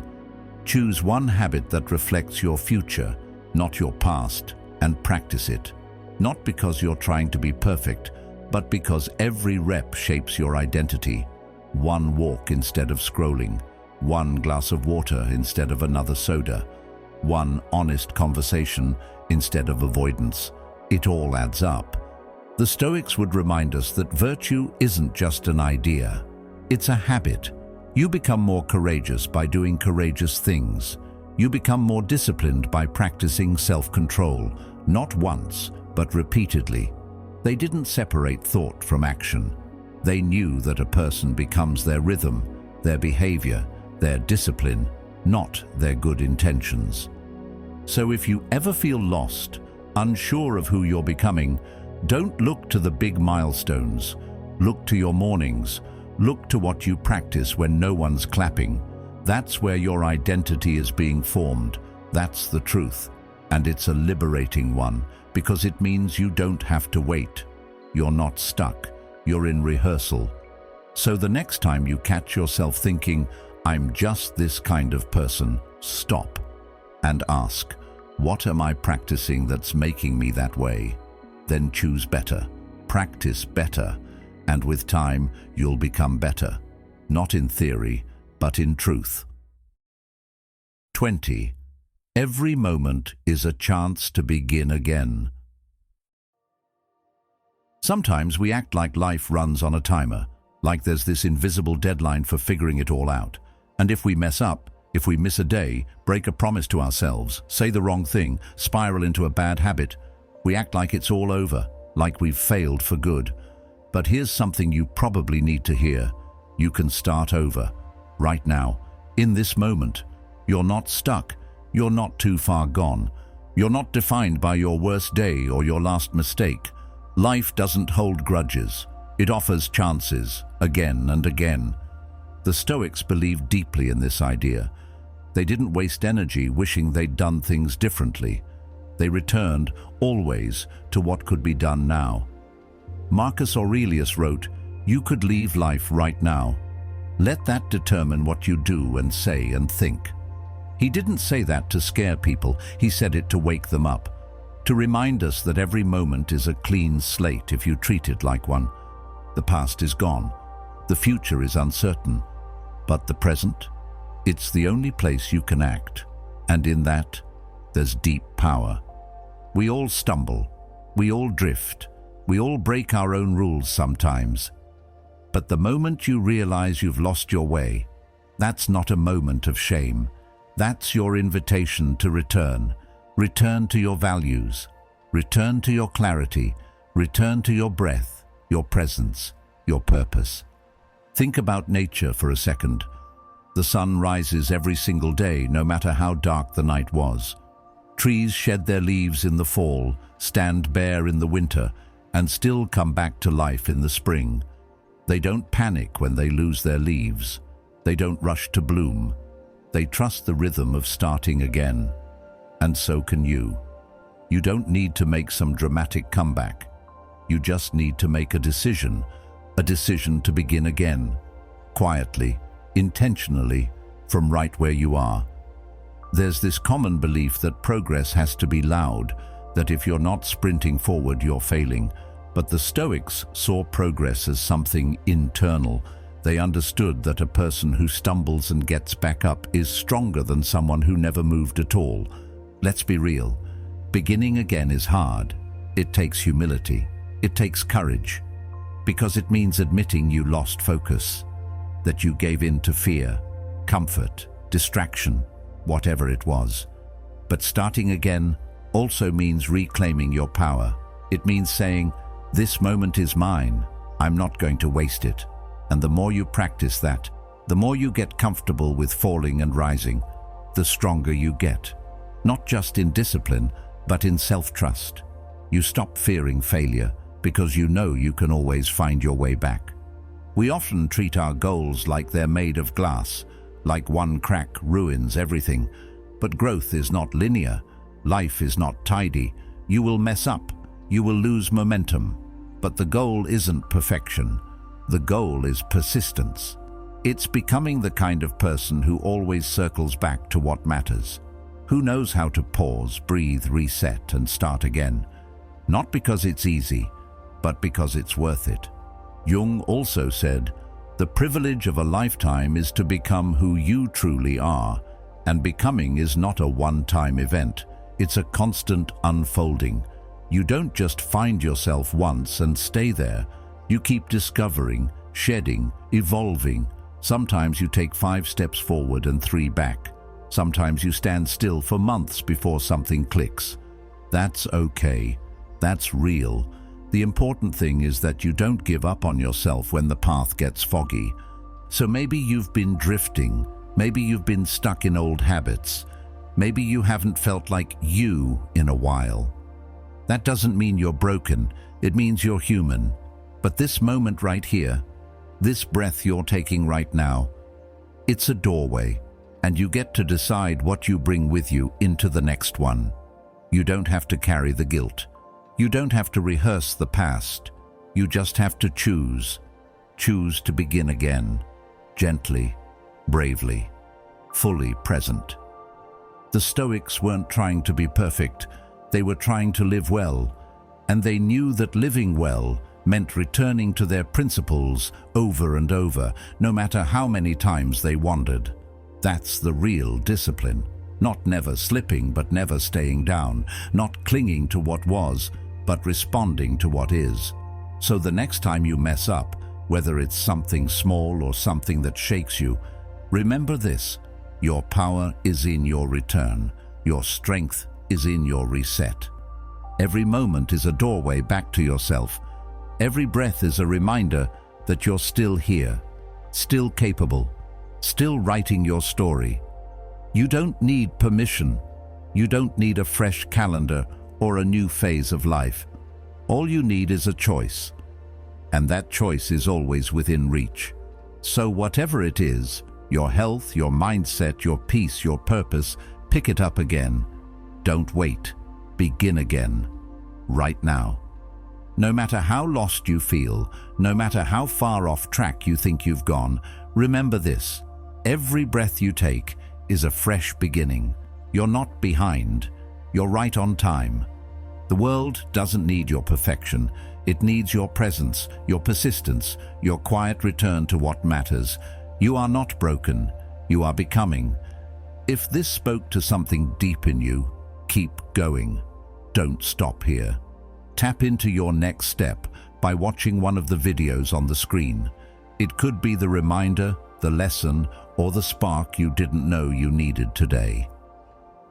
Choose one habit that reflects your future, not your past, and practice it. Not because you're trying to be perfect, but because every rep shapes your identity. One walk instead of scrolling, one glass of water instead of another soda, one honest conversation instead of avoidance. It all adds up. The Stoics would remind us that virtue isn't just an idea. It's a habit. You become more courageous by doing courageous things. You become more disciplined by practicing self-control, not once, but repeatedly. They didn't separate thought from action. They knew that a person becomes their rhythm, their behavior, their discipline, not their good intentions. So if you ever feel lost, unsure of who you're becoming, don't look to the big milestones. Look to your mornings. Look to what you practice when no one's clapping. That's where your identity is being formed. That's the truth. And it's a liberating one, because it means you don't have to wait. You're not stuck. You're in rehearsal. So the next time you catch yourself thinking, I'm just this kind of person, stop and ask, what am I practicing that's making me that way? Then choose better, practice better, and with time you'll become better, not in theory, but in truth. 20. Every moment is a chance to begin again. Sometimes we act like life runs on a timer, like there's this invisible deadline for figuring it all out. And if we mess up, if we miss a day, break a promise to ourselves, say the wrong thing, spiral into a bad habit, we act like it's all over, like we've failed for good. But here's something you probably need to hear. You can start over, right now, in this moment. You're not stuck. You're not too far gone. You're not defined by your worst day or your last mistake. Life doesn't hold grudges. It offers chances, again and again. The Stoics believed deeply in this idea. They didn't waste energy wishing they'd done things differently. They returned, always, to what could be done now. Marcus Aurelius wrote, "You could leave life right now. Let that determine what you do and say and think." He didn't say that to scare people, he said it to wake them up, to remind us that every moment is a clean slate if you treat it like one. The past is gone, the future is uncertain, but the present, it's the only place you can act, and in that, there's deep power. We all stumble, we all drift, we all break our own rules sometimes. But the moment you realize you've lost your way, that's not a moment of shame. That's your invitation to return. Return to your values. Return to your clarity. Return to your breath, your presence, your purpose. Think about nature for a second. The sun rises every single day, no matter how dark the night was. Trees shed their leaves in the fall, stand bare in the winter, and still come back to life in the spring. They don't panic when they lose their leaves. They don't rush to bloom. They trust the rhythm of starting again. And so can you. You don't need to make some dramatic comeback. You just need to make a decision to begin again, quietly, intentionally, from right where you are. There's this common belief that progress has to be loud, that if you're not sprinting forward, you're failing. But the Stoics saw progress as something internal. They understood that a person who stumbles and gets back up is stronger than someone who never moved at all. Let's be real. Beginning again is hard. It takes humility. It takes courage. Because it means admitting you lost focus, that you gave in to fear, comfort, distraction, whatever it was. But starting again also means reclaiming your power. It means saying, "This moment is mine. I'm not going to waste it." And the more you practice that, the more you get comfortable with falling and rising, the stronger you get. Not just in discipline, but in self-trust. You stop fearing failure because you know you can always find your way back. We often treat our goals like they're made of glass, like one crack ruins everything. But growth is not linear. Life is not tidy. You will mess up. You will lose momentum. But the goal isn't perfection. The goal is persistence. It's becoming the kind of person who always circles back to what matters, who knows how to pause, breathe, reset, and start again. Not because it's easy, but because it's worth it. Jung also said, "The privilege of a lifetime is to become who you truly are, and becoming is not a one-time event. It's a constant unfolding. You don't just find yourself once and stay there. You keep discovering, shedding, evolving. Sometimes you take 5 steps forward and 3 back. Sometimes you stand still for months before something clicks. That's okay. That's real. The important thing is that you don't give up on yourself when the path gets foggy. So maybe you've been drifting. Maybe you've been stuck in old habits. Maybe you haven't felt like you in a while. That doesn't mean you're broken. It means you're human. But this moment right here, this breath you're taking right now, it's a doorway, and you get to decide what you bring with you into the next one. You don't have to carry the guilt. You don't have to rehearse the past. You just have to choose. Choose to begin again, gently, bravely, fully present. The Stoics weren't trying to be perfect. They were trying to live well, and they knew that living well meant returning to their principles over and over, no matter how many times they wandered. That's the real discipline. Not never slipping, but never staying down. Not clinging to what was, but responding to what is. So the next time you mess up, whether it's something small or something that shakes you, remember this: your power is in your return. Your strength is in your reset. Every moment is a doorway back to yourself. Every breath is a reminder that you're still here, still capable, still writing your story. You don't need permission. You don't need a fresh calendar or a new phase of life. All you need is a choice, and that choice is always within reach. So whatever it is, your health, your mindset, your peace, your purpose, pick it up again. Don't wait. Begin again. Right now. No matter how lost you feel, no matter how far off track you think you've gone, remember this: every breath you take is a fresh beginning. You're not behind. You're right on time. The world doesn't need your perfection. It needs your presence, your persistence, your quiet return to what matters. You are not broken. You are becoming. If this spoke to something deep in you, keep going. Don't stop here. Tap into your next step by watching one of the videos on the screen. It could be the reminder, the lesson, or the spark you didn't know you needed today.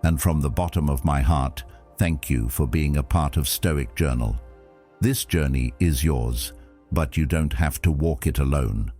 And from the bottom of my heart, thank you for being a part of Stoic Journal. This journey is yours, but you don't have to walk it alone.